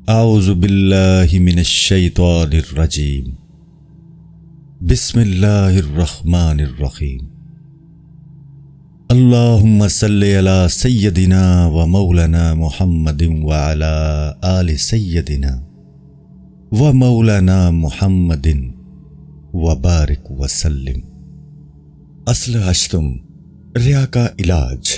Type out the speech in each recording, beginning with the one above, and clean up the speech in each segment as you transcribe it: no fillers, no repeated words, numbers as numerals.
اعوذ باللہ من الشیطان الرجیم بسم اللہ الرحمن الرحیم اللہم صلی علی سیدنا و مولانا محمد وعلی آل سیدنا و مولانا محمد وبارک وسلم۔ اصل اشتم ریا کا علاج۔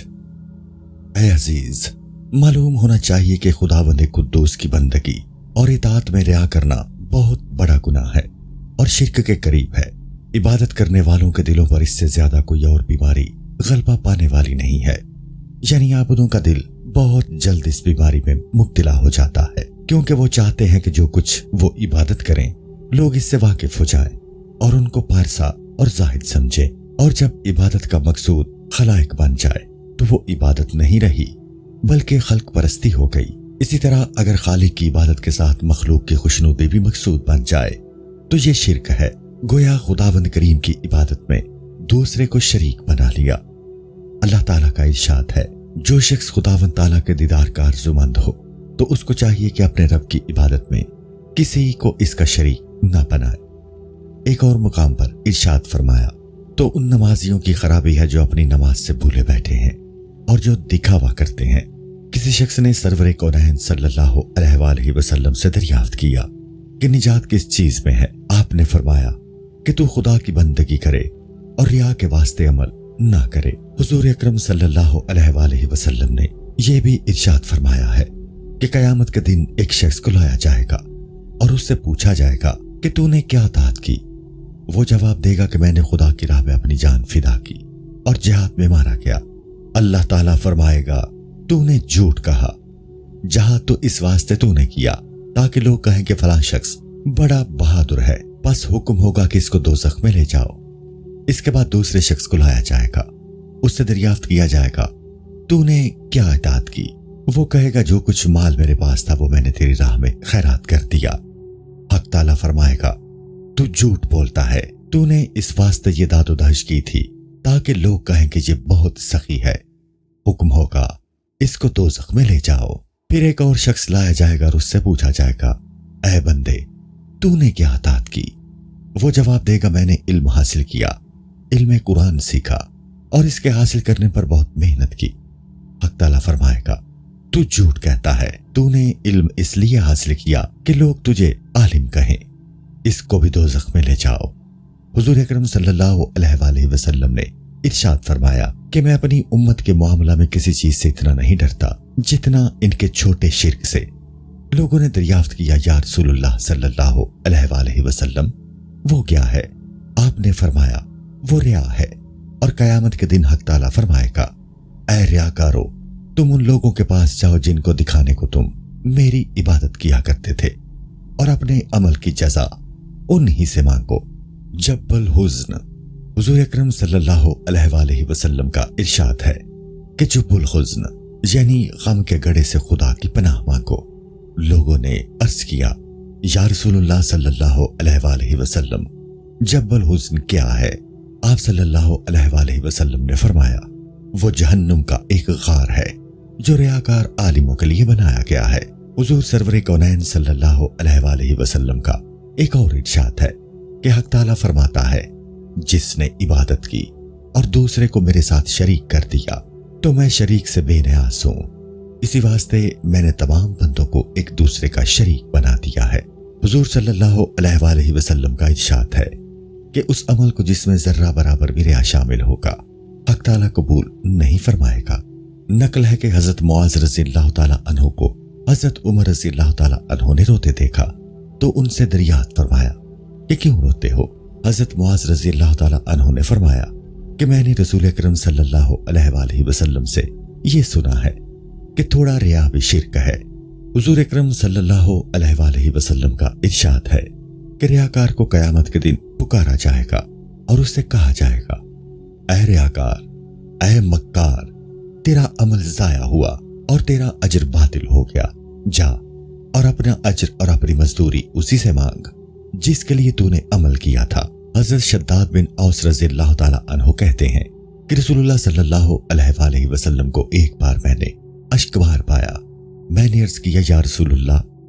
اے عزیز، معلوم ہونا چاہیے کہ خداوند قدوس کی بندگی اور اطاعت میں ریا کرنا بہت بڑا گناہ ہے اور شرک کے قریب ہے۔ عبادت کرنے والوں کے دلوں پر اس سے زیادہ کوئی اور بیماری غلبہ پانے والی نہیں ہے، یعنی عابدوں کا دل بہت جلد اس بیماری میں مبتلا ہو جاتا ہے، کیونکہ وہ چاہتے ہیں کہ جو کچھ وہ عبادت کریں لوگ اس سے واقف ہو جائیں اور ان کو پارسا اور زاہد سمجھے، اور جب عبادت کا مقصود خلائق بن جائے تو وہ عبادت نہیں رہی بلکہ خلق پرستی ہو گئی۔ اسی طرح اگر خالق کی عبادت کے ساتھ مخلوق کی خوشنودی بھی مقصود بن جائے تو یہ شرک ہے، گویا خداوند کریم کی عبادت میں دوسرے کو شریک بنا لیا۔ اللہ تعالیٰ کا ارشاد ہے، جو شخص خداوند تعالیٰ کے دیدار کا آرزومند ہو تو اس کو چاہیے کہ اپنے رب کی عبادت میں کسی کو اس کا شریک نہ بنائے۔ ایک اور مقام پر ارشاد فرمایا، تو ان نمازیوں کی خرابی ہے جو اپنی نماز سے بھولے بیٹھے ہیں اور جو دکھاوا کرتے ہیں۔ کسی شخص نے سرور کونین صلی اللہ علیہ وآلہ وسلم سے دریافت کیا کہ نجات کس چیز میں ہے؟ آپ نے فرمایا کہ تو خدا کی بندگی کرے اور ریا کے واسطے عمل نہ کرے۔ حضور اکرم صلی اللہ علیہ وآلہ وسلم نے یہ بھی ارشاد فرمایا ہے کہ قیامت کے دن ایک شخص کو لایا جائے گا اور اس سے پوچھا جائے گا کہ تو نے کیا اطاعت کی؟ وہ جواب دے گا کہ میں نے خدا کی راہ میں اپنی جان فدا کی اور جہاد میں مارا گیا۔ اللہ تعالیٰ فرمائے گا، تو نے جھوٹ کہا، جہاد تو اس واسطے تو نے کیا تاکہ لوگ کہیں کہ فلاں شخص بڑا بہادر ہے، بس حکم ہوگا کہ اس کو دوزخ میں لے جاؤ۔ اس کے بعد دوسرے شخص کو لایا جائے گا، اس سے دریافت کیا جائے گا، تو نے کیا اطاعت کی؟ وہ کہے گا، جو کچھ مال میرے پاس تھا وہ میں نے تیری راہ میں خیرات کر دیا۔ حق تعالیٰ فرمائے گا، تو جھوٹ بولتا ہے، تو نے اس واسطے یہ داد و دہش کی تھی تاکہ لوگ کہیں کہ یہ بہت سخی ہے، حکم ہوگا اس کو دوزخ میں لے جاؤ۔ پھر ایک اور شخص لایا جائے گا اور اس سے پوچھا جائے گا، اے بندے، تو نے کیا اطاعت کی؟ وہ جواب دے گا، میں نے علم حاصل کیا، علم قرآن سیکھا اور اس کے حاصل کرنے پر بہت محنت کی۔ حق تعالیٰ فرمائے گا، تو جھوٹ کہتا ہے، تو نے علم اس لیے حاصل کیا کہ لوگ تجھے عالم کہیں، اس کو بھی دوزخ میں لے جاؤ۔ حضور اکرم صلی اللہ علیہ وآلہ وسلم نے ارشاد فرمایا کہ میں اپنی امت کے معاملہ میں کسی چیز سے اتنا نہیں ڈرتا جتنا ان کے چھوٹے شرک سے۔ لوگوں نے دریافت کیا، یا رسول اللہ صلی اللہ علیہ وآلہ وسلم، وہ کیا ہے؟ آپ نے فرمایا، وہ ریا ہے، اور قیامت کے دن حق تعالیٰ فرمائے گا، اے ریاکارو، تم ان لوگوں کے پاس جاؤ جن کو دکھانے کو تم میری عبادت کیا کرتے تھے، اور اپنے عمل کی جزا انہی سے مانگو۔ جب الحزن، حضور اکرم صلی اللہ علیہ وآلہ وسلم کا ارشاد ہے کہ جب الحزن یعنی غم کے گڑھے سے خدا کی پناہ مانگو۔ لوگوں نے عرض کیا، یا رسول اللہ صلی اللہ علیہ وآلہ وسلم، جب الحزن کیا ہے؟ آپ صلی اللہ علیہ وآلہ وسلم نے فرمایا، وہ جہنم کا ایک غار ہے جو ریاکار عالموں کے لیے بنایا گیا ہے۔ حضور سرور کونین صلی اللہ علیہ وآلہ وسلم کا ایک اور ارشاد ہے کہ حق تعالیٰ فرماتا ہے، جس نے عبادت کی اور دوسرے کو میرے ساتھ شریک کر دیا تو میں شریک سے بے نیاز ہوں، اسی واسطے میں نے تمام بندوں کو ایک دوسرے کا شریک بنا دیا ہے۔ حضور صلی اللہ علیہ وآلہ وسلم کا ارشاد ہے کہ اس عمل کو جس میں ذرہ برابر بھی ریا شامل ہوگا حق تعالیٰ قبول نہیں فرمائے گا۔ نقل ہے کہ حضرت معاذ رضی اللہ تعالیٰ عنہ کو حضرت عمر رضی اللہ تعالیٰ عنہ نے روتے دیکھا تو ان سے دریافت فرمایا کہ کیوں روتے ہو؟ حضرت معاذ رضی اللہ تعالیٰ عنہ نے فرمایا کہ میں نے رسول اکرم صلی اللہ علیہ وآلہ وسلم سے یہ سنا ہے کہ تھوڑا ریا بھی شرک ہے۔ حضور اکرم صلی اللہ علیہ وآلہ وسلم کا ارشاد ہے کہ ریاکار کو قیامت کے دن پکارا جائے گا اور اس سے کہا جائے گا، اے ریاکار، اے مکار، تیرا عمل ضائع ہوا اور تیرا اجر باطل ہو گیا، جا اور اپنا اجر اور اپنی مزدوری اسی سے مانگ جس کے لیے تو نے عمل کیا تھا۔ حضرت شداد بن اوس رضی اللہ تعالیٰ عنہ کہتے ہیں کہ رسول اللہ صلی اللہ علیہ وآلہ وسلم کو ایک بار میں نے اشک بار پایا۔ میں نے عرض کیا، یا رسول اللہ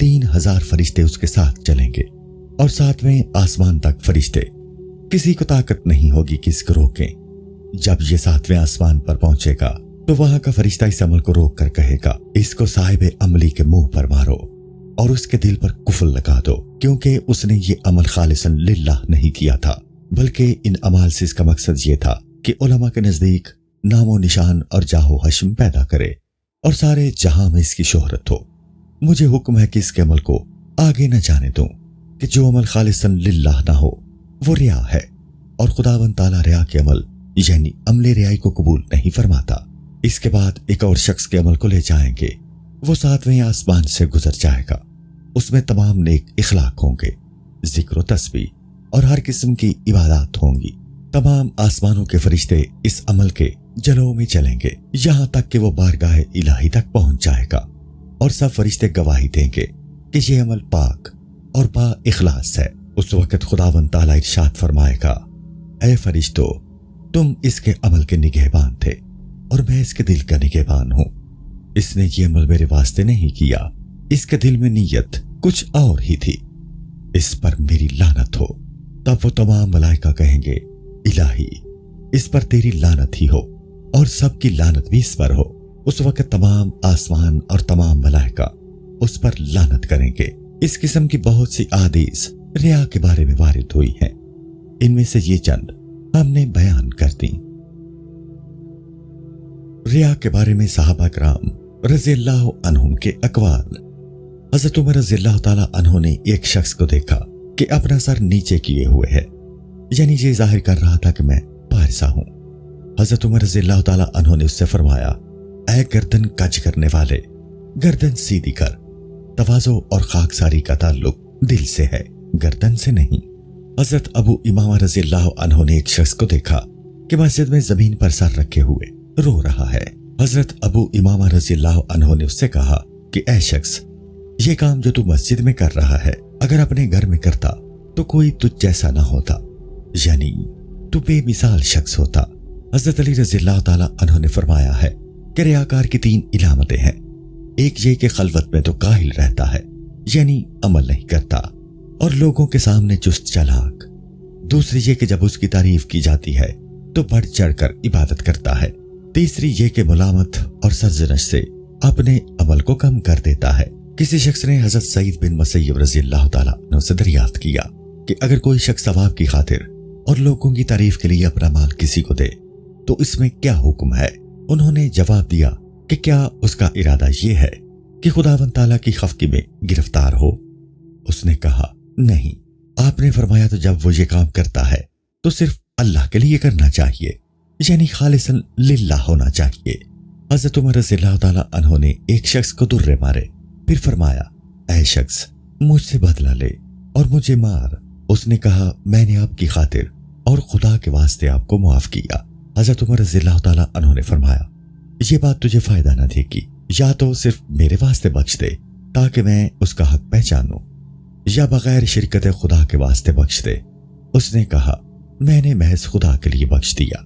3000 فرشتے اس کے ساتھ چلیں گے اور 7ویں آسمان تک فرشتے، کسی کو طاقت نہیں ہوگی کہ اس کو روکیں۔ جب یہ 7ویں آسمان پر پہنچے گا تو وہاں کا فرشتہ اس عمل کو روک کر کہے گا، اس کو صاحب عملی کے منہ پر مارو اور اس کے دل پر قفل لگا دو، کیونکہ اس نے یہ عمل خالصاً للہ نہیں کیا تھا، بلکہ ان اعمال سے اس کا مقصد یہ تھا کہ علماء کے نزدیک نام و نشان اور جاہ و حشم پیدا کرے اور سارے جہاں میں اس کی شہرت ہو۔ مجھے حکم ہے کہ اس کے عمل کو آگے نہ جانے دوں، کہ جو عمل خالصاً للہ نہ ہو وہ ریا ہے، اور خداوند تعالیٰ ریا کے عمل یعنی عمل ریائی کو قبول نہیں فرماتا۔ اس کے بعد ایک اور شخص کے عمل کو لے جائیں گے، وہ 7ویں آسمان سے گزر جائے گا، اس میں تمام نیک اخلاق ہوں گے، ذکر و تسبیح اور ہر قسم کی عبادات ہوں گی۔ تمام آسمانوں کے فرشتے اس عمل کے جلوں میں چلیں گے یہاں تک کہ وہ بارگاہ الہی تک پہنچ جائے گا، اور سب فرشتے گواہی دیں گے کہ یہ عمل پاک اور با اخلاص ہے۔ اس وقت خداوند تعالیٰ ارشاد فرمائے گا، اے فرشتو، تم اس کے عمل کے نگہبان تھے اور میں اس کے دل کا نگہبان ہوں۔ اس نے یہ عمل میرے واسطے نہیں کیا، اس کے دل میں نیت کچھ اور ہی تھی، اس پر میری لعنت ہو۔ تب وہ تمام ملائکہ کہیں گے، الہی اس پر تیری لعنت ہی ہو اور سب کی لعنت بھی اس پر ہو۔ اس وقت تمام آسمان اور تمام ملائکہ اس پر لعنت کریں گے۔ اس قسم کی بہت سی احادیث ریا کے بارے میں وارد ہوئی ہیں، ان میں سے یہ چند ہم نے بیان کر دی۔ ریا کے بارے میں صحابہ کرام رضی اللہ عنہم کے اقوال۔ حضرت عمر رضی اللہ تعالیٰ عنہ نے ایک شخص کو دیکھا کہ اپنا سر نیچے کیے ہوئے ہے، یعنی یہ ظاہر کر رہا تھا کہ میں پارسا ہوں۔ حضرت عمر رضی اللہ تعالیٰ عنہ نے اس سے فرمایا، اے گردن کج کرنے والے، گردن سیدھی کر۔ تواضع اور خاکساری کا تعلق دل سے ہے، گردن سے نہیں۔ حضرت ابو امامہ رضی اللہ عنہ نے ایک شخص کو دیکھا کہ مسجد میں زمین پر سر رکھے ہوئے رو رہا ہے۔ حضرت ابو امامہ رضی اللہ عنہ نے اس سے کہا کہ اے شخص، یہ کام جو تو مسجد میں کر رہا ہے اگر اپنے گھر میں کرتا تو کوئی تجھ جیسا نہ ہوتا، یعنی تو بے مثال شخص ہوتا۔ حضرت علی رضی اللہ تعالیٰ عنہ نے فرمایا ہے کہ ریاکار کی 3 علامتیں ہیں، ایک یہ کہ خلوت میں تو کاہل رہتا ہے، یعنی عمل نہیں کرتا اور لوگوں کے سامنے چست چالاک، دوسری یہ کہ جب اس کی تعریف کی جاتی ہے تو بڑھ چڑھ کر عبادت کرتا ہے، تیسری یہ کہ ملامت اور سرزنش سے اپنے عمل کو کم کر دیتا ہے۔ کسی شخص نے حضرت سعید بن مسیب رضی اللہ تعالیٰ عنہ سے دریافت کیا کہ اگر کوئی شخص ثواب کی خاطر اور لوگوں کی تعریف کے لیے اپنا مال کسی کو دے تو اس میں کیا حکم ہے؟ انہوں نے جواب دیا کہ کیا اس کا ارادہ یہ ہے کہ خداوند تعالیٰ کی خفقی میں گرفتار ہو؟ اس نے کہا نہیں۔ آپ نے فرمایا تو جب وہ یہ کام کرتا ہے تو صرف اللہ کے لیے کرنا چاہیے، یعنی خالصاً للہ ہونا چاہیے۔ حضرت عمر رضی اللہ تعالیٰ عنہ نے ایک شخص کو درے مارے، پھر فرمایا، اے شخص، مجھ سے بدلہ لے اور مجھے مار۔ اس نے کہا، میں نے آپ کی خاطر اور خدا کے واسطے آپ کو معاف کیا۔ حضرت عمر رضی اللہ تعالیٰ عنہ نے فرمایا، یہ بات تجھے فائدہ نہ دے گی، یا تو صرف میرے واسطے بخش دے تاکہ میں اس کا حق پہچانوں، یا بغیر شرکت خدا کے واسطے بخش دے۔ اس نے کہا، میں نے محض خدا کے لیے بخش دیا۔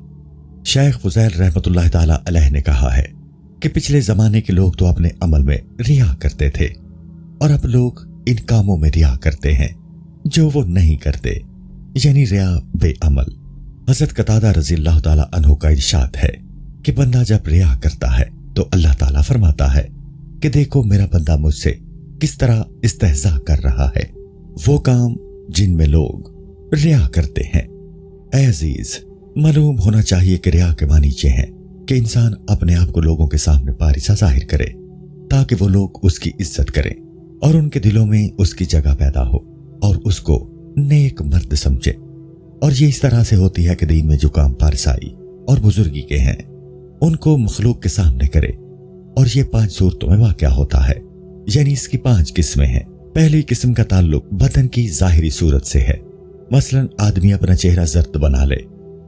شیخ فضیل رحمۃ اللہ تعالیٰ علیہ نے کہا ہے کہ پچھلے زمانے کے لوگ تو اپنے عمل میں ریا کرتے تھے، اور اب لوگ ان کاموں میں ریا کرتے ہیں جو وہ نہیں کرتے، یعنی ریا بے عمل۔ حضرت قتادہ رضی اللہ تعالیٰ عنہ کا ارشاد ہے کہ بندہ جب ریا کرتا ہے تو اللہ تعالیٰ فرماتا ہے کہ دیکھو میرا بندہ مجھ سے کس طرح استہزاء کر رہا ہے، وہ کام جن میں لوگ ریا کرتے ہیں۔ اے عزیز، معلوم ہونا چاہیے کہ ریا کے معنی یہ ہیں کہ انسان اپنے آپ کو لوگوں کے سامنے پارسا ظاہر کرے تاکہ وہ لوگ اس کی عزت کریں اور ان کے دلوں میں اس کی جگہ پیدا ہو اور اس کو نیک مرد سمجھے۔ اور یہ اس طرح سے ہوتی ہے کہ دین میں جو کام پارسائی اور بزرگی کے ہیں ان کو مخلوق کے سامنے کرے، اور یہ 5 صورتوں میں واقع ہوتا ہے، یعنی اس کی 5 قسمیں ہیں۔ پہلی قسم کا تعلق بدن کی ظاہری صورت سے ہے، مثلا آدمی اپنا چہرہ زرد بنا لے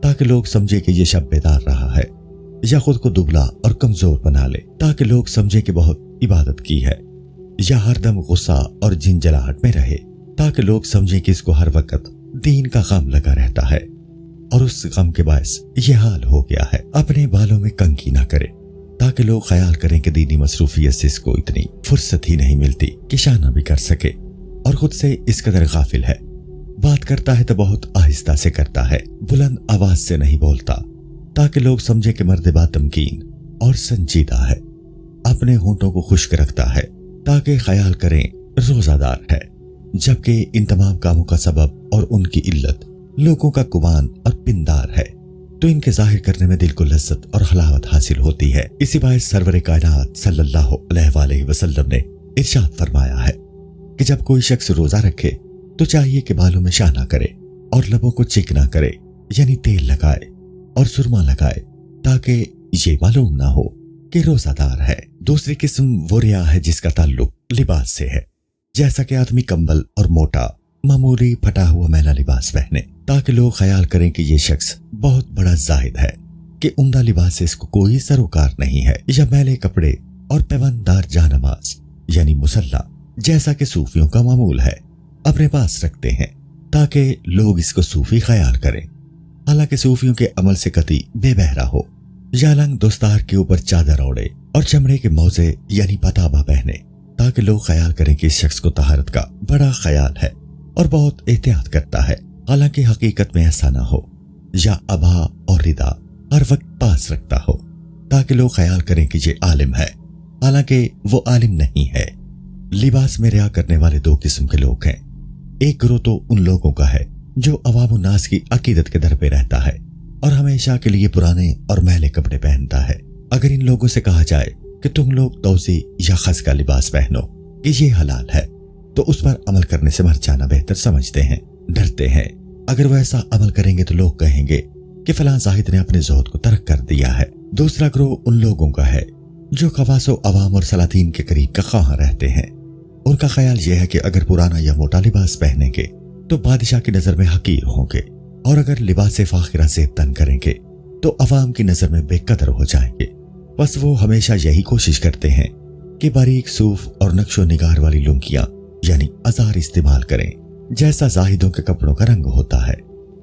تاکہ لوگ سمجھے کہ یہ شب بیدار رہا ہے، یا خود کو دبلا اور کمزور بنا لے تاکہ لوگ سمجھے کہ بہت عبادت کی ہے، یا ہر دم غصہ اور جھنجھلاہٹ میں رہے تاکہ لوگ سمجھیں کہ اس کو ہر وقت دین کا غم لگا رہتا ہے اور اس غم کے باعث یہ حال ہو گیا ہے۔ اپنے بالوں میں کنگھی نہ کرے تاکہ لوگ خیال کریں کہ دینی مصروفیت سے اس کو اتنی فرصت ہی نہیں ملتی کہ شانہ بھی کر سکے، اور خود سے اس قدر غافل ہے۔ بات کرتا ہے تو بہت آہستہ سے کرتا ہے، بلند آواز سے نہیں بولتا، تاکہ لوگ سمجھے کہ مرد با تمکین اور سنجیدہ ہے۔ اپنے ہونٹوں کو خشک رکھتا ہے تاکہ خیال کریں روزہ دار ہے، جبکہ ان تمام کاموں کا سبب اور ان کی علت لوگوں کا گمان اور پندار ہے، تو ان کے ظاہر کرنے میں دل کو لذت اور حلاوت حاصل ہوتی ہے۔ اسی باعث سرور کائنات صلی اللہ علیہ وآلہ وسلم نے ارشاد فرمایا ہے کہ جب کوئی شخص روزہ رکھے تو چاہیے کہ بالوں میں شانہ کرے اور لبوں کو چکنا کرے، یعنی تیل لگائے اور سرما لگائے، تاکہ یہ معلوم نہ ہو کہ روزہ دار ہے۔ دوسری قسم وہ ریا ہے جس کا تعلق لباس سے ہے، جیسا کہ آدمی کمبل اور موٹا معمولی پھٹا ہوا میلا لباس پہنے تاکہ لوگ خیال کریں کہ یہ شخص بہت بڑا زاہد ہے، کہ عمدہ لباس سے اس کو کوئی سروکار نہیں ہے، یا میلے کپڑے اور پیوندار جانماز یعنی مسلح جیسا کہ صوفیوں کا معمول ہے اپنے پاس رکھتے ہیں تاکہ لوگ اس کو صوفی خیال کریں، حالانکہ صوفیوں کے عمل سے قطعی بے بہرا ہو، یا لنگ دستار کے اوپر چادر اوڑے اور چمڑے کے موزے یعنی پتابہ پہنے تاکہ لوگ خیال کریں کہ اس شخص کو طہارت کا بڑا خیال ہے اور بہت احتیاط کرتا ہے، حالانکہ حقیقت میں ایسا نہ ہو، یا ابا اور ردا ہر وقت پاس رکھتا ہو تاکہ لوگ خیال کریں کہ یہ عالم ہے، حالانکہ وہ عالم نہیں ہے۔ لباس میں ریا کرنے والے دو قسم کے لوگ ہیں۔ ایک گروہ تو ان لوگوں کا ہے جو عوام الناس کی عقیدت کے در پہ رہتا ہے اور ہمیشہ کے لیے پرانے اور میلے کپڑے پہنتا ہے۔ اگر ان لوگوں سے کہا جائے کہ تم لوگ توزی یا خز کا لباس پہنو کہ یہ حلال ہے، تو اس پر عمل کرنے سے مر جانا بہتر سمجھتے ہیں، ڈرتے ہیں۔ اگر وہ ایسا عمل کریں گے تو لوگ کہیں گے کہ فلاں زاہد نے اپنے زہد کو ترک کر دیا ہے۔ دوسرا گروہ ان لوگوں کا ہے جو خواص و عوام اور سلاطین کے قریب کا خواہاں رہتے ہیں۔ ان کا خیال یہ ہے کہ اگر پرانا یا موٹا لباس پہنیں گے تو بادشاہ کی نظر میں حقیر ہوں گے، اور اگر لباس فاخرہ زیب تن کریں گے تو عوام کی نظر میں بے قدر ہو جائیں گے۔ بس وہ ہمیشہ یہی کوشش کرتے ہیں کہ باریک صوف اور نقش و نگار والی لنگیاں یعنی ازار استعمال کریں جیسا زاہدوں کے کپڑوں کا رنگ ہوتا ہے،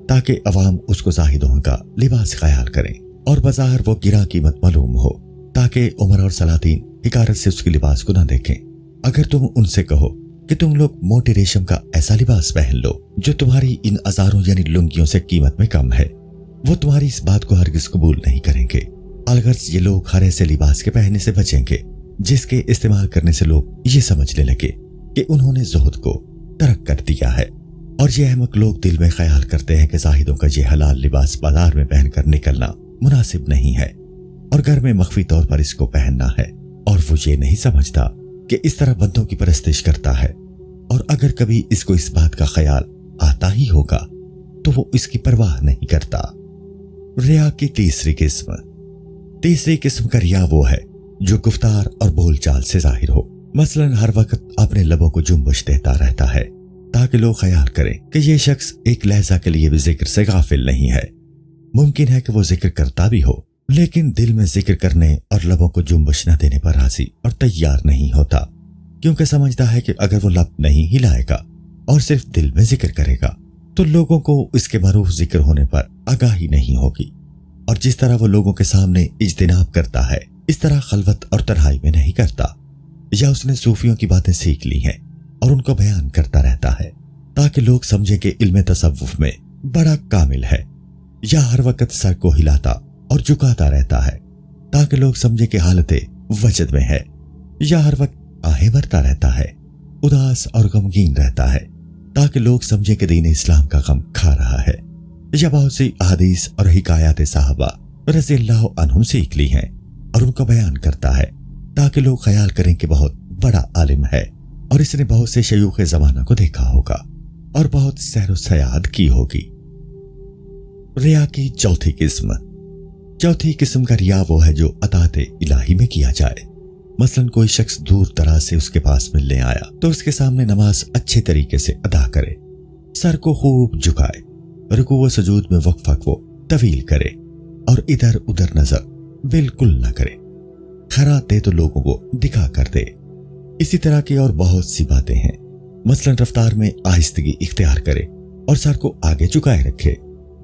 تاکہ عوام اس کو زاہدوں کا لباس خیال کریں، اور بظاہر وہ گراں قیمت معلوم ہو تاکہ عمر اور سلاطین حقارت سے اس کے لباس کو نہ دیکھیں۔ اگر تم ان سے کہو کہ تم لوگ موٹے ریشم کا ایسا لباس پہن لو جو تمہاری ان ازاروں یعنی لنگیوں سے قیمت میں کم ہے، وہ تمہاری اس بات کو ہرگز قبول نہیں کریں گے، الغرض یہ لوگ ہر ایسے لباس کے پہننے سے بچیں گے جس کے استعمال کرنے سے لوگ یہ سمجھنے لگے کہ انہوں نے زہد کو ترک کر دیا ہے۔ اور یہ احمق لوگ دل میں خیال کرتے ہیں کہ زاہدوں کا یہ حلال لباس بازار میں پہن کر نکلنا مناسب نہیں ہے، اور گھر میں مخفی طور پر اس کو پہننا ہے، اور وہ یہ نہیں سمجھتا کہ اس طرح بندوں کی پرستش کرتا ہے، اور اگر کبھی اس کو اس بات کا خیال آتا ہی ہوگا تو وہ اس کی پرواہ نہیں کرتا۔ ریا کی تیسری قسم کا ریا وہ ہے جو گفتار اور بول چال سے ظاہر ہو، مثلا ہر وقت اپنے لبوں کو جنبش دیتا رہتا ہے تاکہ لوگ خیال کریں کہ یہ شخص ایک لہجہ کے لیے بھی ذکر سے غافل نہیں ہے۔ ممکن ہے کہ وہ ذکر کرتا بھی ہو لیکن دل میں ذکر کرنے اور لبوں کو جنبش نہ دینے پر راضی اور تیار نہیں ہوتا، کیونکہ سمجھتا ہے کہ اگر وہ لب نہیں ہلائے گا اور صرف دل میں ذکر کرے گا تو لوگوں کو اس کے معروف ذکر ہونے پر آگاہی نہیں ہوگی، اور جس طرح وہ لوگوں کے سامنے اجتناب کرتا ہے اس طرح خلوت اور تنہائی میں نہیں کرتا، یا اس نے صوفیوں کی باتیں سیکھ لی ہیں اور ان کو بیان کرتا رہتا ہے تاکہ لوگ سمجھیں کہ علم تصوف میں بڑا کامل ہے، یا ہر وقت سر کو ہلاتا اور جھکاتا رہتا ہے تاکہ لوگ سمجھیں کہ حالت وجد میں ہے، یا ہر وقت آہیں بھرتا رہتا ہے، اداس اور غمگین رہتا ہے تاکہ لوگ سمجھیں کہ دین اسلام کا غم کھا رہا ہے، یا بہت سی احادیث اور حکایات صحابہ رضی اللہ عنہم سیکھ لی ہیں اور ان کا بیان کرتا ہے تاکہ لوگ خیال کریں کہ بہت بڑا عالم ہے اور اس نے بہت سے شیوخ زمانہ کو دیکھا ہوگا اور بہت سیر و سیاحت کی ہوگی۔ ریا کی چوتھی قسم کا ریا وہ ہے جو اطاعت الہی میں کیا جائے، مثلا کوئی شخص دور دراز سے اس کے پاس ملنے آیا تو اس کے سامنے نماز اچھے طریقے سے ادا کرے، سر کو خوب جھکائے، رکوع و سجود میں وقفہ کو طویل کرے اور ادھر ادھر نظر بالکل نہ کرے، خیرات دے تو لوگوں کو دکھا کر دے۔ اسی طرح کی اور بہت سی باتیں ہیں، مثلا رفتار میں آہستگی اختیار کرے اور سر کو آگے جھکائے رکھے،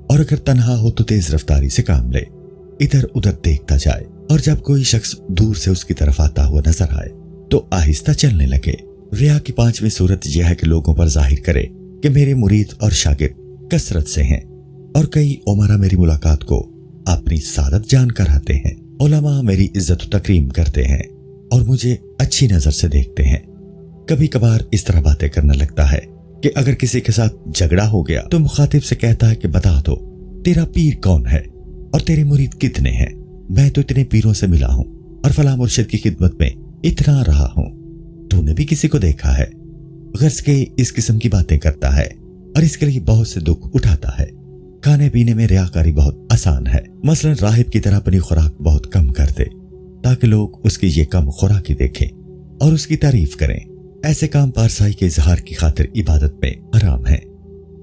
اور اگر تنہا ہو تو تیز رفتاری سے کام لے، ادھر ادھر دیکھتا جائے اور جب کوئی شخص دور سے اس کی طرف آتا ہوا نظر آئے تو آہستہ چلنے لگے۔ ریا کی 5ویں صورت یہ ہے کہ لوگوں پر ظاہر کرے کہ میرے مرید اور شاگرد کثرت سے ہیں اور کئی عمرہ میری ملاقات کو اپنی سعادت جان کر آتے ہیں۔ علماء میری عزت و تکریم کرتے ہیں اور مجھے اچھی نظر سے دیکھتے ہیں۔ کبھی کبھار اس طرح باتیں کرنے لگتا ہے کہ اگر کسی کے ساتھ جھگڑا ہو گیا تو مخاطب سے کہتا ہے کہ بتا دو تیرا پیر کون ہے اور تیرے مرید کتنے ہیں؟ میں تو اتنے پیروں سے ملا ہوں اور فلاں مرشد کی خدمت میں اتنا رہا ہوں، تو نے بھی کسی کو دیکھا ہے؟ غرض کے اس قسم کی باتیں کرتا ہے اور اس کے لیے بہت سے دکھ اٹھاتا ہے۔ کھانے پینے میں ریاکاری بہت آسان ہے۔ مثلا راہب کی طرح اپنی خوراک بہت کم کر دے تاکہ لوگ اس کی یہ کم خوراکی دیکھیں اور اس کی تعریف کریں۔ ایسے کام پارسائی کے اظہار کی خاطر عبادت میں حرام ہے،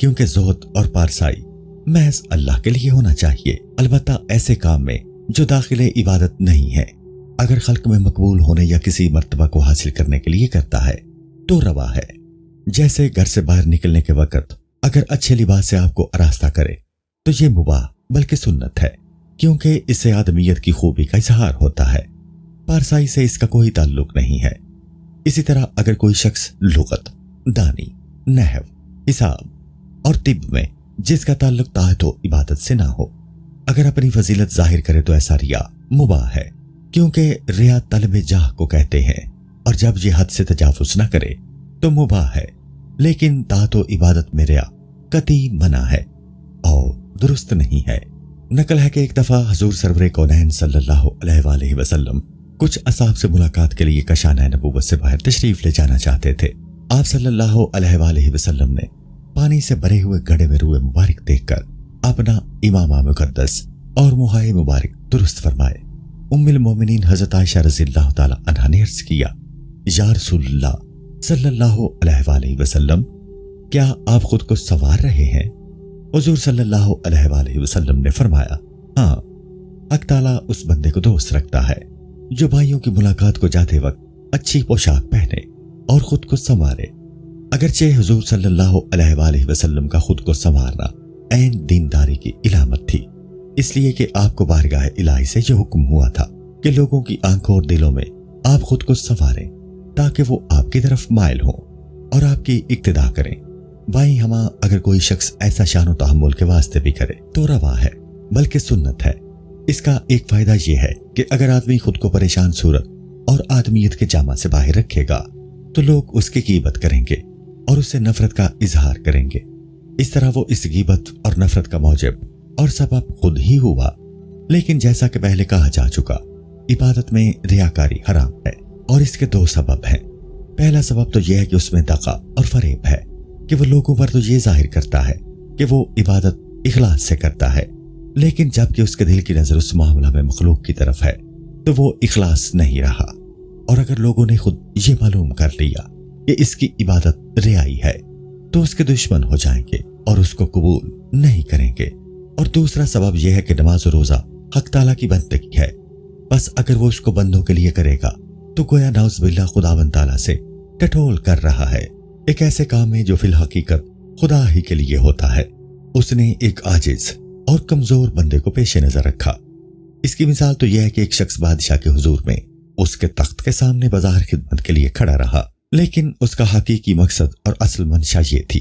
کیونکہ زہد اور پارسائی محض اللہ کے لیے ہونا چاہیے۔ البتہ ایسے کام میں جو داخل عبادت نہیں ہے، اگر خلق میں مقبول ہونے یا کسی مرتبہ کو حاصل کرنے کے لیے کرتا ہے تو روا ہے۔ جیسے گھر سے باہر نکلنے کے وقت اگر اچھے لباس سے آپ کو آراستہ کرے تو یہ مباح بلکہ سنت ہے، کیونکہ اس سے آدمیت کی خوبی کا اظہار ہوتا ہے۔ پارسائی سے اس کا کوئی تعلق نہیں ہے۔ اسی طرح اگر کوئی شخص لغت، دانی، نحو، حساب اور طب میں جس کا تعلق طاعت و عبادت سے نہ ہو، اگر اپنی فضیلت ظاہر کرے تو ایسا ریا مباح ہے، کیونکہ ریا طلب جاہ کو کہتے ہیں، اور جب یہ حد سے تجاوز نہ کرے تو مباح ہے۔ لیکن طاعت و عبادت میں ریا قطعی منع ہے اور درست نہیں ہے۔ نقل ہے کہ ایک دفعہ حضور سرور کونین صلی اللہ علیہ وآلہ وسلم کچھ اصحاب سے ملاقات کے لیے کشانہ نبوت سے باہر تشریف لے جانا چاہتے تھے۔ آپ صلی اللہ علیہ وآلہ وسلم نے پانی سے بھرے ہوئے گھڑے میں روئے مبارک دیکھ کر اپنا امامہ مقدس اور موہائے مبارک درست فرمائے۔ ام المومنین حضرت عائشہ رضی اللہ تعالی عنہا نے عرض کیا، یا رسول اللہ صلی اللہ علیہ وآلہ وسلم، کیا آپ خود کو سنوار رہے ہیں؟ حضور صلی اللہ علیہ وآلہ وسلم نے فرمایا، ہاں، حق تعالیٰ اس بندے کو دوست رکھتا ہے جو بھائیوں کی ملاقات کو جاتے وقت اچھی پوشاک پہنے اور خود کو سنوارے۔ اگرچہ حضور صلی اللہ علیہ وآلہ وسلم کا خود کو سنوارنا عین دینداری کی علامت تھی، اس لیے کہ آپ کو بارگاہ الہی سے یہ حکم ہوا تھا کہ لوگوں کی آنکھوں اور دلوں میں آپ خود کو سنواریں تاکہ وہ آپ کی طرف مائل ہوں اور آپ کی اقتداء کریں۔ بھائی ہماں اگر کوئی شخص ایسا شان و تحمل کے واسطے بھی کرے تو روا ہے بلکہ سنت ہے۔ اس کا ایک فائدہ یہ ہے کہ اگر آدمی خود کو پریشان صورت اور آدمیت کے جامہ سے باہر رکھے گا تو لوگ اس کی غیبت کریں گے اور اس سے نفرت کا اظہار کریں گے۔ اس طرح وہ اس غیبت اور نفرت کا موجب اور سبب خود ہی ہوا۔ لیکن جیسا کہ پہلے کہا جا چکا، عبادت میں ریاکاری حرام ہے اور اس کے 2 سبب ہیں۔ پہلا سبب تو یہ ہے کہ اس میں دغا اور فریب ہے کہ وہ لوگوں پر تو یہ ظاہر کرتا ہے کہ وہ عبادت اخلاص سے کرتا ہے، لیکن جب کہ اس کے دل کی نظر اس معاملہ میں مخلوق کی طرف ہے تو وہ اخلاص نہیں رہا۔ اور اگر لوگوں نے خود یہ معلوم کر لیا کہ اس کی عبادت ریائی ہے تو اس کے دشمن ہو جائیں گے اور اس کو قبول نہیں کریں گے۔ اور دوسرا سبب یہ ہے کہ نماز و روزہ حق تعالیٰ کی بندگی ہے، بس اگر وہ اس کو بندوں کے لیے کرے گا تو گویا نعوذ باللہ خداوند تعالیٰ سے ٹٹول کر رہا ہے، ایک ایسے کام میں جو فی الحقیقت خدا ہی کے لیے ہوتا ہے۔ اس نے ایک عاجز اور کمزور بندے کو پیش نظر رکھا۔ اس کی مثال تو یہ ہے کہ ایک شخص بادشاہ کے حضور میں اس کے تخت کے سامنے بازار خدمت کے لیے کھڑا رہا، لیکن اس کا حقیقی مقصد اور اصل منشا یہ تھی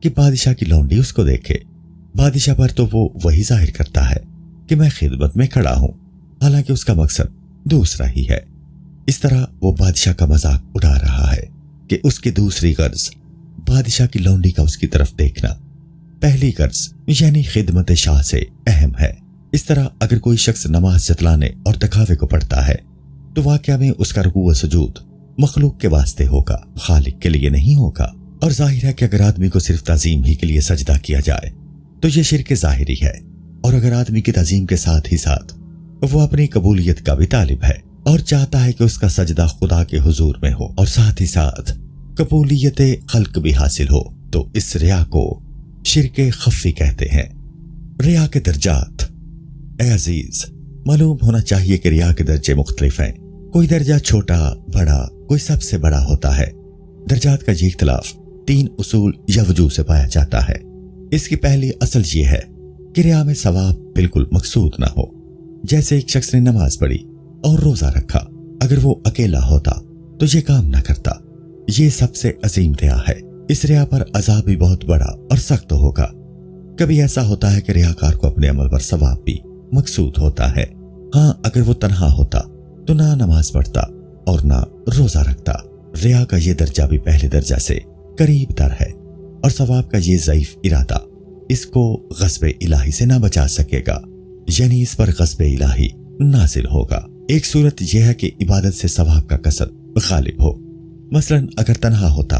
کہ بادشاہ کی لونڈی اس کو دیکھے۔ بادشاہ پر تو وہ وہی ظاہر کرتا ہے کہ میں خدمت میں کھڑا ہوں، حالانکہ اس کا مقصد دوسرا ہی ہے۔ اس طرح وہ بادشاہ کا مذاق اڑا رہا ہے کہ اس کی دوسری غرض بادشاہ کی لونڈی کا اس کی طرف دیکھنا، پہلی غرض یعنی خدمت شاہ سے اہم ہے۔ اس طرح اگر کوئی شخص نماز جتلانے اور دکھاوے کو پڑھتا ہے تو واقعہ میں اس کا رکوع و سجود مخلوق کے واسطے ہوگا، خالق کے لیے نہیں ہوگا۔ اور ظاہر ہے کہ اگر آدمی کو صرف تعظیم ہی کے لیے سجدہ کیا جائے تو یہ شرک ظاہری ہے، اور اگر آدمی کی تعظیم کے ساتھ ہی ساتھ وہ اپنی قبولیت کا بھی طالب ہے اور چاہتا ہے کہ اس کا سجدہ خدا کے حضور میں ہو اور ساتھ ہی ساتھ قبولیت خلق بھی حاصل ہو، تو اس ریا کو شرک خفی کہتے ہیں۔ ریا کے درجات۔ اے عزیز، معلوم ہونا چاہیے کہ ریا کے درجے مختلف ہیں، کوئی درجہ چھوٹا، بڑا، کوئی سب سے بڑا ہوتا ہے۔ درجات کا یہ اختلاف 3 اصول یا وجوہ سے پایا جاتا ہے۔ اس کی پہلی اصل یہ ہے کہ ریا میں ثواب بالکل مقصود نہ ہو۔ جیسے ایک شخص نے نماز پڑھی اور روزہ رکھا۔ اگر وہ اکیلا ہوتا تو یہ کام نہ کرتا۔ یہ سب سے عظیم ریا ہے۔ اس ریا پر عذاب بھی بہت بڑا اور سخت ہوگا۔ کبھی ایسا ہوتا ہے کہ ریاکار کو اپنے عمل پر ثواب بھی مقصود ہوتا ہے۔ ہاں، اگر وہ تنہا ہوتا تو نہ نماز پڑھتا اور نہ روزہ رکھتا۔ ریا کا یہ درجہ بھی پہلے درجہ سے قریب تر ہے، اور ثواب کا یہ ضعیف ارادہ اس کو غضب الہی سے نہ بچا سکے گا، یعنی اس پر غضب الہی نازل ہوگا۔ ایک صورت یہ ہے کہ عبادت سے ثواب کا قصد غالب ہو۔ مثلا اگر تنہا ہوتا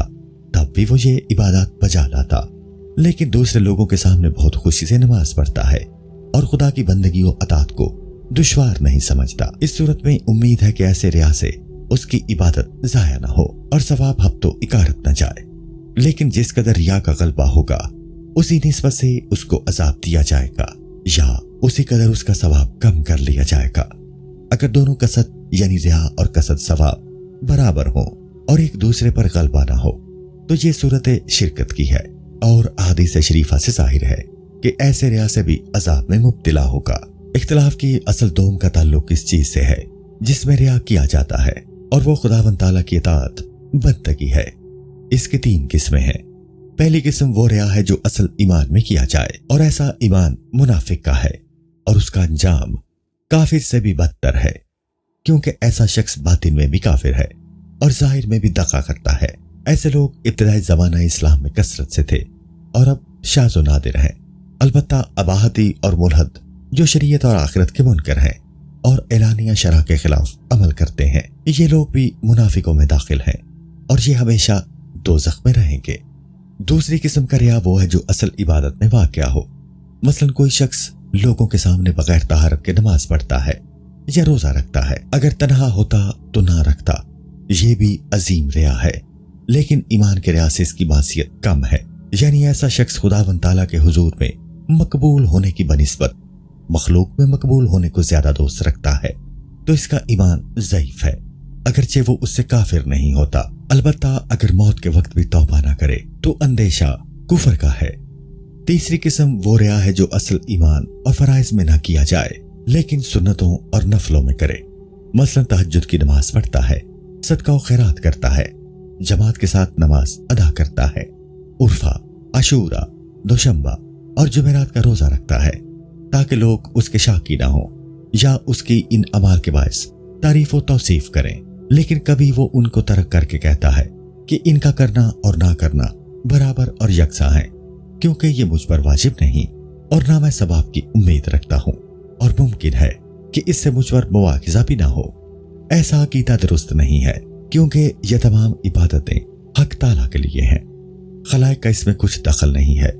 تب بھی وہ یہ عبادات بجا لاتا، لیکن دوسرے لوگوں کے سامنے بہت خوشی سے نماز پڑھتا ہے اور خدا کی بندگی و اطاعت کو دشوار نہیں سمجھتا۔ اس صورت میں امید ہے کہ ایسے ریا سے اس کی عبادت ضائع نہ ہو اور ثواب ہفتوں اکارت نہ جائے، لیکن جس قدر ریا کا غلبہ ہوگا اسی نسبت سے اس کو عذاب دیا جائے گا، یا اسی قدر اس کا ثواب کم کر لیا جائے گا۔ اگر دونوں قصد یعنی ریا اور قصد ثواب برابر ہوں اور ایک دوسرے پر غلبہ نہ ہو تو یہ صورت شرکت کی ہے، اور احادیث شریفہ سے ظاہر ہے کہ ایسے ریا سے بھی عذاب میں مبتلا ہوگا۔ اختلاف کی اصل دوم کا تعلق اس چیز سے ہے جس میں ریا کیا جاتا ہے، اور وہ خداوند تعالیٰ کی اطاعت بندگی ہے۔ اس کی 3 قسمیں ہیں۔ پہلی قسم وہ ریا ہے جو اصل ایمان میں کیا جائے، اور ایسا ایمان منافق کا ہے، اور اس کا انجام کافر سے بھی بدتر ہے، کیونکہ ایسا شخص باطن میں بھی کافر ہے اور ظاہر میں بھی دغا کرتا ہے۔ ایسے لوگ ابتدائی زمانہ اسلام میں کثرت سے تھے اور اب شاذ و نادر ہیں۔ البتہ اباحتی اور ملحد جو شریعت اور آخرت کے منکر ہیں اور اعلانیہ شرع کے خلاف عمل کرتے ہیں، یہ لوگ بھی منافقوں میں داخل ہیں، اور یہ ہمیشہ دوزخ میں رہیں گے۔ دوسری قسم کا ریا وہ ہے جو اصل عبادت میں واقع ہو۔ مثلا کوئی شخص لوگوں کے سامنے بغیر طہارت کے نماز پڑھتا ہے یا روزہ رکھتا ہے، اگر تنہا ہوتا تو نہ رکھتا۔ یہ بھی عظیم ریا ہے، لیکن ایمان کے ریا سے اس کی معصیت کم ہے، یعنی ایسا شخص خداوند تعالیٰ کے حضور میں مقبول ہونے کی بنسبت مخلوق میں مقبول ہونے کو زیادہ دوست رکھتا ہے، تو اس کا ایمان ضعیف ہے، اگرچہ وہ اس سے کافر نہیں ہوتا۔ البتہ اگر موت کے وقت بھی توبہ نہ کرے تو اندیشہ کفر کا ہے۔ تیسری قسم وہ ریا ہے جو اصل ایمان اور فرائض میں نہ کیا جائے، لیکن سنتوں اور نفلوں میں کرے۔ مثلا تہجد کی نماز پڑھتا ہے، صدقہ و خیرات کرتا ہے، جماعت کے ساتھ نماز ادا کرتا ہے، عرفہ، عاشورہ، دوشنبہ اور جمعرات کا روزہ رکھتا ہے، تاکہ لوگ اس کے شاکی نہ ہوں یا اس کی ان اعمال کے باعث تعریف و توصیف کریں، لیکن کبھی وہ ان کو ترک کر کے کہتا ہے کہ ان کا کرنا اور نہ کرنا برابر اور یکساں ہے، کیونکہ یہ مجھ پر واجب نہیں اور نہ میں ثواب کی امید رکھتا ہوں، اور ممکن ہے کہ اس سے مجھ پر مواخذہ بھی نہ ہو۔ ایسا عقیدہ درست نہیں ہے، کیونکہ یہ تمام عبادتیں حق تعالیٰ کے لیے ہیں، خلائق کا اس میں کچھ دخل نہیں ہے۔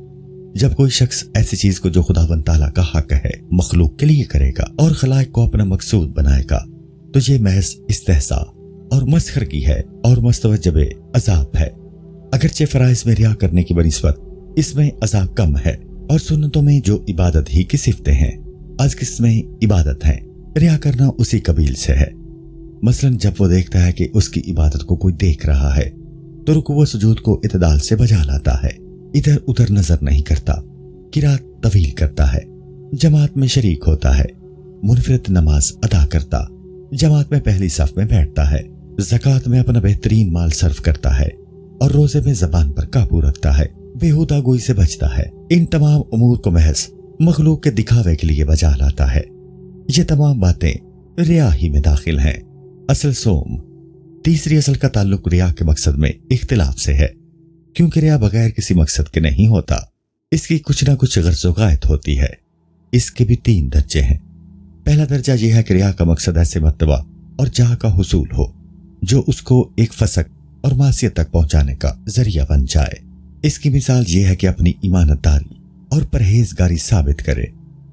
جب کوئی شخص ایسی چیز کو جو خداوند تعالیٰ کا حق ہے مخلوق کے لیے کرے گا اور خلائق کو اپنا مقصود بنائے گا تو یہ محض استہزاء اور مسخرگی ہے اور مستوجب عذاب ہے۔ اگرچہ فرائض میں ریا کرنے کی بنسبت اس میں عذاب کم ہے، اور سنتوں میں جو عبادت ہی کی صفتیں ہیں از قسمیں عبادت ہیں، ریا کرنا اسی قبیل سے ہے۔ مثلا جب وہ دیکھتا ہے کہ اس کی عبادت کو کوئی دیکھ رہا ہے تو رکوع و سجود کو اعتدال سے بجا لاتا ہے، ادھر ادھر نظر نہیں کرتا، قرات طویل کرتا ہے، جماعت میں شریک ہوتا ہے، منفرد نماز ادا کرتا، جماعت میں پہلی صف میں بیٹھتا ہے، زکوٰۃ میں اپنا بہترین مال صرف کرتا ہے، اور روزے میں زبان پر قابو رکھتا ہے، بےہودہ گوئی سے بچتا ہے۔ ان تمام امور کو محض مخلوق کے دکھاوے کے لیے بجا لاتا ہے۔ یہ تمام باتیں ریا ہی میں داخل ہیں۔ اصل سوم تیسری اصل کا تعلق ریا کے مقصد میں اختلاف سے ہے، کیونکہ ریا بغیر کسی مقصد کے نہیں ہوتا، اس کی کچھ نہ کچھ غرض و غایت ہوتی ہے۔ اس کے بھی 3 درجے ہیں۔ پہلا درجہ یہ ہے کہ ریا کا مقصد ایسے مرتبہ اور جہاں کا حصول ہو جو اس کو ایک فسق اور معصیت تک پہنچانے کا ذریعہ بن جائے۔ اس کی مثال یہ ہے کہ اپنی ایمانت داری اور پرہیزگاری ثابت کرے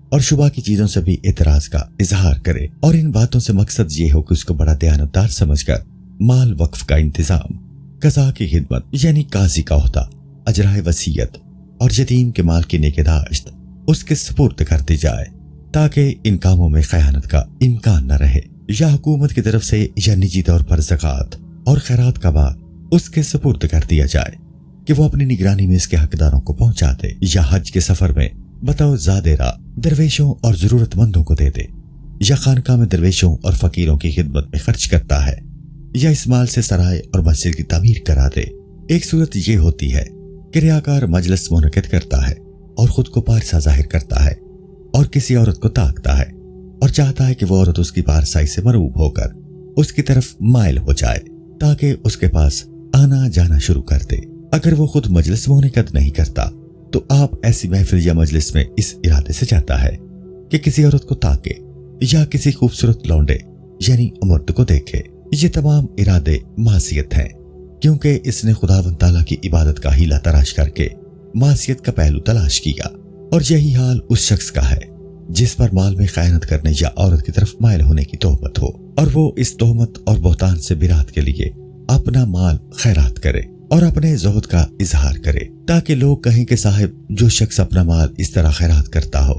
اور شبہ کی چیزوں سے بھی اعتراض کا اظہار کرے، اور ان باتوں سے مقصد یہ ہو کہ اس کو بڑا دیانتدار سمجھ کر مال وقف کا انتظام، قضاء کی خدمت یعنی قاضی کا عہدہ، اجرائے وصیت اور یتیم کے مال کی نگہداشت اس کے سپرد کر دی جائے، تاکہ ان کاموں میں خیانت کا امکان نہ رہے، یا حکومت کی طرف سے یا نجی طور پر زکوٰۃ اور خیرات کا مال اس کے سپرد کر دیا جائے کہ وہ اپنی نگرانی میں اس کے حقداروں کو پہنچا دے، یا حج کے سفر میں بطور زادہ راہ درویشوں اور ضرورت مندوں کو دے دے۔ یا خانقاہ میں درویشوں اور فقیروں کی خدمت میں خرچ کرتا ہے، یا اس مال سے سرائے اور مسجد کی تعمیر کرا دے۔ ایک صورت یہ ہوتی ہے کہ ریاکار مجلس منعقد کرتا ہے اور خود کو پارسا ظاہر کرتا ہے اور کسی عورت کو تاکتا ہے اور چاہتا ہے کہ وہ عورت اس کی پارسائی سے مرعوب ہو کر اس کی طرف مائل ہو جائے تاکہ اس کے پاس آنا جانا شروع کر دے۔ اگر وہ خود مجلس منعقد نہیں کرتا تو آپ ایسی محفل یا مجلس میں اس ارادے سے جاتا ہے کہ کسی عورت کو تاکے یا کسی خوبصورت لونڈے یعنی مرد کو دیکھے۔ یہ تمام ارادے معصیت ہیں، کیونکہ اس نے خداوند تعالیٰ کی عبادت کا ہیلا تراش کر کے معصیت کا پہلو تلاش کیا۔ اور یہی حال اس شخص کا ہے جس پر مال میں خیانت کرنے یا عورت کی طرف مائل ہونے کی تہمت ہو، اور وہ اس تہمت اور بہتان سے برات کے لیے اپنا مال خیرات کرے اور اپنے زہد کا اظہار کرے، تاکہ لوگ کہیں کہ صاحب جو شخص اپنا مال اس طرح خیرات کرتا ہو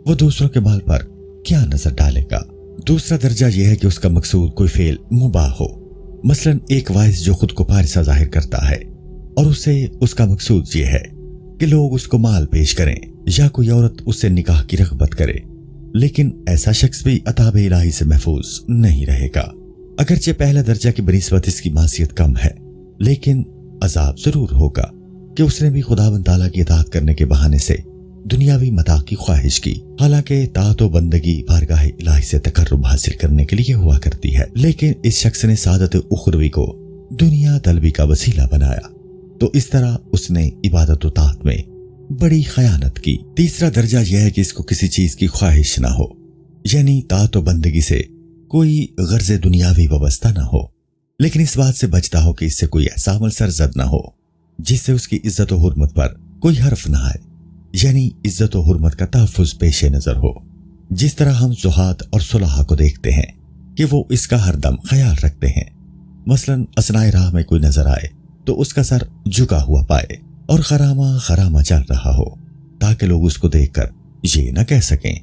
وہ دوسروں کے مال پر کیا نظر ڈالے گا۔ دوسرا درجہ یہ ہے کہ اس کا مقصود کوئی فعل مباح ہو، مثلا ایک واعظ جو خود کو پارسا ظاہر کرتا ہے اور اس کا مقصود یہ ہے کہ لوگ اس کو مال پیش کریں، یا کوئی عورت اس سے نکاح کی رغبت کرے، لیکن ایسا شخص بھی عطاب الہی سے محفوظ نہیں رہے گا۔ اگرچہ پہلا درجہ کی بنسبت اس کی معصیت کم ہے، لیکن عذاب ضرور ہوگا کہ اس نے بھی خداوند تعالیٰ کی اطاعت کرنے کے بہانے سے دنیاوی متاع کی خواہش کی، حالانکہ طاعت و بندگی بارگاہ الہی سے تقرب حاصل کرنے کے لیے ہوا کرتی ہے، لیکن اس شخص نے سعادت اخروی کو دنیا طلبی کا وسیلہ بنایا، تو اس طرح اس نے عبادت و طاعت میں بڑی خیانت کی۔ تیسرا درجہ یہ ہے کہ اس کو کسی چیز کی خواہش نہ ہو، یعنی طاعت و بندگی سے کوئی غرض دنیاوی وابستہ نہ ہو، لیکن اس بات سے بچتا ہو کہ اس سے کوئی ایسا عمل سرزد نہ ہو جس سے اس کی عزت و حرمت پر کوئی حرف نہ آئے، یعنی عزت و حرمت کا تحفظ پیش نظر ہو، جس طرح ہم زہاد اور صلحاء کو دیکھتے ہیں کہ وہ اس کا ہر دم خیال رکھتے ہیں۔ مثلا اثنائے راہ میں کوئی نظر آئے تو اس کا سر جھکا ہوا پائے اور خرامہ چل رہا ہو، تاکہ لوگ اس کو دیکھ کر یہ نہ کہہ سکیں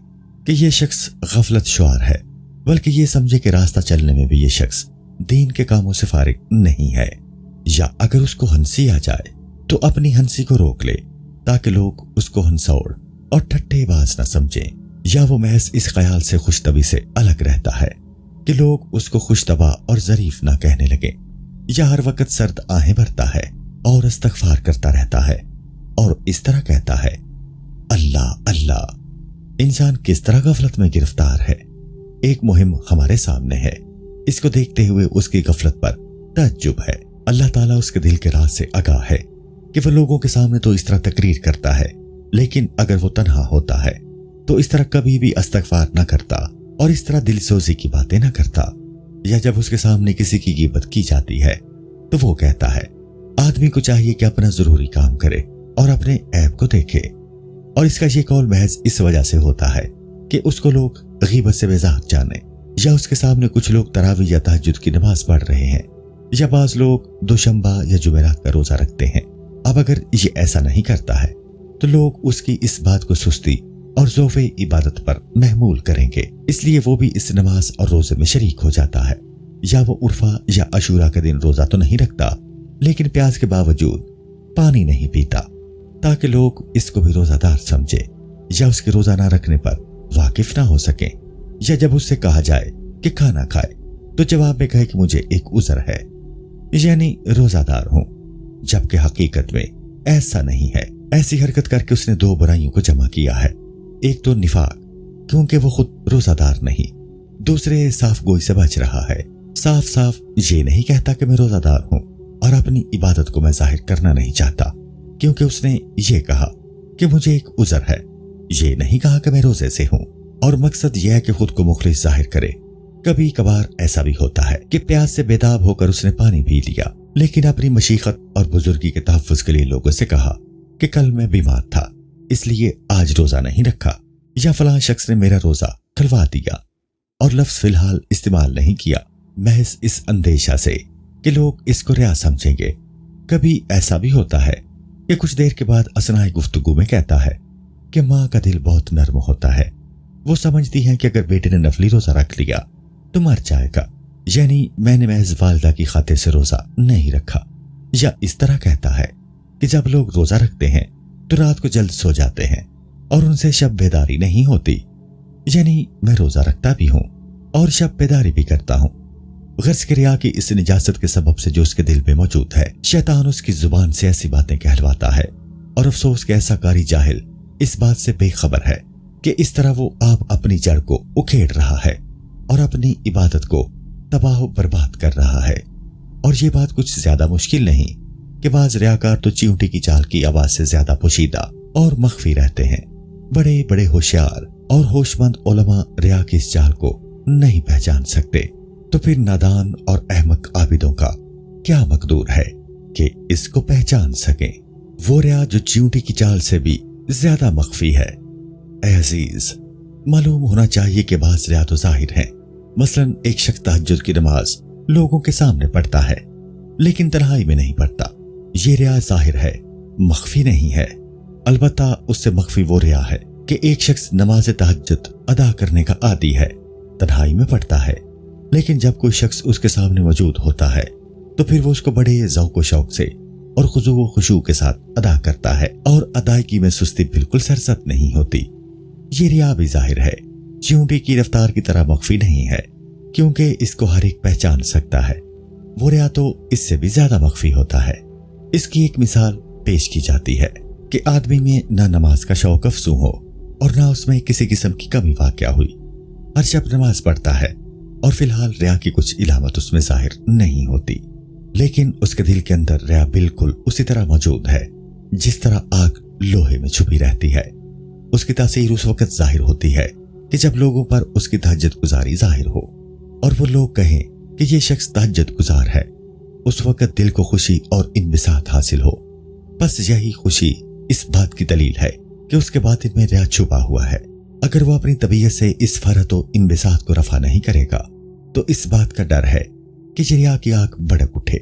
کہ یہ شخص غفلت شعار ہے، بلکہ یہ سمجھے کہ راستہ چلنے میں بھی یہ شخص دین کے کاموں سے فارغ نہیں ہے۔ یا اگر اس کو ہنسی آ جائے تو اپنی ہنسی کو روک لے تاکہ لوگ اس کو ہنسوڑ اور ٹھٹے باز نہ سمجھیں، یا وہ محض اس خیال سے خوش طبعی سے الگ رہتا ہے کہ لوگ اس کو خوش طبع اور ظریف نہ کہنے لگیں، یا ہر وقت سرد آہیں بھرتا ہے اور استغفار کرتا رہتا ہے اور اس طرح کہتا ہے اللہ اللہ۔ انسان کس طرح غفلت میں گرفتار ہے، ایک مہم ہمارے سامنے ہے، اس کو دیکھتے ہوئے اس کی غفلت پر تعجب ہے۔ اللہ تعالیٰ اس کے دل کے راز سے آگاہ ہے کہ وہ لوگوں کے سامنے تو اس طرح تقریر کرتا ہے، لیکن اگر وہ تنہا ہوتا ہے تو اس طرح کبھی بھی استغفار نہ کرتا اور اس طرح دل سوزی کی باتیں نہ کرتا، یا جب اس کے سامنے کسی کی غیبت کی جاتی ہے تو وہ کہتا ہے آدمی کو چاہیے کہ اپنا ضروری کام کرے اور اپنے عیب کو دیکھے، اور اس کا یہ قول محض اس وجہ سے ہوتا ہے کہ اس کو لوگ غیبت سے بیزار جانے، یا اس کے سامنے کچھ لوگ تراویح یا تہجد کی نماز پڑھ رہے ہیں، یا بعض لوگ دوشنبہ یا جمعرات کا روزہ رکھتے ہیں۔ اب اگر یہ ایسا نہیں کرتا ہے تو لوگ اس کی اس بات کو سستی اور ذوف عبادت پر محمول کریں گے، اس لیے وہ بھی اس نماز اور روزے میں شریک ہو جاتا ہے۔ یا وہ عرفہ یا عاشورہ کے دن روزہ تو نہیں رکھتا، لیکن پیاس کے باوجود پانی نہیں پیتا تاکہ لوگ اس کو بھی روزہ دار سمجھے، یا اس کے روزہ نہ رکھنے پر واقف نہ ہو سکیں، یا جب اس سے کہا جائے کہ کھانا کھائے تو جواب میں کہے کہ مجھے ایک عذر ہے، یعنی روزہ دار ہوں، جبکہ حقیقت میں ایسا نہیں ہے۔ ایسی حرکت کر کے اس نے دو برائیوں کو جمع کیا ہے، ایک تو نفاق کیونکہ وہ خود روزہ دار نہیں، دوسرے صاف گوئی سے بچ رہا ہے، صاف صاف یہ نہیں کہتا کہ میں روزہ دار ہوں، اور اپنی عبادت کو میں ظاہر کرنا نہیں چاہتا کیونکہ اس نے یہ کہا کہ مجھے ایک عذر ہے، یہ نہیں کہا کہ میں روزے سے ہوں، اور مقصد یہ ہے کہ خود کو مخلص ظاہر کرے۔ کبھی کبھار ایسا بھی ہوتا ہے کہ پیاس سے بیتاب ہو کر اس نے پانی پی لیا، لیکن اپنی مشیخت اور بزرگی کے تحفظ کے لیے لوگوں سے کہا کہ کل میں بیمار تھا اس لیے آج روزہ نہیں رکھا، یا فلاں شخص نے میرا روزہ کھلوا دیا، اور لفظ فی الحال استعمال نہیں کیا محض اس اندیشہ سے کہ لوگ اس کو ریا سمجھیں گے۔ کبھی ایسا بھی ہوتا ہے کہ کچھ دیر کے بعد اثناء گفتگو میں کہتا ہے کہ ماں کا دل بہت نرم ہوتا ہے، وہ سمجھتی ہیں کہ اگر بیٹے نے نفلی روزہ رکھ لیا تو مر جائے گا، یعنی میں نے محض والدہ کی خاطر سے روزہ نہیں رکھا۔ یا اس طرح کہتا ہے کہ جب لوگ روزہ رکھتے ہیں تو رات کو جلد سو جاتے ہیں اور ان سے شب بیداری نہیں ہوتی، یعنی میں روزہ رکھتا بھی ہوں اور شب بیداری بھی کرتا ہوں۔ غرض کہ ریا کی اس نجاست کے سبب سے جو اس کے دل میں موجود ہے، شیطان اس کی زبان سے ایسی باتیں کہلواتا ہے، اور افسوس کہ ایسا کاری جاہل اس بات سے بے خبر ہے کہ اس طرح وہ آپ اپنی جڑ کو اکھیڑ رہا ہے اور اپنی عبادت کو تباہ و برباد کر رہا ہے۔ اور یہ بات کچھ زیادہ مشکل نہیں کہ بعض ریاکار تو چیونٹی کی چال کی آواز سے زیادہ پوشیدہ اور مخفی رہتے ہیں۔ بڑے بڑے ہوشیار اور ہوش مند علماء ریا کی اس چال کو نہیں پہچان سکتے، تو پھر نادان اور احمق عابدوں کا کیا مقدور ہے کہ اس کو پہچان سکیں؟ وہ ریا جو چیونٹی کی چال سے بھی زیادہ مخفی ہے۔ اے عزیز، معلوم ہونا چاہیے کہ بعض ریا تو ظاہر ہیں، مثلا ایک شخص تہجد کی نماز لوگوں کے سامنے پڑھتا ہے لیکن تنہائی میں نہیں پڑھتا، یہ ریا ظاہر ہے، مخفی نہیں ہے۔ البتہ اس سے مخفی وہ ریا ہے کہ ایک شخص نماز تہجد ادا کرنے کا عادی ہے، تنہائی میں پڑھتا ہے، لیکن جب کوئی شخص اس کے سامنے موجود ہوتا ہے تو پھر وہ اس کو بڑے ذوق و شوق سے اور خضوع و خشوع کے ساتھ ادا کرتا ہے، اور ادائیگی میں سستی بالکل سرزد نہیں ہوتی۔ یہ ریا بھی ظاہر ہے، چیونٹی کی رفتار کی طرح مخفی نہیں ہے، کیونکہ اس کو ہر ایک پہچان سکتا ہے۔ وہ ریا تو اس سے بھی زیادہ مخفی ہوتا ہے۔ اس کی ایک مثال پیش کی جاتی ہے کہ آدمی میں نہ نماز کا شوق افزوں ہو اور نہ اس میں کسی قسم کی کمی واقع ہوئی، ہر شب نماز پڑھتا ہے اور فی الحال ریا کی کچھ علامت اس میں ظاہر نہیں ہوتی، لیکن اس کے دل کے اندر ریا بالکل اسی طرح موجود ہے جس طرح آگ لوہے میں چھپی رہتی ہے۔ اس کی تاثیر اس وقت ظاہر ہوتی ہے کہ جب لوگوں پر اس کی تہجد گزاری ظاہر ہو اور وہ لوگ کہیں کہ یہ شخص تہجد گزار ہے، اس وقت دل کو خوشی اور انبساط حاصل ہو۔ بس یہی خوشی اس بات کی دلیل ہے کہ اس کے باطن میں ریا چھپا ہوا ہے۔ اگر وہ اپنی طبیعت سے اس فرحت و انبساط کو رفع نہیں کرے گا تو اس بات کا ڈر ہے کہ ریا کی آگ بھڑک اٹھے،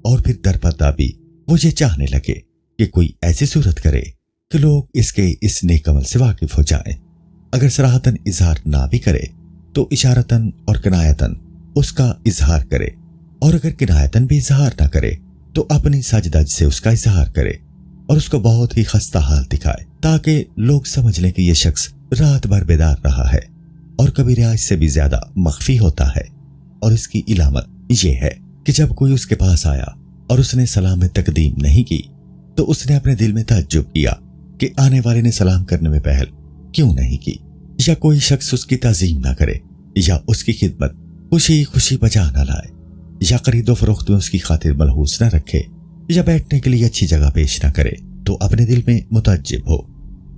اور پھر در پردہ بھی وہ یہ چاہنے لگے کہ کوئی ایسی صورت کرے کہ لوگ اس کے اس نیک عمل سے واقف ہو جائیں۔ اگر صراحتاً اظہار نہ بھی کرے تو اشارتاً اور کنایتاً اس کا اظہار کرے، اور اگر کنایتاً بھی اظہار نہ کرے تو اپنی سجدج سے اس کا اظہار کرے اور اس کو بہت ہی خستہ حال دکھائے، تاکہ لوگ سمجھ لیں کہ یہ شخص رات بھر بیدار رہا ہے اور کبھی ریا اس سے بھی زیادہ مخفی ہوتا ہے۔ اور اس کی علامت یہ ہے کہ جب کوئی اس کے پاس آیا اور اس نے سلام تقدیم نہیں کی تو اس نے اپنے دل میں تعجب کیا کہ آنے والے نے سلام کرنے میں پہل کیوں نہیں کی، یا کوئی شخص اس کی تعظیم نہ کرے، یا اس کی خدمت خوشی خوشی بجا نہ لائے، یا خرید و فروخت میں اس کی خاطر ملحوظ نہ رکھے، یا بیٹھنے کے لیے اچھی جگہ پیش نہ کرے، تو اپنے دل میں متعجب ہو۔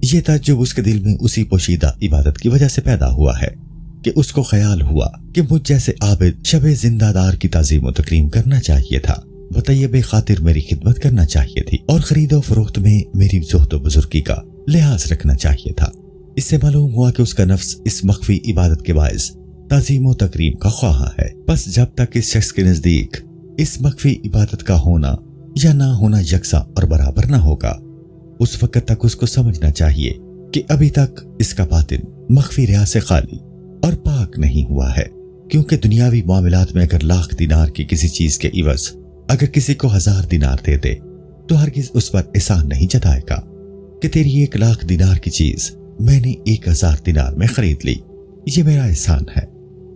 یہ تعجب اس کے دل میں اسی پوشیدہ عبادت کی وجہ سے پیدا ہوا ہے کہ اس کو خیال ہوا کہ مجھ جیسے عابد شب زندہ دار کی تعظیم و تکریم کرنا چاہیے تھا، وطیب خاطر میری خدمت کرنا چاہیے تھی، اور خرید و فروخت میں میری زہد و بزرگی کا لحاظ رکھنا چاہیے تھا۔ اس سے معلوم ہوا کہ اس کا نفس اس مخفی عبادت کے باعث تعظیم و تکریم کا خواہاں ہے۔ بس جب تک اس شخص کے نزدیک اس مخفی عبادت کا ہونا یا نہ ہونا یکساں اور برابر نہ ہوگا، اس وقت تک اس کو سمجھنا چاہیے کہ ابھی تک اس کا باطن مخفی ریا سے خالی اور پاک نہیں ہوا ہے، کیونکہ دنیاوی معاملات میں اگر 1,00,000 دینار کی کسی چیز کے عوض اگر کسی کو 1,000 دینار دے دے تو ہرگز اس پر احسان نہیں جتائے گا کہ تیری 1,00,000 دینار کی چیز میں نے 1,000 دینار میں خرید لی، یہ میرا احسان ہے،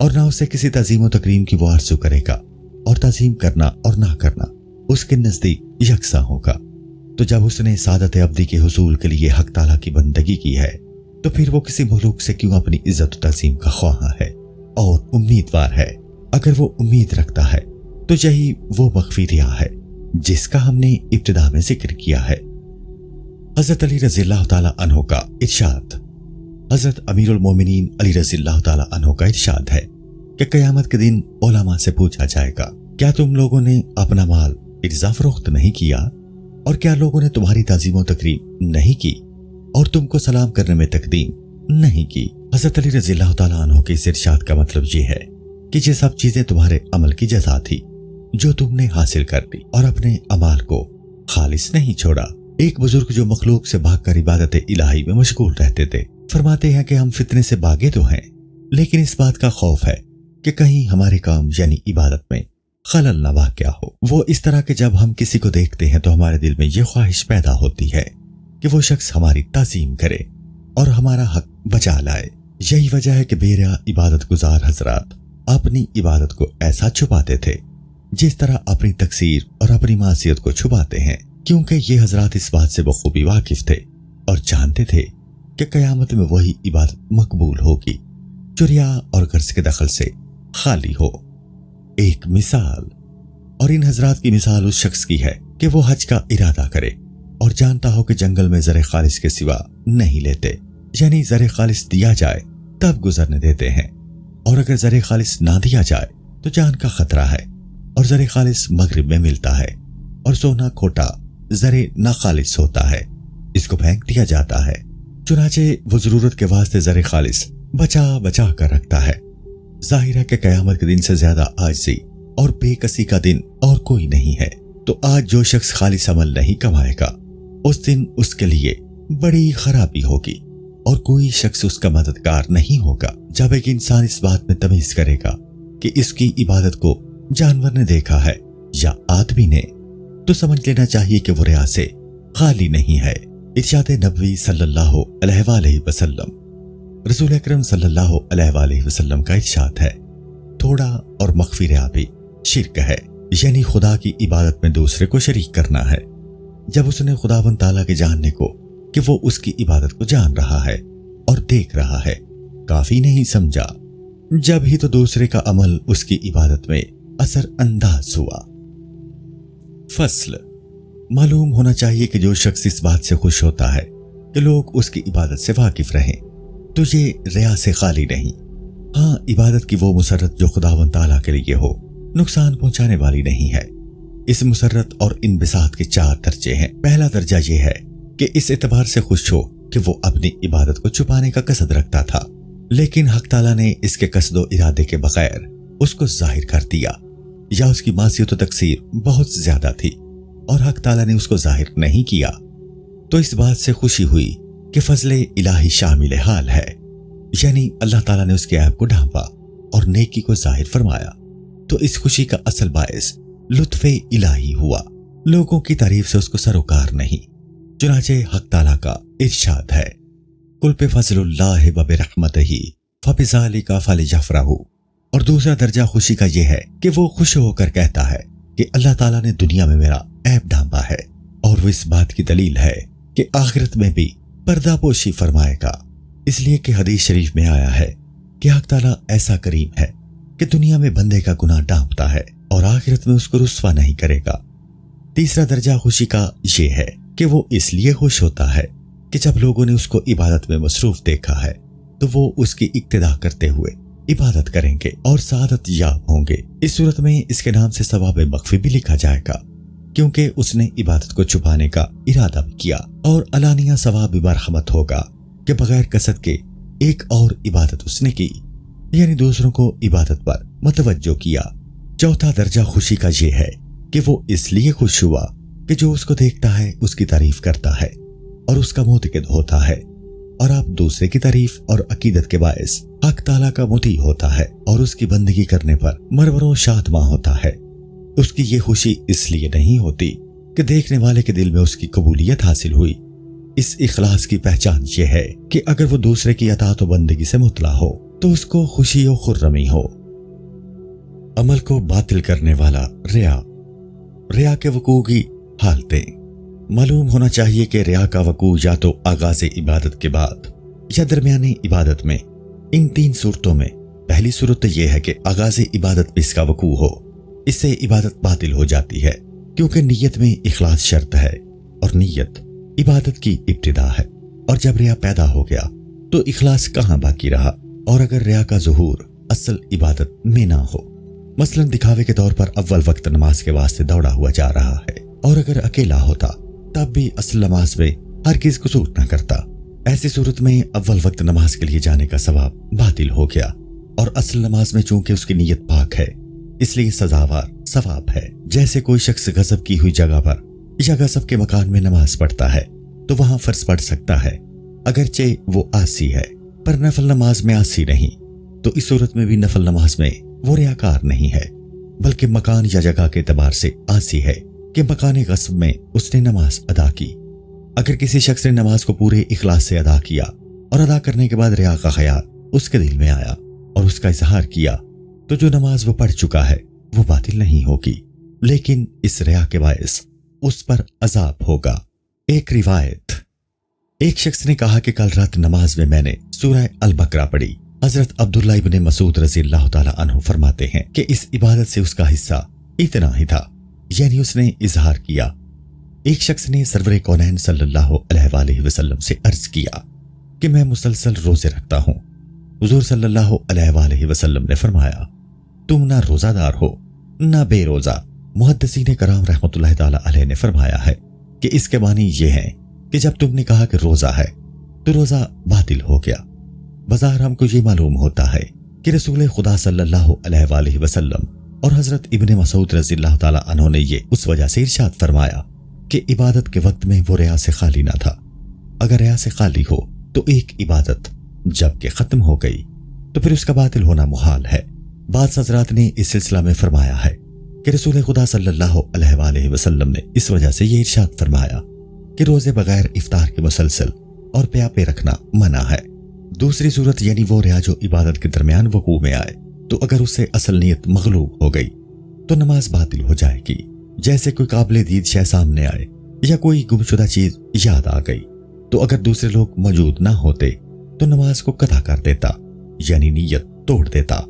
اور نہ اسے کسی تعظیم و تکریم کی وہ آرزو کرے گا، اور تعظیم کرنا اور نہ کرنا اس کے نزدیک یکساں ہوگا۔ تو جب اس نے سعادت ابدی کے حصول کے لیے حق تعالیٰ کی بندگی کی ہے تو پھر وہ کسی مخلوق سے کیوں اپنی عزت و تعظیم کا خواہاں ہے اور امیدوار ہے؟ اگر وہ امید رکھتا ہے تو یہی وہ مخفی ریا ہے جس کا ہم نے ابتدا میں ذکر کیا ہے۔ حضرت علی رضی اللہ تعالیٰ عنہ کا ارشاد، حضرت امیر المومنین علی رضی اللہ تعالیٰ عنہ کا ارشاد ہے کہ قیامت کے دن علماء سے پوچھا جائے گا، کیا تم لوگوں نے اپنا مال ارزا فروخت نہیں کیا، اور کیا لوگوں نے تمہاری تعظیم و تکریم نہیں کی اور تم کو سلام کرنے میں تقدیم نہیں کی؟ حضرت علی رضی اللہ تعالیٰ عنہ کے اس ارشاد کا مطلب یہ ہے کہ یہ سب چیزیں تمہارے عمل کی جزا تھی جو تم نے حاصل کر لی اور اپنے اعمال کو خالص نہیں چھوڑا۔ ایک بزرگ جو مخلوق سے بھاگ کر عبادت الہی میں مشغول رہتے تھے فرماتے ہیں کہ ہم فتنے سے بھاگے تو ہیں، لیکن اس بات کا خوف ہے کہ کہیں ہمارے کام یعنی عبادت میں خلل نہ واقع ہو۔ وہ اس طرح کہ جب ہم کسی کو دیکھتے ہیں تو ہمارے دل میں یہ خواہش پیدا ہوتی ہے کہ وہ شخص ہماری تعظیم کرے اور ہمارا حق بچا لائے، یہی وجہ ہے کہ بے ریا عبادت گزار حضرات اپنی عبادت کو ایسا چھپاتے تھے جس طرح اپنی تقصیر اور اپنی معصیت کو چھپاتے ہیں، کیونکہ یہ حضرات اس بات سے بخوبی واقف تھے اور جانتے تھے کہ قیامت میں وہی عبادت مقبول ہوگی جو ریا اور غرض کے دخل سے خالی ہو۔ ایک مثال، اور ان حضرات کی مثال اس شخص کی ہے کہ وہ حج کا ارادہ کرے اور جانتا ہو کہ جنگل میں زر خالص کے سوا نہیں لیتے، یعنی زر خالص دیا جائے تب گزرنے دیتے ہیں، اور اگر زر خالص نہ دیا جائے تو جان کا خطرہ ہے، اور زر خالص مغرب میں ملتا ہے اور سونا کھوٹا زر ناخالص ہوتا ہے، اس کو پھینک دیا جاتا ہے۔ چنانچہ وہ ضرورت کے واسطے زر خالص بچا بچا کر رکھتا ہے۔ ظاہر ہے کہ قیامت کے دن سے زیادہ عاجزی اور بے کسی کا دن اور کوئی نہیں ہے، تو آج جو شخص خالص عمل نہیں کمائے گا اس دن اس کے لیے بڑی خرابی ہوگی اور کوئی شخص اس کا مددگار نہیں ہوگا۔ جب ایک انسان اس بات میں تمیز کرے گا کہ اس کی عبادت کو جانور نے دیکھا ہے یا آدمی نے، تو سمجھ لینا چاہیے کہ وہ ریا سے خالی نہیں ہے۔ ارشاد نبوی صلی اللہ علیہ وآلہ وسلم، رسول اکرم صلی اللہ علیہ وآلہ وسلم کا ارشاد ہے، تھوڑا اور مخفی ریا بھی شرک ہے، یعنی خدا کی عبادت میں دوسرے کو شریک کرنا ہے۔ جب اس نے خداوند تعالیٰ کے جاننے کو کہ وہ اس کی عبادت کو جان رہا ہے اور دیکھ رہا ہے کافی نہیں سمجھا، جب ہی تو دوسرے کا عمل اس کی عبادت میں اثر انداز ہوا۔ فصل، معلوم ہونا چاہیے کہ جو شخص اس بات سے خوش ہوتا ہے کہ لوگ اس کی عبادت سے واقف رہیں تو یہ ریا سے خالی نہیں۔ ہاں، عبادت کی وہ مسرت جو خداوند تعالیٰ کے لیے ہو نقصان پہنچانے والی نہیں ہے۔ اس مسرت اور انبساط کے 4 درجے ہیں۔ پہلا درجہ یہ ہے کہ اس اعتبار سے خوش ہو کہ وہ اپنی عبادت کو چھپانے کا قصد رکھتا تھا، لیکن حق تعالیٰ نے اس کے قصد و ارادے کے بغیر اس کو ظاہر کر دیا، یا اس کی معصیت و تقصیر بہت زیادہ تھی اور حق تعالیٰ نے اس کو ظاہر نہیں کیا، تو اس بات سے خوشی ہوئی کہ فضل الہی شامل حال ہے، یعنی اللہ تعالیٰ نے اس کے عیب کو ڈھانپا اور نیکی کو ظاہر فرمایا، تو اس خوشی کا اصل باعث لطف الہی ہوا، لوگوں کی تعریف سے اس کو سروکار نہیں۔ چنانچہ حق تعالیٰ کا ارشاد ہے، قل بفضل اللہ وبرحمتہ فبذالک فلیفرحوا، اور دوسرا درجہ خوشی کا یہ ہے کہ وہ خوش ہو کر کہتا ہے کہ اللہ تعالیٰ نے دنیا میں میرا عیب ڈھانپا ہے، اور وہ اس بات کی دلیل ہے کہ آخرت میں بھی پردہ پوشی فرمائے گا، اس لیے کہ حدیث شریف میں آیا ہے کہ حق تعالیٰ ایسا کریم ہے کہ دنیا میں بندے کا گناہ ڈھانپتا ہے اور آخرت میں اس کو رسوا نہیں کرے گا۔ تیسرا درجہ خوشی کا یہ ہے کہ وہ اس لیے خوش ہوتا ہے کہ جب لوگوں نے اس کو عبادت میں مصروف دیکھا ہے تو وہ اس کی اقتدا کرتے ہوئے عبادت کریں گے اور سعادت یاب ہوں گے۔ اس صورت میں اس کے نام سے ثواب مخفی بھی لکھا جائے گا، کیونکہ اس نے عبادت کو چھپانے کا ارادہ بھی کیا، اور علانیہ ثواب مرحمت ہوگا کہ بغیر قصد کے ایک اور عبادت اس نے کی، یعنی دوسروں کو عبادت پر متوجہ کیا۔ چوتھا درجہ خوشی کا یہ ہے کہ وہ اس لیے خوش ہوا کہ جو اس کو دیکھتا ہے اس کی تعریف کرتا ہے اور اس کا معتقد ہوتا ہے، اور آپ دوسرے کی تعریف اور عقیدت کے باعث حق تعالیٰ کا مطیع ہوتا ہے اور اس کی بندگی کرنے پر مرور و شادماں ہوتا ہے۔ اس کی یہ خوشی اس لیے نہیں ہوتی کہ دیکھنے والے کے دل میں اس کی قبولیت حاصل ہوئی۔ اس اخلاص کی پہچان یہ ہے کہ اگر وہ دوسرے کی اطاعت و بندگی سے مطلع ہو تو اس کو خوشی و خرمی ہو۔ عمل کو باطل کرنے والا ریا، ریا کے وقوع کی حالتیں۔ معلوم ہونا چاہیے کہ ریا کا وقوع یا تو آغاز عبادت کے بعد یا درمیانی عبادت میں، ان 3 صورتوں میں پہلی صورت یہ ہے کہ آغاز عبادت میں اس کا وقوع ہو، اس سے عبادت باطل ہو جاتی ہے، کیونکہ نیت میں اخلاص شرط ہے اور نیت عبادت کی ابتدا ہے، اور جب ریا پیدا ہو گیا تو اخلاص کہاں باقی رہا۔ اور اگر ریا کا ظہور اصل عبادت میں نہ ہو، مثلا دکھاوے کے طور پر اول وقت نماز کے واسطے دوڑا ہوا جا رہا ہے، اور اگر اکیلا ہوتا تب بھی اصل نماز میں ہرگز قصور نہ کرتا، ایسی صورت میں اول وقت نماز کے لیے جانے کا ثواب باطل ہو گیا، اور اصل نماز میں چونکہ اس کی نیت پاک ہے اس لیے سزاوار ثواب ہے۔ جیسے کوئی شخص غضب کی ہوئی جگہ پر یا غضب کے مکان میں نماز پڑھتا ہے تو وہاں فرض پڑھ سکتا ہے، اگرچہ وہ عاصی ہے، پر نفل نماز میں عاصی نہیں، تو اس صورت میں بھی نفل نماز میں وہ ریاکار نہیں ہے، بلکہ مکان یا جگہ کے اعتبار سے عاصی ہے کہ مکان غصب میں اس نے نماز ادا کی۔ اگر کسی شخص نے نماز کو پورے اخلاص سے ادا کیا اور ادا کرنے کے بعد ریا کا خیال اس کے دل میں آیا اور اس کا اظہار کیا تو جو نماز وہ پڑھ چکا ہے وہ باطل نہیں ہوگی، لیکن اس ریا کے باعث اس پر عذاب ہوگا۔ ایک روایت، ایک شخص نے کہا کہ کل رات نماز میں نے سورہ البقرہ پڑھی۔ حضرت عبداللہ ابن مسعود رضی اللہ تعالی عنہ فرماتے ہیں کہ اس عبادت سے اس کا حصہ اتنا ہی تھا، یعنی اس نے اظہار کیا۔ ایک شخص نے سرور کونین صلی اللہ علیہ وآلہ وسلم سے عرض کیا کہ میں مسلسل روزے رکھتا ہوں۔ حضور صلی اللہ علیہ وآلہ وسلم نے فرمایا، تم نہ روزہ دار ہو نہ بے روزہ۔ محدثین کرام رحمۃ اللہ تعالی علیہ نے فرمایا ہے کہ اس کے معنی یہ ہے کہ جب تم نے کہا کہ روزہ ہے تو روزہ باطل ہو گیا۔ بظاہر ہم کو یہ معلوم ہوتا ہے کہ رسول خدا صلی اللہ علیہ وآلہ وسلم اور حضرت ابن مسعود رضی اللہ تعالی عنہ نے یہ اس وجہ سے ارشاد فرمایا کہ عبادت کے وقت میں وہ ریا سے خالی نہ تھا۔ اگر ریا سے خالی ہو تو ایک عبادت جب کہ ختم ہو گئی تو پھر اس کا باطل ہونا محال ہے۔ بعض حضرات نے اس سلسلہ میں فرمایا ہے کہ رسول خدا صلی اللہ علیہ وآلہ وسلم نے اس وجہ سے یہ ارشاد فرمایا کہ روزے بغیر افطار کے مسلسل اور پیاپے رکھنا منع ہے۔ دوسری صورت یعنی وہ ریا جو عبادت کے درمیان وقوع میں آئے تو اگر اس سے اصل نیت مغلوب ہو گئی تو نماز باطل ہو جائے گی، جیسے کوئی قابل دید شے سامنے آئے یا کوئی گمشدہ چیز یاد آ گئی تو اگر دوسرے لوگ موجود نہ ہوتے تو نماز کو قطع کر دیتا، یعنی نیت توڑ دیتا۔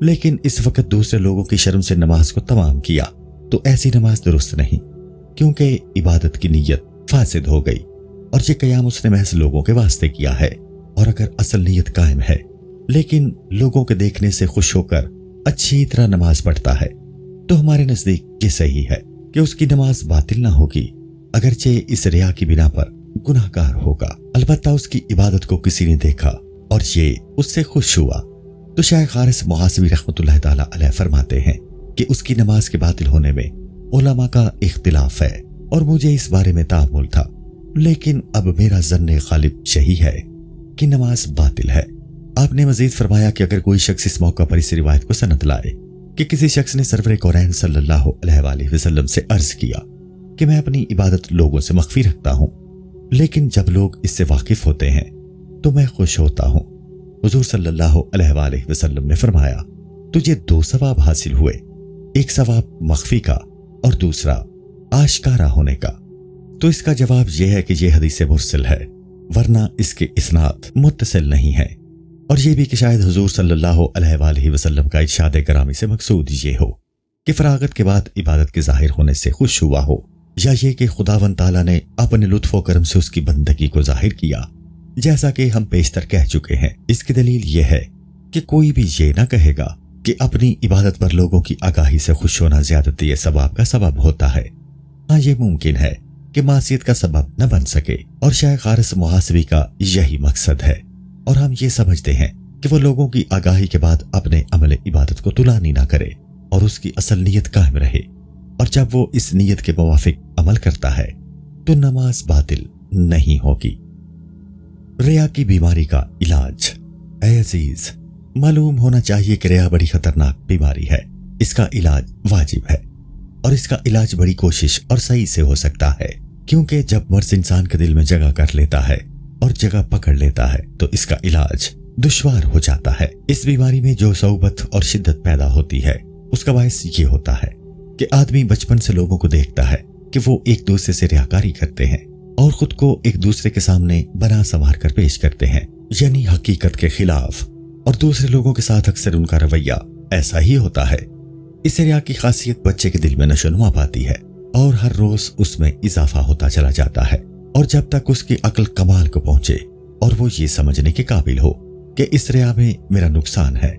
لیکن اس وقت دوسرے لوگوں کی شرم سے نماز کو تمام کیا تو ایسی نماز درست نہیں، کیونکہ عبادت کی نیت فاسد ہو گئی اور یہ قیام اس نے محض لوگوں کے واسطے کیا ہے۔ اور اگر اصل نیت قائم ہے لیکن لوگوں کے دیکھنے سے خوش ہو کر اچھی طرح نماز پڑھتا ہے تو ہمارے نزدیک یہ صحیح ہے کہ اس کی نماز باطل نہ ہوگی، اگرچہ اس ریا کی بنا پر گناہ گار ہوگا۔ البتہ اس کی عبادت کو کسی نے دیکھا اور یہ اس سے خوش ہوا تو شیخ حارث محاسبی رحمۃ اللہ تعالی علیہ فرماتے ہیں کہ اس کی نماز کے باطل ہونے میں علماء کا اختلاف ہے اور مجھے اس بارے میں تامل تھا، لیکن اب میرا ظن غالب یہی ہے کہ نماز باطل ہے۔ آپ نے مزید فرمایا کہ اگر کوئی شخص اس موقع پر اس روایت کو سند لائے کہ کسی شخص نے سرور کونین صلی اللہ علیہ وآلہ وسلم سے عرض کیا کہ میں اپنی عبادت لوگوں سے مخفی رکھتا ہوں، لیکن جب لوگ اس سے واقف ہوتے ہیں تو میں خوش ہوتا ہوں۔ حضور صلی اللہ علیہ وآلہ وسلم نے فرمایا تجھے 2 ثواب حاصل ہوئے، ایک ثواب مخفی کا اور دوسرا آشکارا ہونے کا۔ تو اس کا جواب یہ ہے کہ یہ حدیث مرسل ہے، ورنہ اس کے اسناد متصل نہیں ہے، اور یہ بھی کہ شاید حضور صلی اللہ علیہ وآلہ وسلم کا ارشاد گرامی سے مقصود یہ ہو کہ فراغت کے بعد عبادت کے ظاہر ہونے سے خوش ہوا ہو، یا یہ کہ خداوند تعالیٰ نے اپنے لطف و کرم سے اس کی بندگی کو ظاہر کیا، جیسا کہ ہم پیشتر کہہ چکے ہیں۔ اس کی دلیل یہ ہے کہ کوئی بھی یہ نہ کہے گا کہ اپنی عبادت پر لوگوں کی آگاہی سے خوش ہونا زیادتی ثواب کا سبب ہوتا ہے۔ ہاں یہ ممکن ہے کہ معصیت کا سبب نہ بن سکے، اور شیخ حارث محاسبی کا یہی مقصد ہے، اور ہم یہ سمجھتے ہیں کہ وہ لوگوں کی آگاہی کے بعد اپنے عمل عبادت کو طلانی نہ کرے اور اس کی اصل نیت قائم رہے، اور جب وہ اس نیت کے موافق عمل کرتا ہے تو نماز باطل نہیں ہوگی۔ ریا کی بیماری کا علاج۔ اے عزیز، معلوم ہونا چاہیے کہ ریا بڑی خطرناک بیماری ہے، اس کا علاج واجب ہے، اور اس کا علاج بڑی کوشش اور صحیح سے ہو سکتا ہے، کیونکہ جب مرض انسان کے دل میں جگہ کر لیتا ہے اور جگہ پکڑ لیتا ہے تو اس کا علاج دشوار ہو جاتا ہے۔ اس بیماری میں جو صعوبت اور شدت پیدا ہوتی ہے اس کا باعث یہ ہوتا ہے کہ آدمی بچپن سے لوگوں کو دیکھتا ہے کہ وہ ایک دوسرے سے ریاکاری کرتے ہیں اور خود کو ایک دوسرے کے سامنے بنا سنوار کر پیش کرتے ہیں، یعنی حقیقت کے خلاف، اور دوسرے لوگوں کے ساتھ اکثر ان کا رویہ ایسا ہی ہوتا ہے۔ اس ریا کی خاصیت بچے کے دل میں نشوونما پاتی ہے اور ہر روز اس میں اضافہ ہوتا چلا جاتا ہے، اور جب تک اس کی عقل کمال کو پہنچے اور وہ یہ سمجھنے کے قابل ہو کہ اس ریا میں میرا نقصان ہے،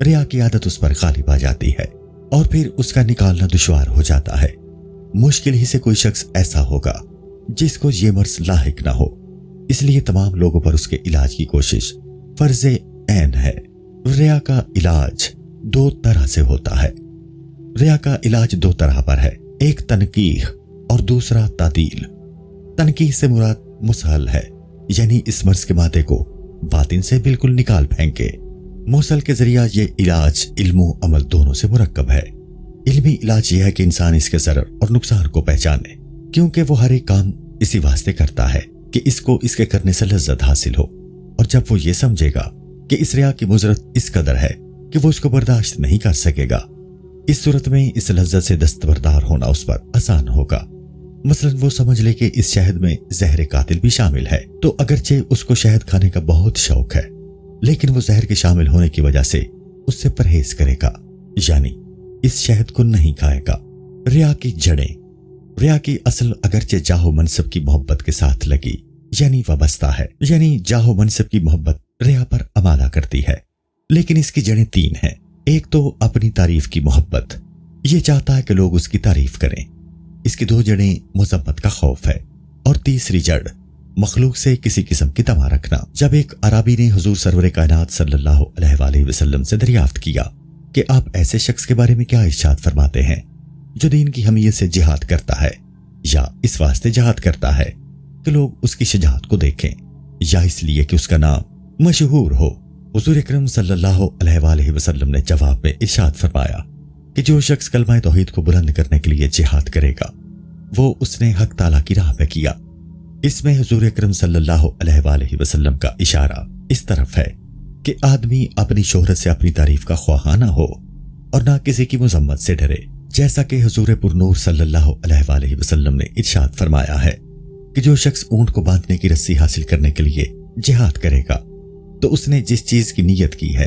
ریا کی عادت اس پر غالب آ جاتی ہے اور پھر اس کا نکالنا دشوار ہو جاتا ہے۔ مشکل ہی سے کوئی شخص ایسا ہوگا جس کو یہ مرض لاحق نہ ہو، اس لیے تمام لوگوں پر اس کے علاج کی کوشش فرض عین ہے۔ ریا کا علاج 2 طرح سے ہوتا ہے۔ ریا کا علاج 2 طرح پر ہے، ایک تنقیح اور دوسرا تعدیل۔ تنقیح سے مراد مسحل ہے، یعنی اس مرض کے مادے کو باطن سے بالکل نکال پھینکے۔ مسحل کے ذریعہ یہ علاج علم و عمل دونوں سے مرکب ہے۔ علمی علاج یہ ہے کہ انسان اس کے ضرر اور نقصان کو پہچانے، کیونکہ وہ ہر ایک کام اسی واسطے کرتا ہے کہ اس کو اس کے کرنے سے لذت حاصل ہو، اور جب وہ یہ سمجھے گا کہ اس ریا کی مضرت اس قدر ہے کہ وہ اس کو برداشت نہیں کر سکے گا۔ اس صورت میں اس لذت سے دستبردار ہونا اس پر آسان ہوگا۔ مثلا وہ سمجھ لے کہ اس شہد میں زہر قاتل بھی شامل ہے، تو اگرچہ اس کو شہد کھانے کا بہت شوق ہے، لیکن وہ زہر کے شامل ہونے کی وجہ سے اس سے پرہیز کرے گا، یعنی اس شہد کو نہیں کھائے گا۔ ریا کی جڑیں، ریا کی اصل اگرچہ جاہ و منصب کی محبت کے ساتھ لگی، یعنی وابستہ ہے، یعنی جاہ و منصب کی محبت ریا پر آمادہ کرتی ہے، لیکن اس کی جڑیں تین ہیں۔ ایک تو اپنی تعریف کی محبت، یہ چاہتا ہے کہ لوگ اس کی تعریف کریں، اس کی دو جڑیں مذمت کا خوف ہے، اور تیسری جڑ مخلوق سے کسی قسم کی تما رکھنا۔ جب ایک عرابی نے حضور سرور کائنات صلی اللہ علیہ وآلہ وسلم سے دریافت کیا کہ آپ ایسے شخص کے بارے میں کیا ارشاد فرماتے ہیں جو دین کی حمیت سے جہاد کرتا ہے، یا اس واسطے جہاد کرتا ہے کہ لوگ اس کی شجاعت کو دیکھیں، یا اس لیے کہ اس کا نام مشہور ہو؟ حضور اکرم صلی اللہ علیہ وآلہ وسلم نے جواب میں ارشاد فرمایا کہ جو شخص کلمہ توحید کو بلند کرنے کے لیے جہاد کرے گا وہ اس نے حق تعالیٰ کی راہ میں کیا۔ اس میں حضور اکرم صلی اللہ علیہ وآلہ وسلم کا اشارہ اس طرف ہے کہ آدمی اپنی شہرت سے اپنی تعریف کا خواہاں نہ ہو اور نہ کسی کی مذمت سے ڈرے، جیسا کہ حضور پرنور صلی اللہ علیہ وآلہ وسلم نے ارشاد فرمایا ہے کہ جو شخص اونٹ کو باندھنے کی رسی حاصل کرنے کے لیے جہاد کرے گا تو اس نے جس چیز کی نیت کی ہے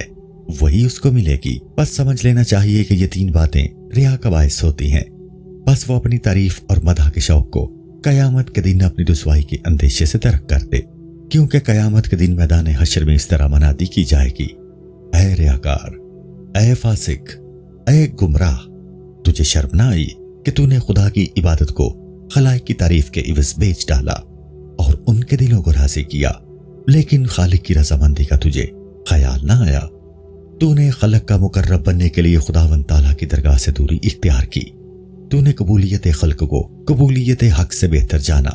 وہی اس کو ملے گی۔ بس سمجھ لینا چاہیے کہ یہ تین باتیں ریا کا باعث ہوتی ہیں۔ بس وہ اپنی تعریف اور مدح کے شوق کو قیامت کے دن اپنی رسوائی کے اندیشے سے ترک کر دے، کیونکہ قیامت کے دن میدان حشر میں اس طرح منادی کی جائے گی: اے ریاکار، اے فاسق، اے گمراہ، تجھے شرم نہ آئی کہ تو نے خدا کی عبادت کو خلائق کی تعریف کے عوض بیچ ڈالا اور ان کے دلوں کو راضی کیا، لیکن خالق کی رضامندی کا تجھے خیال نہ آیا۔ تو نے خلق کا مقرب بننے کے لیے خداوند تعالیٰ کی درگاہ سے دوری اختیار کی، تو نے قبولیت خلق کو قبولیت حق سے بہتر جانا،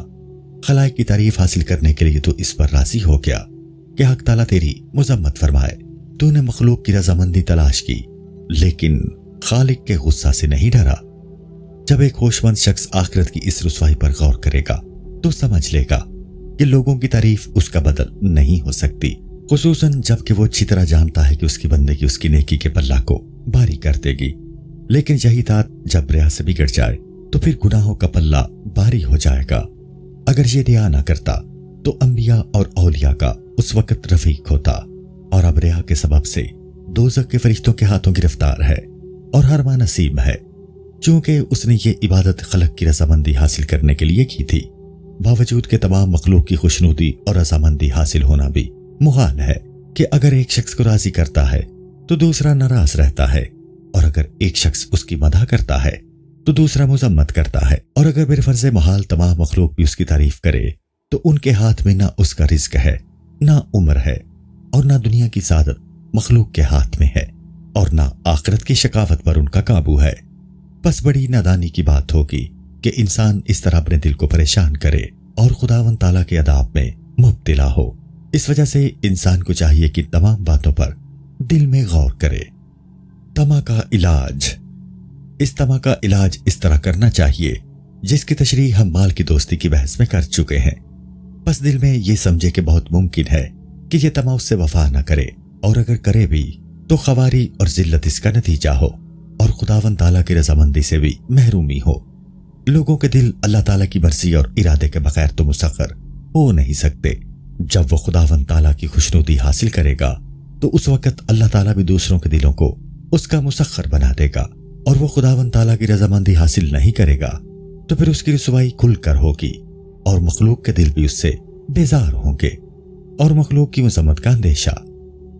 خلائق کی تعریف حاصل کرنے کے لیے تو اس پر راضی ہو گیا کہ حق تعالیٰ تیری مذمت فرمائے۔ تو نے مخلوق کی رضامندی تلاش کی، لیکن خالق کے غصہ سے نہیں ڈرا۔ جب ایک ہوش مند شخص آخرت کی اس رسوائی پر غور کرے گا تو سمجھ لے گا کہ لوگوں کی تعریف اس کا بدل نہیں ہو سکتی، خصوصاً جب کہ وہ اچھی طرح جانتا ہے کہ اس کی بندگی اس کی نیکی کے پلہ کو بھاری کر دے گی، لیکن یہی بات جب ریا سے بگڑ جائے تو پھر گناہوں کا پلہ بھاری ہو جائے گا۔ اگر یہ ریا نہ کرتا تو انبیاء اور اولیاء کا اس وقت رفیق ہوتا، اور اب ریا کے سبب سے دوزخ کے فرشتوں کے ہاتھوں گرفتار ہے اور ہرما نصیب ہے، چونکہ اس نے یہ عبادت خلق کی رضامندی حاصل کرنے کے لیے کی تھی۔ باوجود کہ تمام مخلوق کی خوشنودی اور رضامندی حاصل ہونا بھی محال ہے کہ اگر ایک شخص کو راضی کرتا ہے تو دوسرا ناراض رہتا ہے، اور اگر ایک شخص اس کی مدح کرتا ہے تو دوسرا مذمت کرتا ہے، اور اگر بالفرض محال تمام مخلوق بھی اس کی تعریف کرے تو ان کے ہاتھ میں نہ اس کا رزق ہے، نہ عمر ہے، اور نہ دنیا کی سعادت مخلوق کے ہاتھ میں ہے، اور نہ آخرت کی شقاوت پر ان کا قابو ہے۔ بس بڑی نادانی کی بات ہوگی کہ انسان اس طرح اپنے دل کو پریشان کرے اور خداوند تعالیٰ کے عذاب میں مبتلا ہو۔ اس وجہ سے انسان کو چاہیے کہ تمام باتوں پر دل میں غور کرے۔ طمع کا علاج، اس طمع کا علاج اس طرح کرنا چاہیے جس کی تشریح ہم مال کی دوستی کی بحث میں کر چکے ہیں۔ بس دل میں یہ سمجھے کہ بہت ممکن ہے کہ یہ طمع اس سے وفا نہ کرے، اور اگر کرے بھی تو خواری اور ذلت اس کا نتیجہ ہو، اور خداوند تعالیٰ کی رضامندی سے بھی محرومی ہو۔ لوگوں کے دل اللہ تعالیٰ کی مرضی اور ارادے کے بغیر تو مسخر ہو نہیں سکتے۔ جب وہ خداوند تعالیٰ کی خوشنودی حاصل کرے گا تو اس وقت اللہ تعالیٰ بھی دوسروں کے دلوں کو اس کا مسخر بنا دے گا، اور وہ خداوند تعالیٰ کی رضامندی حاصل نہیں کرے گا تو پھر اس کی رسوائی کھل کر ہوگی، اور مخلوق کے دل بھی اس سے بیزار ہوں گے، اور مخلوق کی مذمت کا اندیشہ۔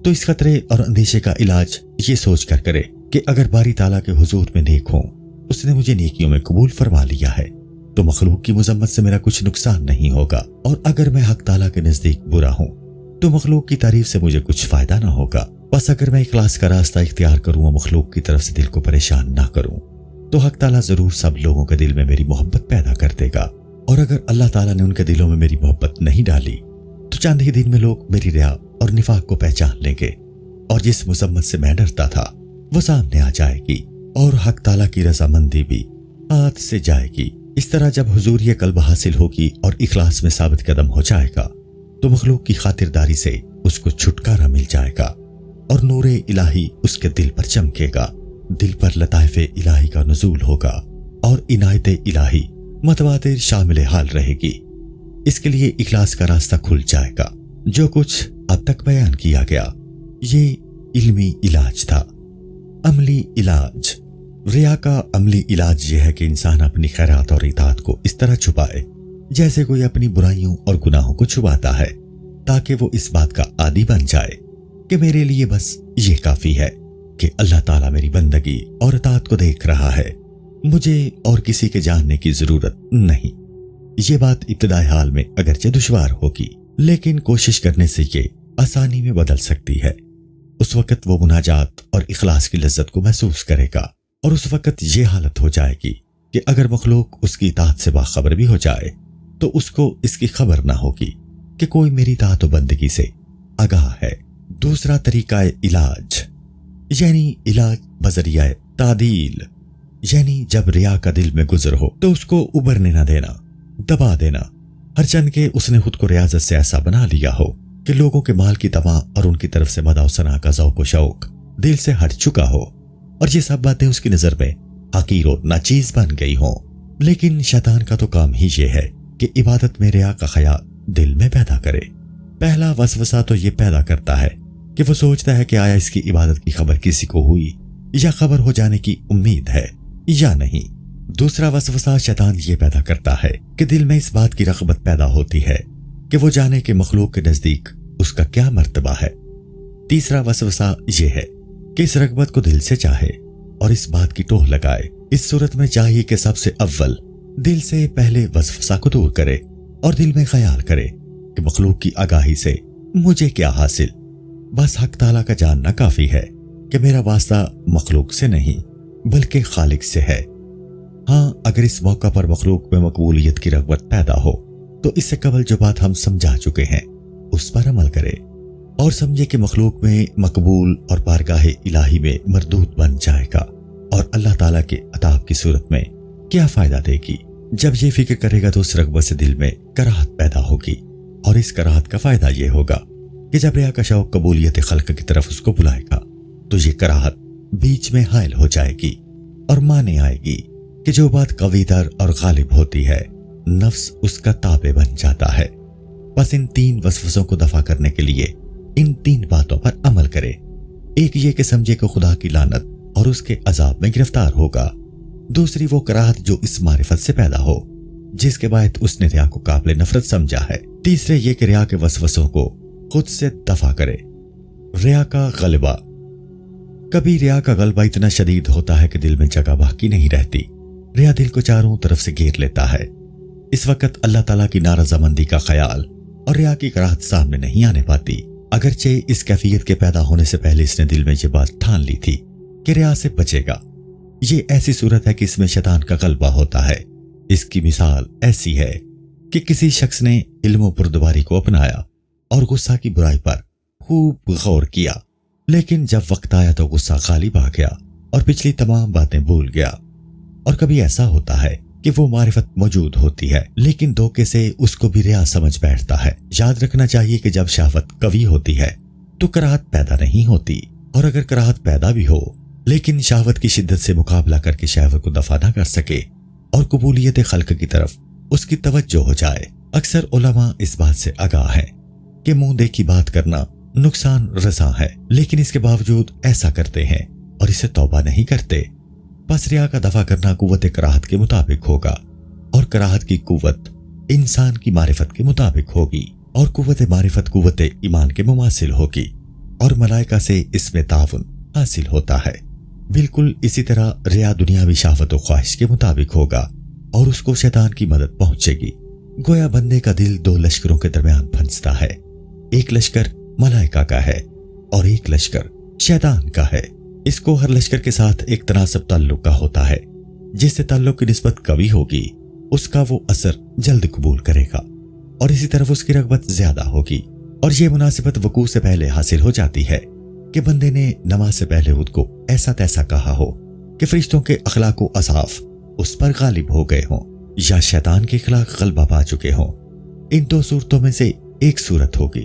تو اس خطرے اور اندیشے کا علاج یہ سوچ کر کرے کہ اگر باری تعالیٰ کے حضور میں نیک ہوں، اس نے مجھے نیکیوں میں قبول فرما لیا ہے، تو مخلوق کی مذمت سے میرا کچھ نقصان نہیں ہوگا، اور اگر میں حق تعالیٰ کے نزدیک برا ہوں تو مخلوق کی تعریف سے مجھے کچھ فائدہ نہ ہوگا۔ بس اگر میں اخلاص کا راستہ اختیار کروں اور مخلوق کی طرف سے دل کو پریشان نہ کروں تو حق تعالیٰ ضرور سب لوگوں کے دل میں میری محبت پیدا کر دے گا، اور اگر اللہ تعالیٰ نے ان کے دلوں میں میری محبت نہیں ڈالی تو چند ہی دن میں لوگ میری ریا اور نفاق کو پہچان لیں گے، اور جس مذمت سے میں ڈرتا تھا وہ سامنے آ جائے گی، اور حق تعالیٰ کی رضامندی بھی ہاتھ سے جائے گی۔ اس طرح جب حضوریت قلب حاصل ہوگی اور اخلاص میں ثابت قدم ہو جائے گا تو مخلوق کی خاطرداری سے اس کو چھٹکارا مل جائے گا اور نور الہی اس کے دل پر چمکے گا، دل پر لطائف الہی کا نزول ہوگا اور عنایت الہی متواتر شامل حال رہے گی۔ اس کے لیے اخلاص کا راستہ کھل جائے گا۔ جو کچھ اب تک بیان کیا گیا یہ علمی علاج تھا۔ عملی علاج، ریا کا عملی علاج یہ ہے کہ انسان اپنی خیرات اور اطاعت کو اس طرح چھپائے جیسے کوئی اپنی برائیوں اور گناہوں کو چھپاتا ہے، تاکہ وہ اس بات کا عادی بن جائے کہ میرے لیے بس یہ کافی ہے کہ اللہ تعالیٰ میری بندگی اور اطاعت کو دیکھ رہا ہے، مجھے اور کسی کے جاننے کی ضرورت نہیں۔ یہ بات ابتدائی حال میں اگرچہ دشوار ہوگی، لیکن کوشش کرنے سے یہ آسانی میں بدل سکتی ہے۔ اس وقت وہ مناجات اور اخلاص کی لذت کو محسوس کرے گا، اور اس وقت یہ حالت ہو جائے گی کہ اگر مخلوق اس کی اطاعت سے باخبر بھی ہو جائے تو اس کو اس کی خبر نہ ہوگی کہ کوئی میری اطاعت و بندگی سے آگاہ ہے۔ دوسرا طریقہ علاج، یعنی علاج بذریعہ تعدیل، یعنی جب ریا کا دل میں گزر ہو تو اس کو ابھرنے نہ دینا، دبا دینا، ہر چند کے اس نے خود کو ریاضت سے ایسا بنا لیا ہو کہ لوگوں کے مال کی طمع اور ان کی طرف سے مدح و ثنا کا ذوق و شوق دل سے ہٹ چکا ہو، اور یہ سب باتیں اس کی نظر میں حقیر و ناچیز بن گئی ہوں۔ لیکن شیطان کا تو کام ہی یہ ہے کہ عبادت میں ریا کا خیال دل میں پیدا کرے۔ پہلا وسوسہ تو یہ پیدا کرتا ہے کہ وہ سوچتا ہے کہ آیا اس کی عبادت کی خبر کسی کو ہوئی یا خبر ہو جانے کی امید ہے یا نہیں۔ دوسرا وسوسہ شیطان یہ پیدا کرتا ہے کہ دل میں اس بات کی رغبت پیدا ہوتی ہے کہ وہ جانے کہ مخلوق کے نزدیک اس کا کیا مرتبہ ہے۔ تیسرا وسوسہ یہ ہے کہ اس رغبت کو دل سے چاہے اور اس بات کی ٹوہ لگائے۔ اس صورت میں چاہیے کہ سب سے اول دل سے پہلے وسوسہ کو دور کرے اور دل میں خیال کرے کہ مخلوق کی آگاہی سے مجھے کیا حاصل، بس حق تعالیٰ کا جاننا کافی ہے کہ میرا واسطہ مخلوق سے نہیں بلکہ خالق سے ہے۔ ہاں، اگر اس موقع پر مخلوق میں مقبولیت کی رغبت پیدا ہو تو اس سے قبل جو بات ہم سمجھا چکے ہیں اس پر عمل کرے اور سمجھے کہ مخلوق میں مقبول اور بارگاہ الہی میں مردود بن جائے گا اور اللہ تعالیٰ کے عطاب کی صورت میں کیا فائدہ دے گی۔ جب یہ فکر کرے گا تو اس رغبت سے دل میں کراہت پیدا ہوگی، اور اس کراہت کا فائدہ یہ ہوگا کہ جب ریا کا شوق قبولیت خلق کی طرف اس کو بلائے گا تو یہ کراہت بیچ میں حائل ہو جائے گی اور مانے آئے گی کہ جو بات قوی تر اور غالب ہوتی ہے نفس اس کا تابع بن جاتا ہے۔ بس ان تین وسوسوں کو دفع کرنے کے لیے ان تین باتوں پر عمل کرے۔ ایک یہ کہ سمجھے کہ خدا کی لعنت اور اس کے عذاب میں گرفتار ہوگا۔ دوسری وہ کراہت جو اس معرفت سے پیدا ہو جس کے باعث اس نے ریا کو قابل نفرت سمجھا ہے۔ تیسرے یہ کہ ریا کے وسوسوں کو خود سے دفع کرے۔ ریا کا غلبہ، کبھی ریا کا غلبہ اتنا شدید ہوتا ہے کہ دل میں جگہ باقی نہیں رہتی، ریا دل کو چاروں طرف سے گھیر لیتا ہے۔ اس وقت اللہ تعالیٰ کی نارضامندی کا خیال اور ریا کی کراہت سامنے نہیں آنے پاتی، اگرچہ اس کیفیت کے پیدا ہونے سے پہلے اس نے دل میں یہ بات ٹھان لی تھی کہ ریا سے بچے گا۔ یہ ایسی صورت ہے کہ اس میں شیطان کا غلبہ ہوتا ہے۔ اس کی مثال ایسی ہے کہ کسی شخص نے علم و بردباری کو اپنایا اور غصہ کی برائی پر خوب غور کیا، لیکن جب وقت آیا تو غصہ غالب آ گیا اور پچھلی تمام باتیں بھول گیا۔ اور کبھی ایسا ہوتا ہے کہ وہ معرفت موجود ہوتی ہے لیکن دھوکے سے اس کو بھی ریا سمجھ بیٹھتا ہے۔ یاد رکھنا چاہیے کہ جب شہوت قوی ہوتی ہے تو کراہت پیدا نہیں ہوتی، اور اگر کراہت پیدا بھی ہو لیکن شہوت کی شدت سے مقابلہ کر کے شہوت کو دفع نہ کر سکے اور قبولیت خلق کی طرف اس کی توجہ ہو جائے۔ اکثر علماء اس بات سے آگاہ ہیں کہ منہ دیکھی بات کرنا نقصان رساں ہے، لیکن اس کے باوجود ایسا کرتے ہیں اور اسے توبہ نہیں کرتے۔ بس ریا کا دفع کرنا قوت کراہت کے مطابق ہوگا، اور کراہت کی قوت انسان کی معرفت کے مطابق ہوگی، اور قوت معرفت قوت ایمان کے مماثل ہوگی، اور ملائکہ سے اس میں تعاون حاصل ہوتا ہے۔ بالکل اسی طرح ریا دنیاوی شہوت و خواہش کے مطابق ہوگا اور اس کو شیطان کی مدد پہنچے گی۔ گویا بندے کا دل دو لشکروں کے درمیان پھنستا ہے، ایک لشکر ملائکہ کا ہے اور ایک لشکر شیطان کا ہے۔ اس کو ہر لشکر کے ساتھ ایک تناسب تعلق کا ہوتا ہے، جس سے تعلق کی نسبت قوی ہوگی اس کا وہ اثر جلد قبول کرے گا اور اسی طرف اس کی رغبت زیادہ ہوگی، اور یہ مناسبت وقوع سے پہلے حاصل ہو جاتی ہے کہ بندے نے نماز سے پہلے خود کو ایسا تیسا کہا ہو کہ فرشتوں کے اخلاق و اصاف اس پر غالب ہو گئے ہوں یا شیطان کے اخلاق غلبہ پا چکے ہوں۔ ان دو صورتوں میں سے ایک صورت ہوگی۔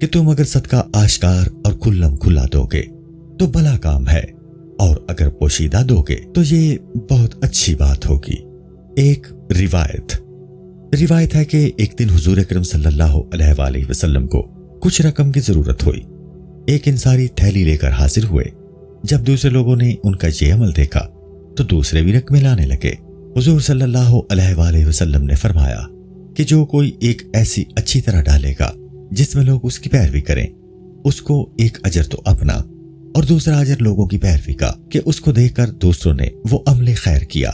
کہ تم اگر صدقہ آشکار اور کھلم کھلا دو گے تو بھلا کام ہے، اور اگر پوشیدہ دو گے تو یہ بہت اچھی بات ہوگی۔ ایک روایت ہے کہ ایک دن حضور اکرم صلی اللہ علیہ وآلہ وسلم کو کچھ رقم کی ضرورت ہوئی۔ ایک انصاری تھیلی لے کر حاضر ہوئے۔ جب دوسرے لوگوں نے ان کا یہ عمل دیکھا تو دوسرے بھی رقمیں لانے لگے۔ حضور صلی اللہ علیہ وآلہ وسلم نے فرمایا کہ جو کوئی ایک ایسی اچھی طرح ڈالے گا جس میں لوگ اس کی پیروی کریں، اس کو ایک اجر تو اپنا اور دوسرا اجر لوگوں کی پیروی کا کہ اس کو دیکھ کر دوسروں نے وہ عمل خیر کیا۔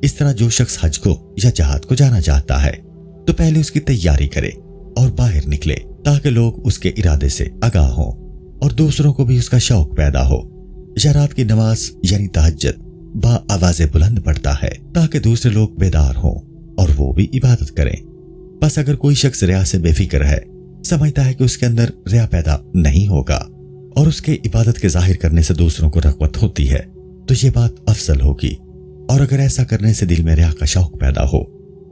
اس طرح جو شخص حج کو یا جہاد کو جانا چاہتا ہے تو پہلے اس کی تیاری کرے اور باہر نکلے تاکہ لوگ اس کے ارادے سے آگاہ ہوں اور دوسروں کو بھی اس کا شوق پیدا ہو۔ یا رات کی نماز یعنی تہجد با آواز بلند پڑتا ہے تاکہ دوسرے لوگ بیدار ہوں اور وہ بھی عبادت کریں۔ بس اگر کوئی شخص ریا سے بے فکر ہے، سمجھتا ہے کہ اس کے اندر ریا پیدا نہیں ہوگا اور اس کے عبادت کے ظاہر کرنے سے دوسروں کو رغبت ہوتی ہے تو یہ بات افضل ہوگی، اور اگر ایسا کرنے سے دل میں ریا کا شوق پیدا ہو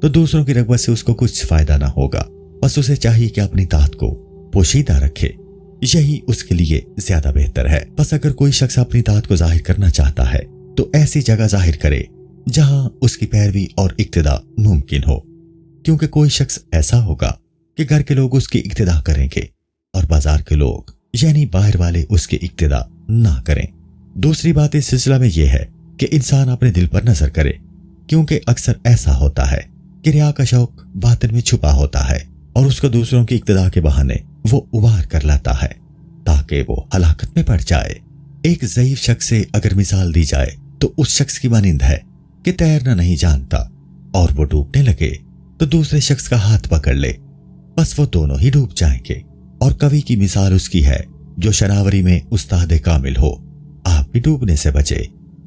تو دوسروں کی رغبت سے اس کو کچھ فائدہ نہ ہوگا۔ بس اسے چاہیے کہ اپنی طاعت کو پوشیدہ رکھے، یہی اس کے لیے زیادہ بہتر ہے۔ بس اگر کوئی شخص اپنی طاعت کو ظاہر کرنا چاہتا ہے تو ایسی جگہ ظاہر کرے جہاں اس کی پیروی اور اقتداء ممکن ہو، کیونکہ کوئی شخص ایسا ہوگا کہ گھر کے لوگ اس کی اقتداء کریں گے اور بازار کے لوگ یعنی باہر والے اس کی اقتداء نہ کریں۔ دوسری بات اس سلسلہ میں یہ ہے کہ انسان اپنے دل پر نظر کرے، کیونکہ اکثر ایسا ہوتا ہے کہ ریا کا شوق باطن میں چھپا ہوتا ہے اور اس کو دوسروں کی اقتداء کے بہانے وہ ابھار کر لاتا ہے تاکہ وہ ہلاکت میں پڑ جائے۔ ایک ضعیف شخص سے اگر مثال دی جائے تو اس شخص کی مانند ہے کہ تیرنا نہیں جانتا اور وہ ڈوبنے لگے تو دوسرے شخص کا ہاتھ پکڑ لے، بس وہ دونوں ہی ڈوب جائیں گے۔ اور کوی کی مثال اس کی ہے جو شناوری میں استاد کامل ہو، آپ بھی ڈوبنے سے بچے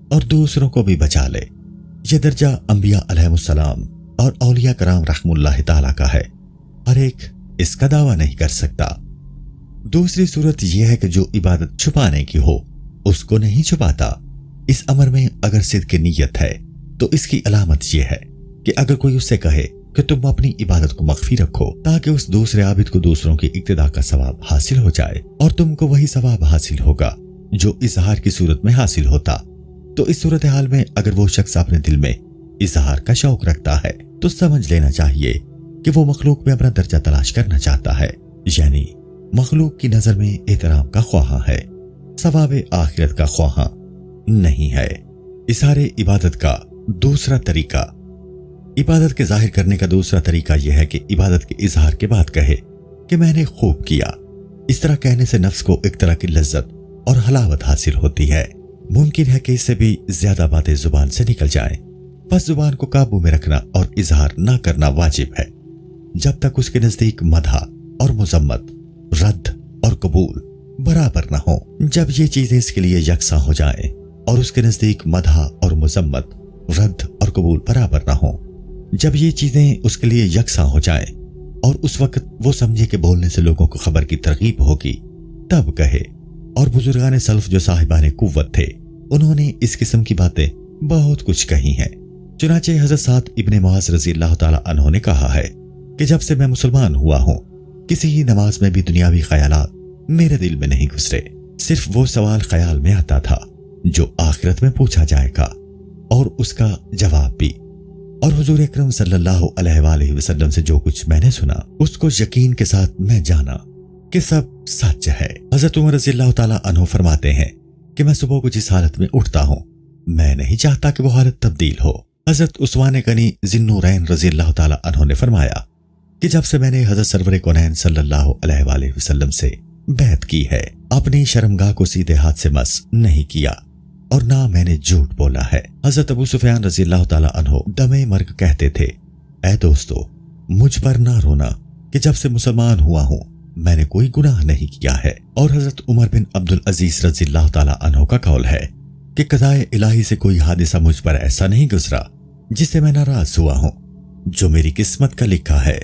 اور دوسروں کو بھی بچا لے۔ یہ درجہ انبیاء علیہ السلام اور اولیاء کرام رحم اللہ تعالیٰ کا ہے، ہر ایک اس کا دعویٰ نہیں کر سکتا۔ دوسری صورت یہ ہے کہ جو عبادت چھپانے کی ہو اس کو نہیں چھپاتا۔ اس امر میں اگر صدق نیت ہے تو اس کی علامت یہ ہے کہ اگر کوئی اس سے کہے کہ تم اپنی عبادت کو مخفی رکھو تاکہ اس دوسرے عابد کو دوسروں کی اقتداء کا ثواب حاصل ہو جائے اور تم کو وہی ثواب حاصل ہوگا جو اظہار کی صورت میں حاصل ہوتا، تو اس صورتحال میں اگر وہ شخص اپنے دل میں اظہار کا شوق رکھتا ہے تو سمجھ لینا چاہیے کہ وہ مخلوق میں اپنا درجہ تلاش کرنا چاہتا ہے، یعنی مخلوق کی نظر میں احترام کا خواہاں ہے، ثواب آخرت کا خواہاں نہیں ہے۔ اظہار عبادت کا دوسرا طریقہ، عبادت کے ظاہر کرنے کا دوسرا طریقہ یہ ہے کہ عبادت کے اظہار کے بعد کہے کہ میں نے خوب کیا۔ اس طرح کہنے سے نفس کو ایک طرح کی لذت اور حلاوت حاصل ہوتی ہے۔ ممکن ہے کہ اس سے بھی زیادہ باتیں زبان سے نکل جائیں، بس زبان کو قابو میں رکھنا اور اظہار نہ کرنا واجب ہے جب تک اس کے نزدیک مدح اور مذمت، رد اور قبول برابر نہ ہو۔ جب یہ چیزیں اس کے لیے یکساں ہو جائیں اور اس کے نزدیک مدح اور مذمت، رد اور قبول برابر نہ ہو، جب یہ چیزیں اس کے لیے یکساں ہو جائیں اور اس وقت وہ سمجھے کہ بولنے سے لوگوں کو خبر کی ترغیب ہوگی، تب کہے۔ اور بزرگان سلف جو صاحبان قوت تھے انہوں نے اس قسم کی باتیں بہت کچھ کہی ہیں۔ چنانچہ حضرت سعد ابن معاذ رضی اللہ تعالی عنہ نے کہا ہے کہ جب سے میں مسلمان ہوا ہوں کسی ہی نماز میں بھی دنیاوی خیالات میرے دل میں نہیں گزرے، صرف وہ سوال خیال میں آتا تھا جو آخرت میں پوچھا جائے گا اور اس کا جواب بھی۔ اور حضور اکرم صلی اللہ علیہ وآلہ وسلم سے جو کچھ میں نے سنا اس کو یقین کے ساتھ میں جانا کہ سب سچ ہے۔ حضرت عمر رضی اللہ تعالیٰ عنہ فرماتے ہیں کہ میں صبح کو جس حالت میں اٹھتا ہوں میں نہیں چاہتا کہ وہ حالت تبدیل ہو۔ حضرت عثمان غنی ذی النورین رضی اللہ تعالیٰ عنہ نے فرمایا کہ جب سے میں نے حضرت سرور کونین صلی اللہ علیہ وآلہ وسلم سے بیعت کی ہے اپنی شرمگاہ کو سیدھے ہاتھ سے مس نہیں کیا اور نہ میں نے جھوٹ بولا ہے۔ حضرت ابو سفیان رضی اللہ تعالیٰ عنہ دمے مرگ کہتے تھے، اے دوستو مجھ پر نہ رونا کہ جب سے مسلمان ہوا ہوں میں نے کوئی گناہ نہیں کیا ہے۔ اور حضرت عمر بن عبدالعزیز رضی اللہ تعالیٰ عنہ کا قول ہے کہ قضاء الہی سے کوئی حادثہ مجھ پر ایسا نہیں گزرا جس سے میں ناراض ہوا ہوں، جو میری قسمت کا لکھا ہے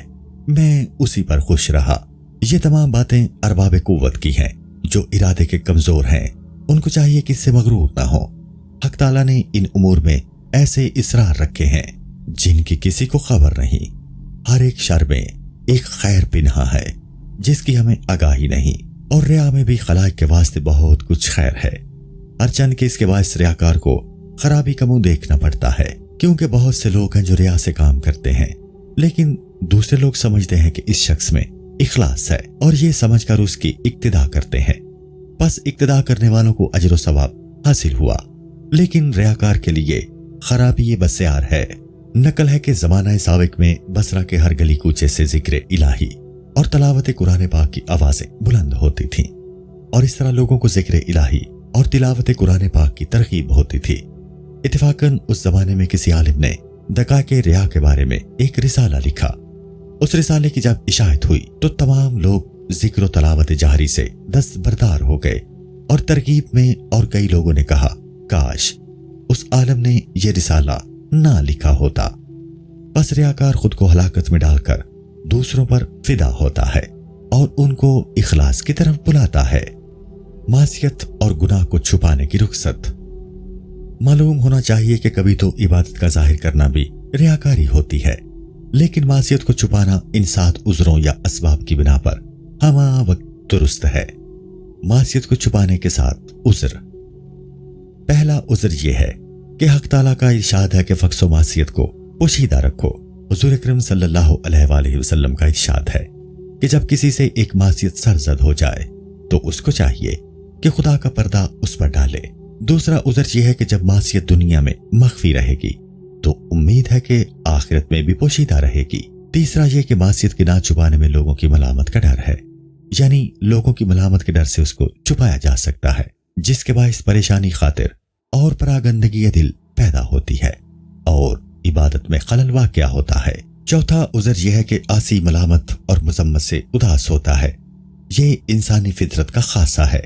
میں اسی پر خوش رہا۔ یہ تمام باتیں ارباب قوت کی ہیں، جو ارادے کے کمزور ہیں ان کو چاہیے کہ اس سے مغرور نہ ہو۔ حق تعالیٰ نے ان امور میں ایسے اسرار رکھے ہیں جن کی کسی کو خبر نہیں۔ ہر ایک شر میں ایک خیر پنہا ہے۔ جس کی ہمیں آگاہی نہیں، اور ریا میں بھی خلائق کے واسطے بہت کچھ خیر ہے۔ ہر چند کہ اس کے باعث ریاکار کو خرابی کا منہ دیکھنا پڑتا ہے، کیونکہ بہت سے لوگ ہیں جو ریا سے کام کرتے ہیں، لیکن دوسرے لوگ سمجھتے ہیں کہ اس شخص میں اخلاص ہے اور یہ سمجھ کر اس کی اقتدا کرتے ہیں۔ بس اقتدا کرنے والوں کو اجر و ثواب حاصل ہوا، لیکن ریاکار کے لیے خرابی یہ بسیار ہے۔ نقل ہے کہ زمانہ سابق میں بصرہ کے ہر گلی کوچے سے ذکر الہی اور تلاوت قرآن پاک کی آوازیں بلند ہوتی تھیں، اور اس طرح لوگوں کو ذکر الہی اور تلاوت قرآن پاک کی ترغیب ہوتی تھی۔ اتفاقاً اس زمانے میں کسی عالم نے دقائق ریا کے بارے میں ایک رسالہ لکھا۔ اس رسالے کی جب اشاعت ہوئی تو تمام لوگ ذکر و تلاوت جہری سے دستبردار ہو گئے، اور ترغیب میں اور کئی لوگوں نے کہا کاش اس عالم نے یہ رسالہ نہ لکھا ہوتا۔ بس ریاکار خود کو ہلاکت میں ڈال کر دوسروں پر فدا ہوتا ہے اور ان کو اخلاص کی طرف بلاتا ہے۔ معصیت اور گناہ کو چھپانے کی رخصت۔ معلوم ہونا چاہیے کہ کبھی تو عبادت کا ظاہر کرنا بھی ریاکاری ہوتی ہے، لیکن معصیت کو چھپانا ان 7 عذروں یا اسباب کی بنا پر ہمہ وقت درست ہے۔ معصیت کو چھپانے کے 7 عذر۔ پہلا عذر یہ ہے کہ حق تعالیٰ کا ارشاد ہے کہ فحش و معصیت کو پوشیدہ رکھو۔ حضور اکرم صلی اللہ علیہ وآلہ وسلم کا ارشاد ہے کہ جب کسی سے ایک معصیت سرزد ہو جائے تو اس کو چاہیے کہ خدا کا پردہ اس پر ڈالے۔ دوسرا عذر یہ ہے کہ جب معصیت دنیا میں مخفی رہے گی تو امید ہے کہ آخرت میں بھی پوشیدہ رہے گی۔ تیسرا یہ کہ معصیت کے نہ چھپانے میں لوگوں کی ملامت کا ڈر ہے، یعنی لوگوں کی ملامت کے ڈر سے اس کو چھپایا جا سکتا ہے، جس کے باعث پریشانی خاطر اور پراگندگی دل پیدا ہوتی ہے اور عبادت میں خلل واقع ہوتا ہے۔ چوتھا عذر یہ ہے کہ عاصی ملامت اور مذمت سے اداس ہوتا ہے۔ یہ انسانی فطرت کا خاصہ ہے۔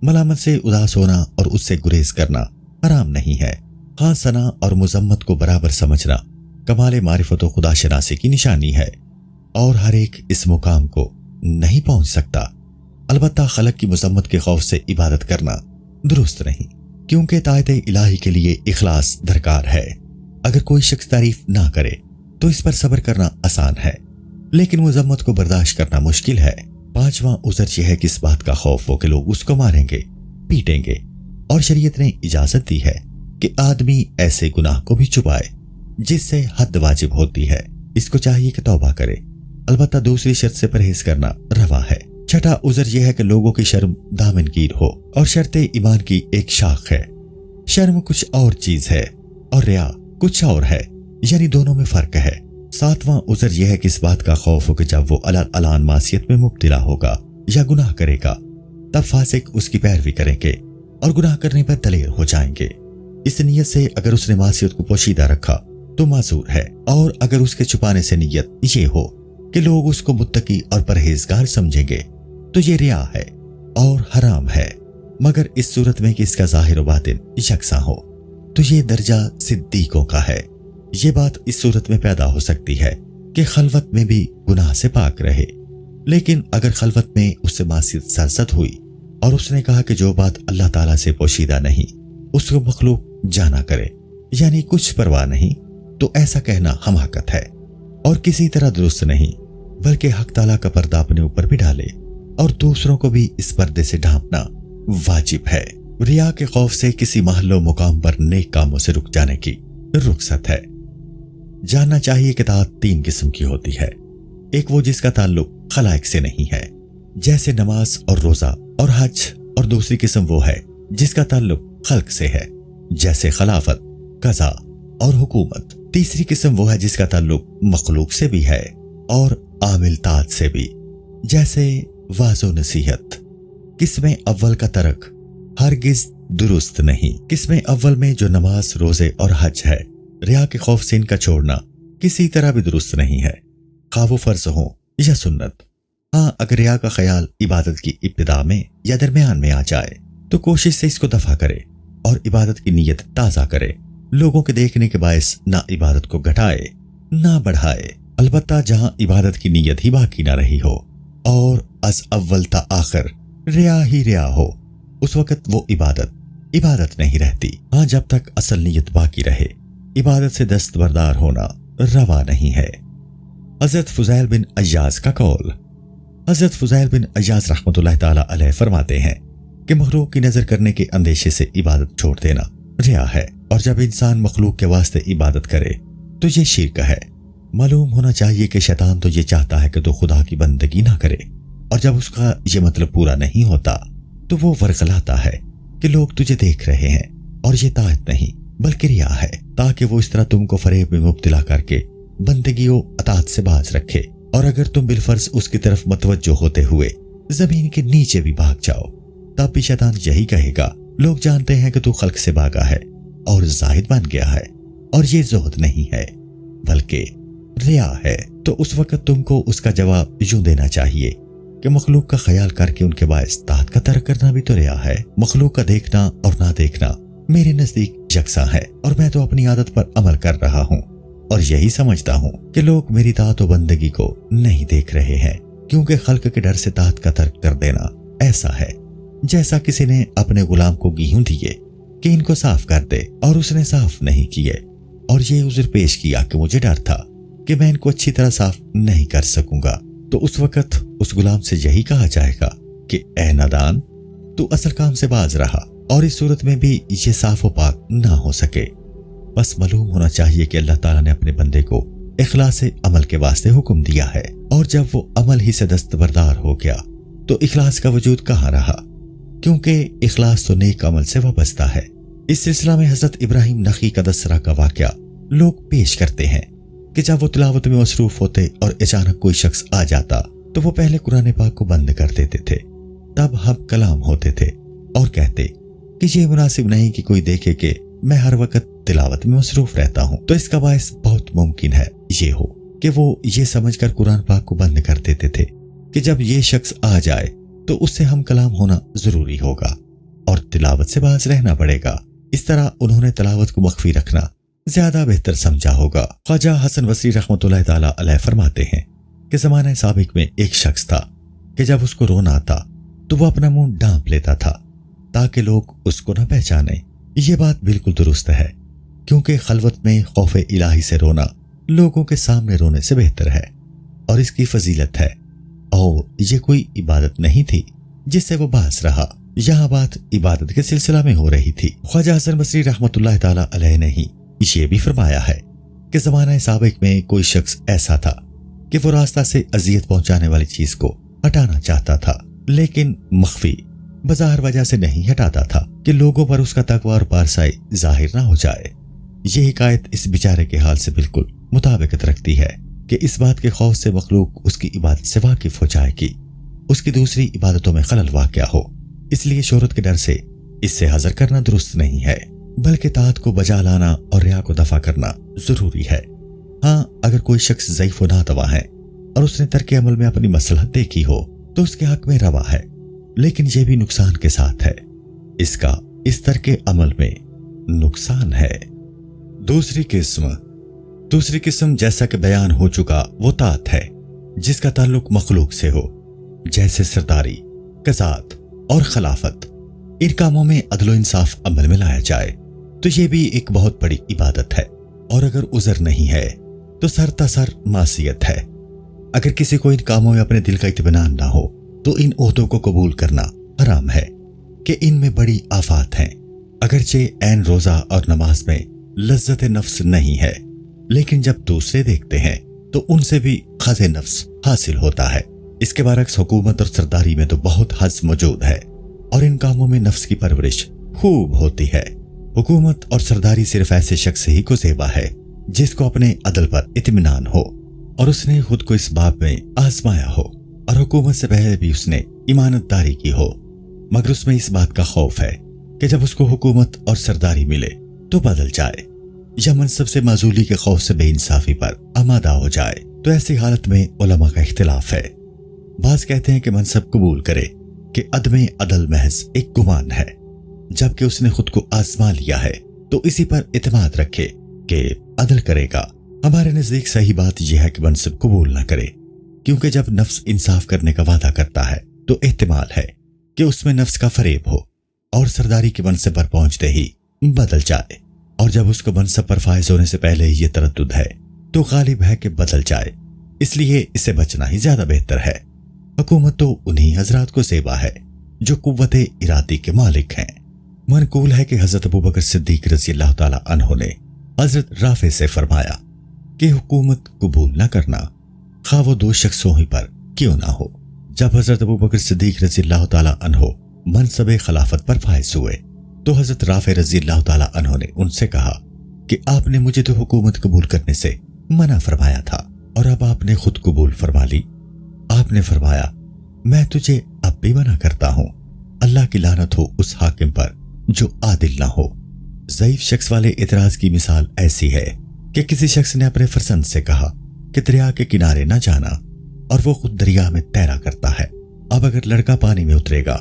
ملامت سے اداس ہونا اور اس سے گریز کرنا حرام نہیں ہے۔ ہاں، ثنا اور مذمت کو برابر سمجھنا کمال معرفت و خدا شناسی کی نشانی ہے، اور ہر ایک اس مقام کو نہیں پہنچ سکتا۔ البتہ خلق کی مذمت کے خوف سے عبادت کرنا درست نہیں، کیونکہ طاعت الہی کے لیے اخلاص درکار ہے۔ اگر کوئی شخص تعریف نہ کرے تو اس پر صبر کرنا آسان ہے، لیکن مذمت کو برداشت کرنا مشکل ہے۔ پانچواں عذر یہ ہے کہ اس بات کا خوف ہو کہ لوگ اس کو ماریں گے، پیٹیں گے، اور شریعت نے اجازت دی ہے کہ آدمی ایسے گناہ کو بھی چھپائے جس سے حد واجب ہوتی ہے۔ اس کو چاہیے کہ توبہ کرے، البتہ دوسری شرط سے پرہیز کرنا روا ہے۔ چھٹا عذر یہ ہے کہ لوگوں کی شرم دامنگیر ہو، اور شرط ایمان کی ایک شاخ ہے۔ شرم کچھ اور چیز ہے اور ریا کچھ اور ہے، یعنی دونوں میں فرق ہے۔ ساتواں عذر یہ ہے کہ اس بات کا خوف ہو کہ جب وہ علان معصیت میں مبتلا ہوگا یا گناہ کرے گا تب فاسق اس کی پیروی کریں گے اور گناہ کرنے پر دلیر ہو جائیں گے۔ اس نیت سے اگر اس نے معصیت کو پوشیدہ رکھا تو معذور ہے، اور اگر اس کے چھپانے سے نیت یہ ہو کہ لوگ اس کو متقی اور پرہیزگار سمجھیں گے تو یہ ریا ہے اور حرام ہے۔ مگر اس صورت میں کہ اس کا ظاہر و باطن یکساں ہو تو یہ درجہ صدیقوں کا ہے۔ یہ بات اس صورت میں پیدا ہو سکتی ہے کہ خلوت میں بھی گناہ سے پاک رہے، لیکن اگر خلوت میں اس سے معصیت سرزد ہوئی اور اس نے کہا کہ جو بات اللہ تعالیٰ سے پوشیدہ نہیں اس کو مخلوق جانا کرے، یعنی کچھ پرواہ نہیں، تو ایسا کہنا حماقت ہے اور کسی طرح درست نہیں، بلکہ حق تعالیٰ کا پردہ اپنے اوپر بھی ڈالے اور دوسروں کو بھی اس پردے سے ڈھانپنا واجب ہے۔ ریا کے خوف سے کسی محل و مقام پر نیک کاموں سے رک جانے کی رخصت ہے۔ جاننا چاہیے کہ طاعت 3 قسم کی ہوتی ہے۔ ایک وہ جس کا تعلق خلائق سے نہیں ہے، جیسے نماز اور روزہ اور حج، اور دوسری قسم وہ ہے جس کا تعلق خلق سے ہے، جیسے خلافت، قضاء اور حکومت۔ تیسری قسم وہ ہے جس کا تعلق مخلوق سے بھی ہے اور عامل طاعت سے بھی، جیسے واعظ و نصیحت۔ قسم اول کا ترک ہرگز درست نہیں۔ قسم اول میں جو نماز، روزے اور حج ہے، ریا کے خوف سے ان کا چھوڑنا کسی طرح بھی درست نہیں ہے، خواہ وہ فرض ہوں یا سنت۔ ہاں، اگر ریا کا خیال عبادت کی ابتدا میں یا درمیان میں آ جائے تو کوشش سے اس کو دفع کرے اور عبادت کی نیت تازہ کرے۔ لوگوں کے دیکھنے کے باعث نہ عبادت کو گھٹائے نہ بڑھائے، البتہ جہاں عبادت کی نیت ہی باقی نہ رہی ہو اور از اول تا آخر ریا ہی ریا ہو، اس وقت وہ عبادت نہیں رہتی۔ ہاں، جب تک اصل نیت باقی رہے عبادت سے دستبردار ہونا روا نہیں ہے۔ حضرت فضیل بن عیاض کا قول: حضرت فضیل بن عیاض رحمۃ اللہ تعالی علیہ فرماتے ہیں کہ مخلوق کی نظر کرنے کے اندیشے سے عبادت چھوڑ دینا ریا ہے، اور جب انسان مخلوق کے واسطے عبادت کرے تو یہ شرک ہے۔ معلوم ہونا چاہیے کہ شیطان تو یہ چاہتا ہے کہ تو خدا کی بندگی نہ کرے، اور جب اس کا یہ مطلب پورا نہیں ہوتا تو وہ ورغلاتا ہے کہ لوگ تجھے دیکھ رہے ہیں، اور یہ طاعت نہیں بلکہ ریا ہے، تاکہ وہ اس طرح تم کو فریب میں مبتلا کر کے بندگی و اطاعت سے باز رکھے، اور اگر تم بالفرض اس کی طرف متوجہ ہوتے ہوئے زمین کے نیچے بھی بھاگ جاؤ تب بھی شیطان یہی کہے گا، لوگ جانتے ہیں کہ تو خلق سے بھاگا ہے اور زاہد بن گیا ہے، اور یہ زہد نہیں ہے بلکہ ریا ہے۔ تو اس وقت تم کو اس کا جواب یوں دینا چاہیے کہ مخلوق کا خیال کر کے ان کے باعث طاعت کا ترک کرنا بھی تو ریا ہے۔ مخلوق کا دیکھنا اور نہ دیکھنا میرے نزدیک یکساں ہے، اور میں تو اپنی عادت پر عمل کر رہا ہوں، اور یہی سمجھتا ہوں کہ لوگ میری طاعت و بندگی کو نہیں دیکھ رہے ہیں، کیونکہ خلق کے ڈر سے طاعت کا ترک کر دینا ایسا ہے جیسا کسی نے اپنے غلام کو گیہوں دیے کہ ان کو صاف کر دے، اور اس نے صاف نہیں کیے، اور یہ عذر پیش کیا کہ مجھے ڈر تھا کہ میں ان کو اچھی طرح صاف نہیں کر سکوں گا، تو اس وقت اس غلام سے یہی کہا جائے گا کہ اے نادان، تو اصل کام سے باز رہا، اور اس صورت میں بھی یہ صاف و پاک نہ ہو سکے۔ بس معلوم ہونا چاہیے کہ اللہ تعالیٰ نے اپنے بندے کو اخلاص عمل کے واسطے حکم دیا ہے، اور جب وہ عمل ہی سے دستبردار ہو گیا تو اخلاص کا وجود کہاں رہا، کیونکہ اخلاص تو نیک عمل سے وابستہ ہے۔ اس سلسلہ میں حضرت ابراہیم نخعی کا دسرہ کا واقعہ لوگ پیش کرتے ہیں کہ جب وہ تلاوت میں مصروف ہوتے اور اچانک کوئی شخص آ جاتا تو وہ پہلے قرآن پاک کو بند کر دیتے تھے، تب ہم کلام ہوتے تھے اور کہتے کہ یہ مناسب نہیں کہ کوئی دیکھے کہ میں ہر وقت تلاوت میں مصروف رہتا ہوں، تو اس کا باعث بہت ممکن ہے یہ ہو کہ وہ یہ سمجھ کر قرآن پاک کو بند کر دیتے تھے کہ جب یہ شخص آ جائے تو اس سے ہم کلام ہونا ضروری ہوگا اور تلاوت سے باز رہنا پڑے گا۔ اس طرح انہوں نے تلاوت کو مخفی رکھنا زیادہ بہتر سمجھا ہوگا۔ خواجہ حسن بصری رحمۃ اللہ تعالی علیہ فرماتے ہیں کہ زمانہ سابق میں ایک شخص تھا کہ جب اس کو رونا آتا تو وہ اپنا منہ ڈانپ لیتا تھا تاکہ لوگ اس کو نہ پہچانیں۔ یہ بات بالکل درست ہے، کیونکہ خلوت میں خوف الہی سے رونا لوگوں کے سامنے رونے سے بہتر ہے، اور اس کی فضیلت ہے، اور یہ کوئی عبادت نہیں تھی جس سے وہ باز رہا۔ یہاں بات عبادت کے سلسلہ میں ہو رہی تھی۔ خواجہ حسن بصری رحمۃ اللہ تعالی علیہ نے ہی یہ بھی فرمایا ہے کہ زمانہ سابق میں کوئی شخص ایسا تھا کہ وہ راستہ سے اذیت پہنچانے والی چیز کو ہٹانا چاہتا تھا، لیکن مخفی بظاہر وجہ سے نہیں ہٹاتا تھا کہ لوگوں پر اس کا تقوی اور پارسائی ظاہر نہ ہو جائے۔ یہ حکایت اس بیچارے کے حال سے بالکل مطابقت رکھتی ہے کہ اس بات کے خوف سے مخلوق اس کی عبادت سے واقف ہو جائے گی، اس کی دوسری عبادتوں میں خلل واقع ہو، اس لیے شہرت کے ڈر سے اس سے حذر کرنا درست نہیں ہے، بلکہ طاعت کو بجا لانا اور ریا کو دفع کرنا ضروری ہے۔ ہاں، اگر کوئی شخص ضعیف و ناتواں ہے اور اس نے ترک عمل میں اپنی مصلحت دیکھی ہو تو اس کے حق میں روا ہے، لیکن یہ بھی نقصان کے ساتھ ہے، اس کا اس ترک عمل میں نقصان ہے۔ دوسری قسم جیسا کہ بیان ہو چکا وہ طاعت ہے جس کا تعلق مخلوق سے ہو، جیسے سرداری، قضات اور خلافت۔ ان کاموں میں عدل و انصاف عمل میں لایا جائے تو یہ بھی ایک بہت بڑی عبادت ہے، اور اگر عذر نہیں ہے تو سر تسر معصیت ہے۔ اگر کسی کو ان کاموں میں اپنے دل کا اطمینان نہ ہو تو ان عہدوں کو قبول کرنا حرام ہے کہ ان میں بڑی آفات ہیں۔ اگرچہ عین روزہ اور نماز میں لذت نفس نہیں ہے، لیکن جب دوسرے دیکھتے ہیں تو ان سے بھی خز نفس حاصل ہوتا ہے۔ اس کے برعکس حکومت اور سرداری میں تو بہت حظ موجود ہے، اور ان کاموں میں نفس کی پرورش خوب ہوتی ہے۔ حکومت اور سرداری صرف ایسے شخص ہی کو زیبا ہے جس کو اپنے عدل پر اطمینان ہو اور اس نے خود کو اس باب میں آزمایا ہو، اور حکومت سے پہلے بھی اس نے امانت داری کی ہو، مگر اس میں اس بات کا خوف ہے کہ جب اس کو حکومت اور سرداری ملے تو بدل جائے، یا منصب سے معزولی کے خوف سے بے انصافی پر آمادہ ہو جائے۔ تو ایسی حالت میں علماء کا اختلاف ہے۔ بعض کہتے ہیں کہ منصب قبول کرے کہ عدم عدل محض ایک گمان ہے، جبکہ اس نے خود کو آزما لیا ہے تو اسی پر اعتماد رکھے کہ عدل کرے گا۔ ہمارے نزدیک صحیح بات یہ ہے کہ منصب قبول نہ کرے، کیونکہ جب نفس انصاف کرنے کا وعدہ کرتا ہے تو احتمال ہے کہ اس میں نفس کا فریب ہو اور سرداری کے منصب پر پہنچتے ہی بدل جائے، اور جب اس کو منصب پر فائز ہونے سے پہلے یہ تردد ہے تو غالب ہے کہ بدل جائے، اس لیے اسے بچنا ہی زیادہ بہتر ہے۔ حکومت تو انہی حضرات کو زیبا ہے جو قوت ارادی کے مالک ہیں۔ منقول ہے کہ حضرت ابوبکر صدیق رضی اللہ تعالی عنہ نے حضرت رافع سے فرمایا کہ حکومت قبول نہ کرنا خواہ وہ 2 شخصوں ہی پر کیوں نہ ہو۔ جب حضرت ابوبکر صدیق رضی اللہ تعالی عنہ منصب خلافت پر فائز ہوئے تو حضرت رافع رضی اللہ تعالی عنہ نے ان سے کہا کہ آپ نے مجھے تو حکومت قبول کرنے سے منع فرمایا تھا اور اب آپ نے خود قبول فرما لی۔ آپ نے فرمایا میں تجھے اب بھی منع کرتا ہوں، اللہ کی لعنت ہو اس حاکم پر جو عادل نہ ہو۔ ضعیف شخص والے اعتراض کی مثال ایسی ہے کہ کسی شخص نے اپنے فرزند سے کہا کہ دریا کے کنارے نہ جانا اور وہ خود دریا میں تیرا کرتا ہے۔ اب اگر لڑکا پانی میں اترے گا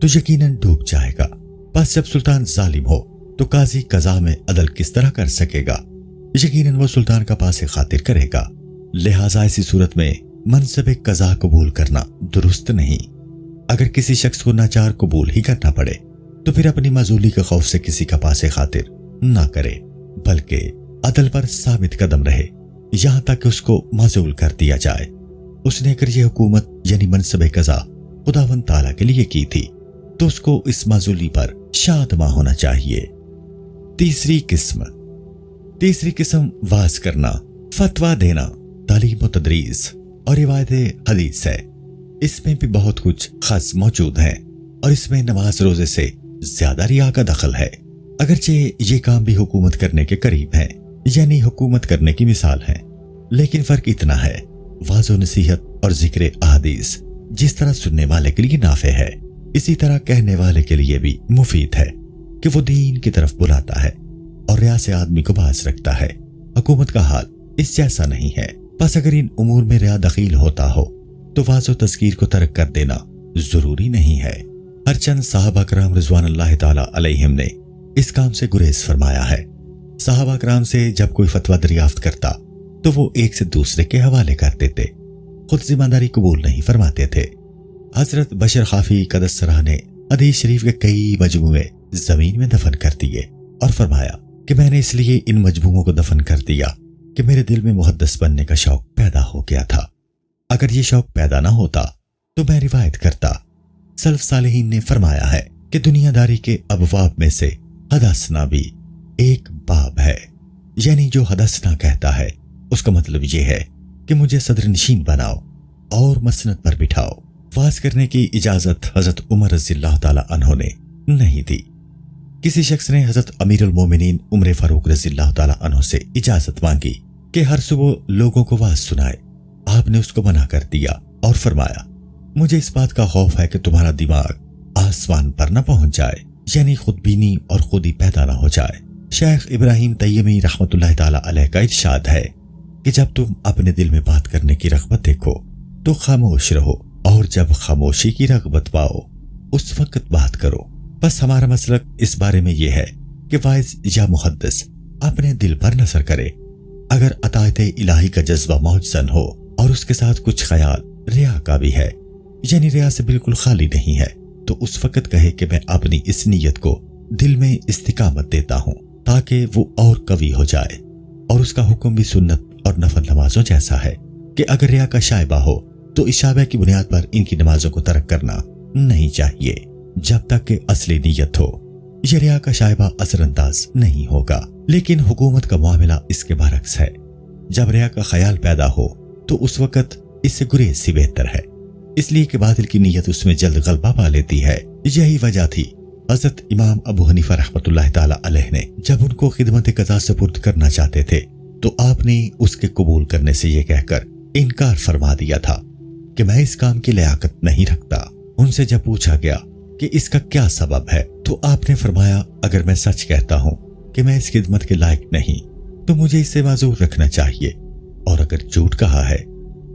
تو یقیناً ڈوب جائے گا، بس جب سلطان ظالم ہو تو قاضی قضا میں عدل کس طرح کر سکے گا؟ یقیناً وہ سلطان کا پاس خاطر کرے گا، لہٰذا ایسی صورت میں منصب قضا قبول کرنا درست نہیں۔ اگر کسی شخص کو ناچار قبول ہی کرنا پڑے تو پھر اپنی معزولی کے خوف سے کسی کا پاس خاطر نہ کرے، بلکہ عدل پر ثابت قدم رہے یہاں تک کہ اس کو معزول کر دیا جائے۔ اس نے اگر یہ حکومت یعنی منصب قضا خداوند تعالیٰ کے لیے کی تھی تو اس کو اس معزولی پر شادمہ ہونا چاہیے۔ تیسری قسم واعظ کرنا، فتویٰ دینا، تعلیم و تدریس اور روایت حدیث ہے۔ اس میں بھی بہت کچھ خاص موجود ہیں اور اس میں نماز روزے سے زیادہ ریا کا دخل ہے، اگرچہ یہ کام بھی حکومت کرنے کے قریب ہیں، یعنی حکومت کرنے کی مثال ہے، لیکن فرق اتنا ہے واعظ و نصیحت اور ذکر احادیث جس طرح سننے والے کے لیے نافع ہے اسی طرح کہنے والے کے لیے بھی مفید ہے کہ وہ دین کی طرف بلاتا ہے اور ریا سے آدمی کو باز رکھتا ہے۔ حکومت کا حال اس جیسا نہیں ہے، بس اگر ان امور میں ریا دخیل ہوتا ہو تو واعظ و تذکیر کو ترک کر دینا ضروری نہیں ہے۔ ہر چند صحابہ کرام رضوان اللہ تعالی علیہم نے اس کام سے گریز فرمایا ہے۔ صحابہ کرام سے جب کوئی فتویٰ دریافت کرتا تو وہ ایک سے دوسرے کے حوالے کرتے تھے، خود ذمہ داری قبول نہیں فرماتے تھے۔ حضرت بشر خافی قدس سرہ نے حدیث شریف کے کئی مجموعے زمین میں دفن کر دیے اور فرمایا کہ میں نے اس لیے ان مجموعوں کو دفن کر دیا کہ میرے دل میں محدث بننے کا شوق پیدا ہو گیا تھا، اگر یہ شوق پیدا نہ ہوتا تو میں روایت کرتا۔ سلف صالحین نے فرمایا ہے کہ دنیا داری کے ابواب میں سے حدثنا بھی ایک باب ہے، یعنی جو حدثنا کہتا ہے اس کا مطلب یہ ہے کہ مجھے صدر نشین بناؤ اور مسند پر بٹھاؤ۔ واعظ کرنے کی اجازت حضرت عمر رضی اللہ تعالی عنہ نے نہیں دی۔ کسی شخص نے حضرت امیر المومنین عمر فاروق رضی اللہ تعالی عنہ سے اجازت مانگی کہ ہر صبح لوگوں کو واعظ سنائے۔ آپ نے اس کو منع کر دیا اور فرمایا مجھے اس بات کا خوف ہے کہ تمہارا دماغ آسمان پر نہ پہنچ جائے، یعنی خود بینی اور خود ہی پیدا نہ ہو جائے۔ شیخ ابراہیم تیمی رحمت اللہ تعالی علیہ کا ارشاد ہے کہ جب تم اپنے دل میں بات کرنے کی رغبت دیکھو تو خاموش رہو، اور جب خاموشی کی رغبت پاؤ اس وقت بات کرو۔ بس ہمارا مسلک اس بارے میں یہ ہے کہ واعظ یا محدث اپنے دل پر نثر کرے، اگر اطاعت الہی کا جذبہ موجزن ہو اور اس کے ساتھ کچھ خیال ریا کا بھی ہے، یعنی ریا سے بالکل خالی نہیں ہے، تو اس وقت کہے کہ میں اپنی اس نیت کو دل میں استقامت دیتا ہوں تاکہ وہ اور قوی ہو جائے۔ اور اس کا حکم بھی سنت اور نفل نمازوں جیسا ہے کہ اگر ریا کا شائبہ ہو تو اس شائبہ کی بنیاد پر ان کی نمازوں کو ترک کرنا نہیں چاہیے جب تک کہ اصلی نیت ہو۔ یہ ریا کا شائبہ اثر انداز نہیں ہوگا، لیکن حکومت کا معاملہ اس کے برعکس ہے۔ جب ریا کا خیال پیدا ہو تو اس وقت اس سے گریز ہی بہتر ہے، اس لیے کہ باطل کی نیت اس میں جلد غلبہ پا لیتی ہے۔ یہی وجہ تھی حضرت امام ابو حنیفہ رحمۃ اللہ تعالی علیہ نے جب ان کو خدمت قضا سپرد کرنا چاہتے تھے تو آپ نے اس کے قبول کرنے سے یہ کہہ کر انکار فرما دیا تھا کہ میں اس کام کی لیاقت نہیں رکھتا۔ ان سے جب پوچھا گیا کہ اس کا کیا سبب ہے تو آپ نے فرمایا اگر میں سچ کہتا ہوں کہ میں اس خدمت کے لائق نہیں تو مجھے اس سے معذور رکھنا چاہیے، اور اگر جھوٹ کہا ہے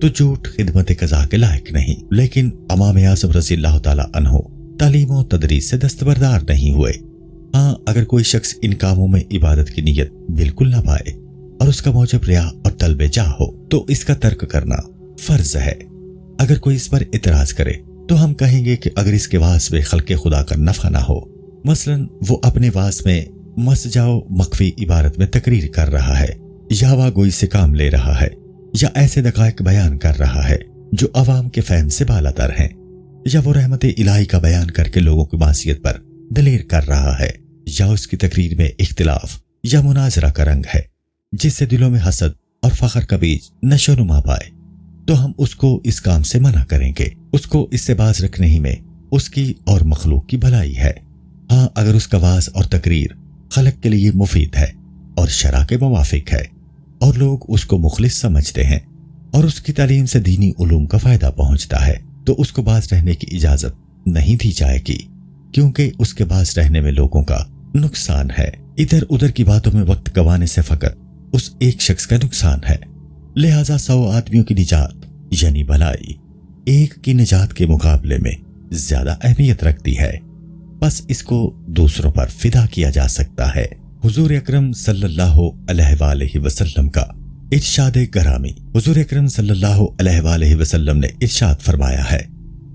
تو جھوٹ خدمت قضا کے لائق نہیں۔ لیکن امام اعظم رضی اللہ تعالی عنہ تعلیم و تدریس سے دستبردار نہیں ہوئے۔ ہاں، اگر کوئی شخص ان کاموں میں عبادت کی نیت بالکل نہ پائے اور اس کا موجب ریا اور طلب جاہ ہو تو اس کا ترک کرنا فرض ہے۔ اگر کوئی اس پر اعتراض کرے تو ہم کہیں گے کہ اگر اس کے واعظ میں خلق خدا کا نفع نہ ہو، مثلا وہ اپنے واعظ میں مسجع و مخفی عبارت میں تقریر کر رہا ہے، یا واگوئی سے کام لے رہا ہے، یا ایسے دقائق بیان کر رہا ہے جو عوام کے فہم سے بالاتر ہیں، یا وہ رحمت الہی کا بیان کر کے لوگوں کی معصیت پر دلیر کر رہا ہے، یا اس کی تقریر میں اختلاف یا مناظرہ کا رنگ ہے جس سے دلوں میں حسد اور فخر کا بیج نشو نما پائے، تو ہم اس کو اس کام سے منع کریں گے۔ اس کو اس سے باز رکھنے ہی میں اس کی اور مخلوق کی بھلائی ہے۔ ہاں، اگر اس کا واعظ اور تقریر خلق کے لیے مفید ہے اور شرع کے موافق ہے اور لوگ اس کو مخلص سمجھتے ہیں اور اس کی تعلیم سے دینی علوم کا فائدہ پہنچتا ہے، تو اس کو باز رہنے کی اجازت نہیں دی جائے گی، کیونکہ اس کے باز رہنے میں لوگوں کا نقصان ہے۔ ادھر ادھر کی باتوں میں وقت گوانے سے فقط اس ایک شخص کا نقصان ہے، لہٰذا 100 آدمیوں کی نجات یعنی بھلائی ایک کی نجات کے مقابلے میں زیادہ اہمیت رکھتی ہے، بس اس کو دوسروں پر فدا کیا جا سکتا ہے۔ حضور اکرم صلی اللہ علیہ وآلہ وسلم کا ارشاد گرامی۔ حضور اکرم صلی اللہ علیہ وآلہ وسلم نے ارشاد فرمایا ہے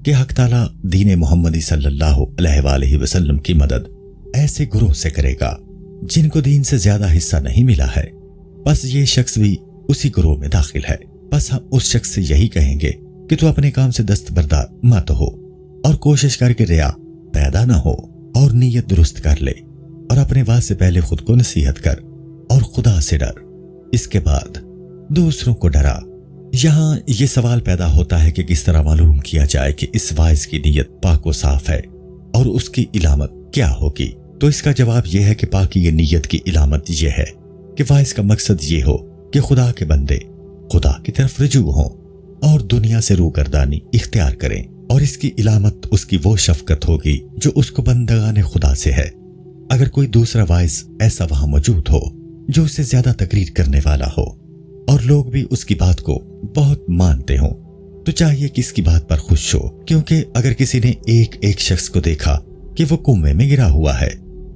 کہ حق تعالیٰ دین محمدی صلی اللہ علیہ وآلہ وسلم کی مدد ایسے گروہ سے کرے گا جن کو دین سے زیادہ حصہ نہیں ملا ہے، بس یہ شخص بھی اسی گروہ میں داخل ہے۔ بس ہم اس شخص سے یہی کہیں گے کہ تو اپنے کام سے دستبردار مت ہو اور کوشش کر کے ریا پیدا نہ ہو، اور نیت درست کر لے اور اپنے بات سے پہلے خود کو نصیحت کر اور خدا سے ڈر، اس کے بعد دوسروں کو ڈرا۔ یہاں یہ سوال پیدا ہوتا ہے کہ کس طرح معلوم کیا جائے کہ اس واعظ کی نیت پاک و صاف ہے اور اس کی علامت کیا ہوگی؟ تو اس کا جواب یہ ہے کہ پاکی یہ نیت کی علامت یہ ہے کہ واعظ کا مقصد یہ ہو کہ خدا کے بندے خدا کی طرف رجوع ہوں اور دنیا سے روگردانی اختیار کریں، اور اس کی علامت اس کی وہ شفقت ہوگی جو اس کو بندگان خدا سے ہے۔ اگر کوئی دوسرا واعظ ایسا وہاں موجود ہو جو اس سے زیادہ تقریر کرنے والا ہو اور لوگ بھی اس کی بات کو بہت مانتے ہوں، تو چاہیے کہ اس کی بات پر خوش ہو، کیونکہ اگر کسی نے ایک شخص کو دیکھا کہ وہ کنویں میں گرا ہوا ہے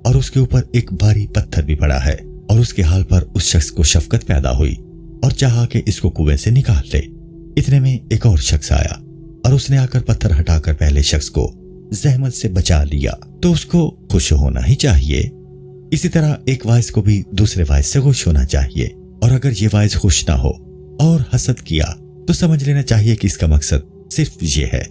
اور اس کے اوپر ایک بھاری پتھر بھی پڑا ہے اور اس کے حال پر اس شخص کو شفقت پیدا ہوئی اور چاہا کہ اس کو کنویں سے نکال لے، اتنے میں ایک اور شخص آیا اور اس نے آ کر پتھر ہٹا کر پہلے شخص کو زحمت سے بچا لیا، تو اس کو خوش ہونا ہی چاہیے۔ اسی طرح ایک واعظ کو بھی دوسرے واعظ سے خوش ہونا چاہیے، اور اگر یہ واعظ خوش نہ ہو اور حسد کیا تو سمجھ لینا چاہیے کہ اس کا مقصد صرف یہ ہے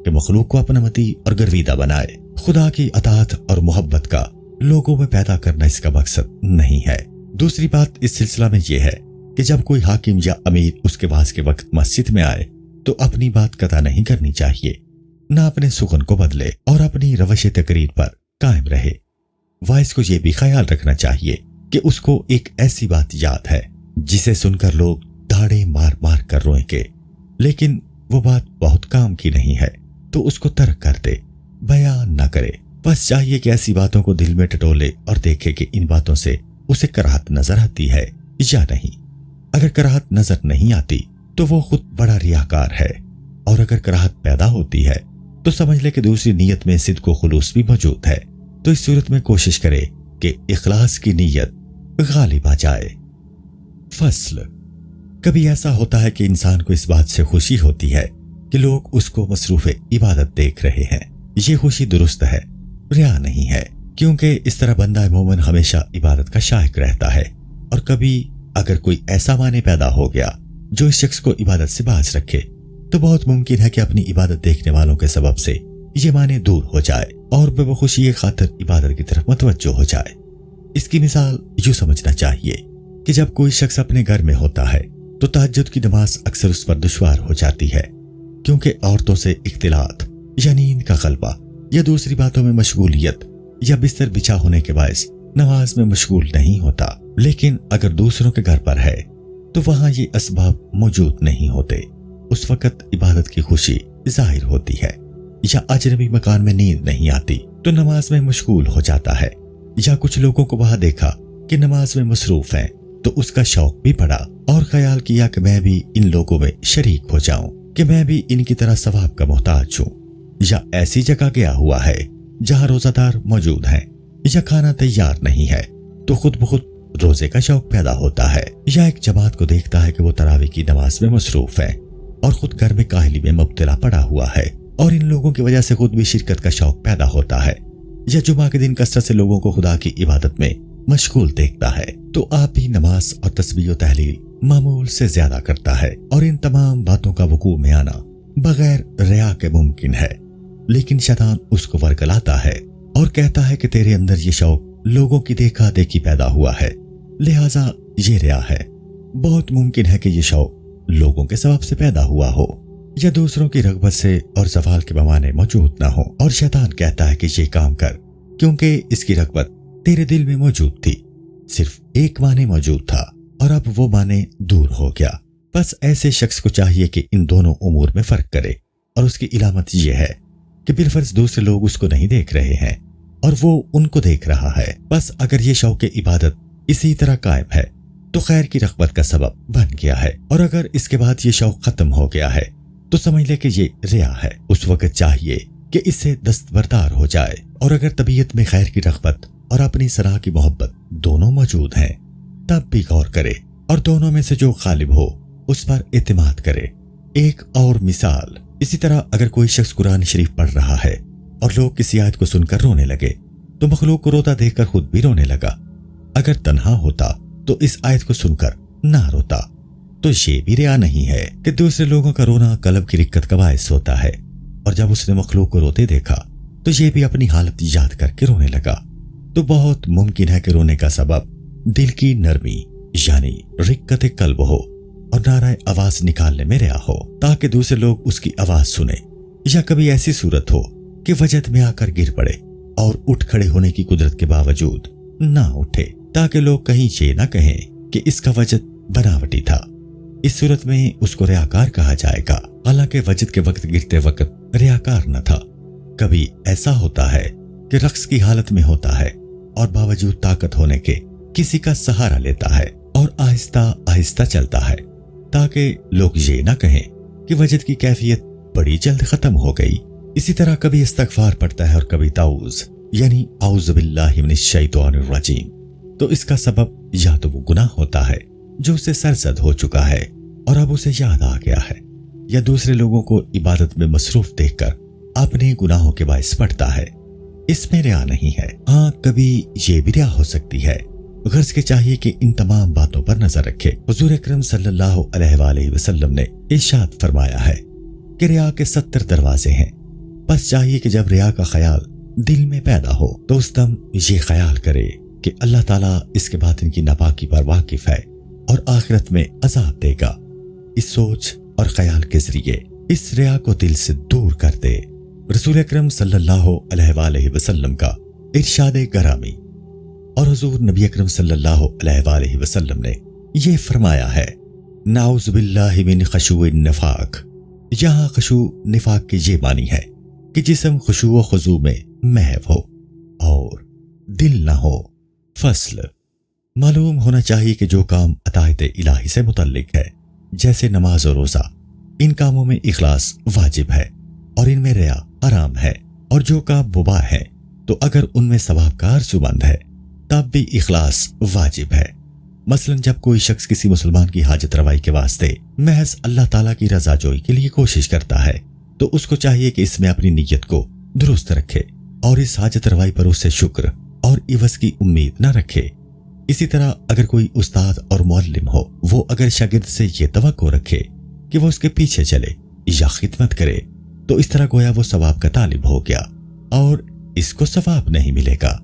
کہ مخلوق کو اپنا متی اور گرویدہ بنائے۔ خدا کی اطاعت اور محبت کا لوگوں میں پیدا کرنا اس کا مقصد نہیں ہے۔ دوسری بات اس سلسلہ میں یہ ہے کہ جب کوئی حاکم یا امیر اس کے واعظ کے وقت مسجد میں آئے تو اپنی بات قطع نہیں کرنی چاہیے، نہ اپنے سخن کو بدلے اور اپنی روش تقریر پر قائم رہے۔ واعظ کو یہ بھی خیال رکھنا چاہیے کہ اس کو ایک ایسی بات یاد ہے جسے سن کر لوگ دھاڑے مار مار کر روئیں گے، لیکن وہ بات بہت کام کی نہیں ہے، تو اس کو ترک کر دے، بیان نہ کرے۔ بس چاہیے کہ ایسی باتوں کو دل میں ٹٹولے اور دیکھے کہ ان باتوں سے اسے کراہت نظر آتی ہے یا نہیں۔ اگر کراہت نظر نہیں آتی تو وہ خود بڑا ریاکار ہے، اور اگر کراہت پیدا ہوتی ہے تو سمجھ لے کہ دوسری نیت میں صدق و خلوص بھی موجود ہے، تو اس صورت میں کوشش کرے کہ اخلاص کی نیت غالب آ جائے۔ فصل۔ کبھی ایسا ہوتا ہے کہ انسان کو اس بات سے خوشی ہوتی ہے کہ لوگ اس کو مصروف عبادت دیکھ رہے ہیں، یہ خوشی درست ہے، ریا نہیں ہے، کیونکہ اس طرح بندہ مومن ہمیشہ عبادت کا شائق رہتا ہے۔ اور کبھی اگر کوئی ایسا معنی پیدا ہو گیا جو اس شخص کو عبادت سے باز رکھے تو بہت ممکن ہے کہ اپنی عبادت دیکھنے والوں کے سبب سے یہ معنی دور ہو جائے اور بے بخوشی خاطر عبادت کی طرف متوجہ ہو جائے۔ اس کی مثال یوں سمجھنا چاہیے کہ جب کوئی شخص اپنے گھر میں ہوتا ہے تو تہجد کی نماز اکثر اس پر دشوار ہو جاتی ہے، کیونکہ عورتوں سے اختلاط یا نیند کا غلبہ یا دوسری باتوں میں مشغولیت یا بستر بچھا ہونے کے باعث نماز میں مشغول نہیں ہوتا۔ لیکن اگر دوسروں کے گھر پر ہے تو وہاں یہ اسباب موجود نہیں ہوتے، اس وقت عبادت کی خوشی ظاہر ہوتی ہے، یا اجنبی مکان میں نیند نہیں آتی تو نماز میں مشغول ہو جاتا ہے، یا کچھ لوگوں کو وہاں دیکھا کہ نماز میں مصروف ہیں تو اس کا شوق بھی پڑا اور خیال کیا کہ میں بھی ان لوگوں میں شریک ہو جاؤں، کہ میں بھی ان کی طرح ثواب کا محتاج ہوں۔ یا ایسی جگہ گیا ہوا ہے جہاں روزہ دار موجود ہیں یا کھانا تیار نہیں ہے تو خود بخود روزے کا شوق پیدا ہوتا ہے، یا ایک جماعت کو دیکھتا ہے کہ وہ تراویح کی نماز میں مصروف ہے اور خود گھر میں کاہلی میں مبتلا پڑا ہوا ہے اور ان لوگوں کی وجہ سے خود بھی شرکت کا شوق پیدا ہوتا ہے، یا جمعہ کے دن کثرت سے لوگوں کو خدا کی عبادت میں مشغول دیکھتا ہے تو آپ بھی نماز اور تسبیح و تحلیل معمول سے زیادہ کرتا ہے، اور ان تمام باتوں کا وقوع میں آنا بغیر ریا کے ممکن ہے، لیکن شیطان اس کو ورگلاتا ہے اور کہتا ہے کہ تیرے اندر یہ شوق لوگوں کی دیکھا دیکھی پیدا ہوا ہے، لہٰذا یہ ریا ہے۔ بہت ممکن ہے کہ یہ شوق لوگوں کے سبب سے پیدا ہوا ہو یا دوسروں کی رغبت سے اور زوال کے بہانے موجود نہ ہو، اور شیطان کہتا ہے کہ یہ کام کر کیونکہ اس کی رغبت تیرے دل میں موجود تھی، صرف ایک معنی موجود تھا اور اب وہ معنی دور ہو گیا۔ بس ایسے شخص کو چاہیے کہ ان دونوں امور میں فرق کرے، اور اس کی علامت یہ ہے کہ بالفرض دوسرے لوگ اس کو نہیں دیکھ رہے ہیں اور وہ ان کو دیکھ رہا ہے۔ بس اگر یہ شوق عبادت اسی طرح قائم ہے تو خیر کی رغبت کا سبب بن گیا ہے، اور اگر اس کے بعد یہ شوق ختم ہو گیا ہے تو سمجھ لے کہ یہ ریا ہے۔ اس وقت چاہیے کہ اس سے دستبردار ہو جائے، اور اگر طبیعت میں خیر کی رغبت اور اپنی صلاح کی محبت دونوں موجود ہیں تب بھی غور کرے اور دونوں میں سے جو غالب ہو اس پر اعتماد کرے۔ ایک اور مثال، اسی طرح اگر کوئی شخص قرآن شریف پڑھ رہا ہے اور لوگ کسی آیت کو سن کر رونے لگے تو مخلوق کو روتا دیکھ کر خود بھی رونے لگا۔ اگر تنہا ہوتا تو اس آیت کو سن کر نہ روتا، تو یہ بھی ریا نہیں ہے کہ دوسرے لوگوں کا رونا قلب کی رقت کا باعث ہوتا ہے، اور جب اس نے مخلوق کو روتے دیکھا تو یہ بھی اپنی حالت یاد کر کے رونے لگا۔ تو بہت ممکن ہے کہ رونے کا سبب دل کی نرمی یعنی رقت قلب ہو اور نعرہ آواز نکالنے میں ریا ہو تاکہ دوسرے لوگ اس کی آواز سنیں، یا کبھی ایسی صورت ہو کہ وجد میں آ کر گر پڑے اور اٹھ کھڑے ہونے کی قدرت کے باوجود نہ اٹھے تاکہ لوگ کہیں یہ نہ کہیں کہ اس کا وجد بناوٹی تھا۔ اس صورت میں اس کو ریاکار کہا جائے گا، حالانکہ وجد کے وقت گرتے وقت ریاکار نہ تھا۔ کبھی ایسا ہوتا ہے کہ رقص کی حالت میں ہوتا ہے اور باوجود طاقت ہونے کے کسی کا سہارا لیتا ہے اور آہستہ آہستہ چلتا ہے تاکہ لوگ یہ نہ کہیں کہ وجد کی کیفیت بڑی جلد ختم ہو گئی۔ اسی طرح کبھی استغفار پڑھتا ہے اور کبھی تعوذ یعنی اعوذ باللہ من الشیطان الرجیم، تو اس کا سبب یا تو وہ گناہ ہوتا ہے جو اسے سرزد ہو چکا ہے اور اب اسے یاد آ گیا ہے، یا دوسرے لوگوں کو عبادت میں مصروف دیکھ کر اپنے گناہوں کے باعث پڑتا ہے۔ اس میں ریا نہیں ہے۔ ہاں کبھی یہ بھی ریا ہو سکتی ہے۔ غرض کے چاہیے کہ ان تمام باتوں پر نظر رکھے۔ حضور اکرم صلی اللہ علیہ وآلہ وسلم نے ارشاد فرمایا ہے کہ ریا کے 70 دروازے ہیں، بس چاہیے کہ جب ریا کا خیال دل میں پیدا ہو تو اس دم یہ خیال کرے کہ اللہ تعالیٰ اس کے باطن کی ناپاکی پر واقف ہے اور آخرت میں عذاب دے گا۔ اس سوچ اور خیال کے ذریعے اس ریا کو دل سے دور کر دے۔ رسول اکرم صلی اللہ علیہ وآلہ وسلم کا ارشاد گرامی، اور حضور نبی اکرم صلی اللہ علیہ وآلہ وسلم نے یہ فرمایا ہے، نعوذ باللہ من خشوع النفاق۔ یہاں خشوع نفاق کی یہ معنی ہے کہ جسم خشوع و خضوع میں محو ہو اور دل نہ ہو۔ فصل، معلوم ہونا چاہیے کہ جو کام عطائت الہی سے متعلق ہے جیسے نماز و روزہ، ان کاموں میں اخلاص واجب ہے اور ان میں ریا حرام ہے، اور جو کام مباح ہے تو اگر ان میں ثواب کا آرزومند ہے تب بھی اخلاص واجب ہے۔ مثلا جب کوئی شخص کسی مسلمان کی حاجت روائی کے واسطے محض اللہ تعالیٰ کی رضا جوئی کے لیے کوشش کرتا ہے تو اس کو چاہیے کہ اس میں اپنی نیت کو درست رکھے اور اس حاجت روائی پر اس سے شکر اور عوض کی امید نہ رکھے۔ اسی طرح اگر کوئی استاد اور معلم ہو، وہ اگر شاگرد سے یہ توقع رکھے کہ وہ اس کے پیچھے چلے یا خدمت کرے تو اس طرح گویا وہ ثواب کا طالب ہو گیا اور اس کو ثواب نہیں ملے گا۔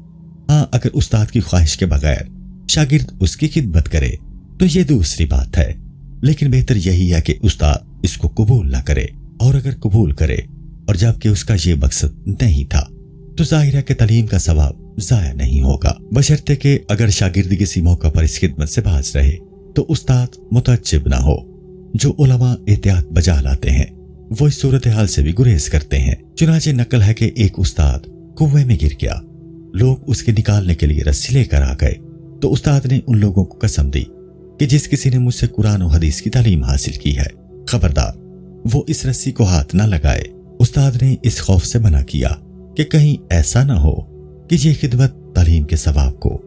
ہاں اگر استاد کی خواہش کے بغیر شاگرد اس کی خدمت کرے تو یہ دوسری بات ہے، لیکن بہتر یہی ہے کہ استاد اس کو قبول نہ کرے، اور اگر قبول کرے اور جبکہ اس کا یہ مقصد نہیں تھا تو ظاہر ہے کہ تعلیم کا ثواب ضائع نہیں ہوگا، بشرطے کہ اگر شاگرد کسی موقع پر اس خدمت سے باز رہے تو استاد متعجب نہ ہو۔ جو علماء احتیاط بجا لاتے ہیں وہ اس صورتحال سے بھی گریز کرتے ہیں۔ چنانچہ نقل ہے کہ ایک استاد کنویں میں گر گیا، لوگ اس کے نکالنے کے لیے رسی لے کر آ گئے تو استاد نے ان لوگوں کو قسم دی کہ جس کسی نے مجھ سے قرآن و حدیث کی تعلیم حاصل کی ہے خبردار وہ اس رسی کو ہاتھ نہ لگائے۔ استاد نے اس خوف سے منع کیا کہ کہیں ایسا نہ ہو کہ یہ خدمت تعلیم کے ثواب کو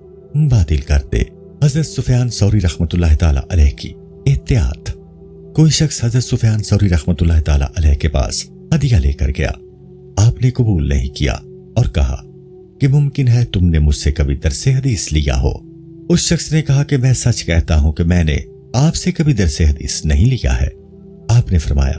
باطل کر دے۔ حضرت سفیان ثوری رحمۃ اللہ تعالی علیہ کی احتیاط۔ کوئی شخص حضرت سفیان ثوری رحمۃ اللہ تعالی علیہ کے پاس ہدیہ لے کر گیا، آپ نے قبول نہیں کیا اور کہا کہ ممکن ہے تم نے مجھ سے کبھی درس حدیث لیا ہو۔ اس شخص نے کہا کہ میں سچ کہتا ہوں کہ میں نے آپ سے کبھی درس حدیث نہیں لیا ہے۔ آپ نے فرمایا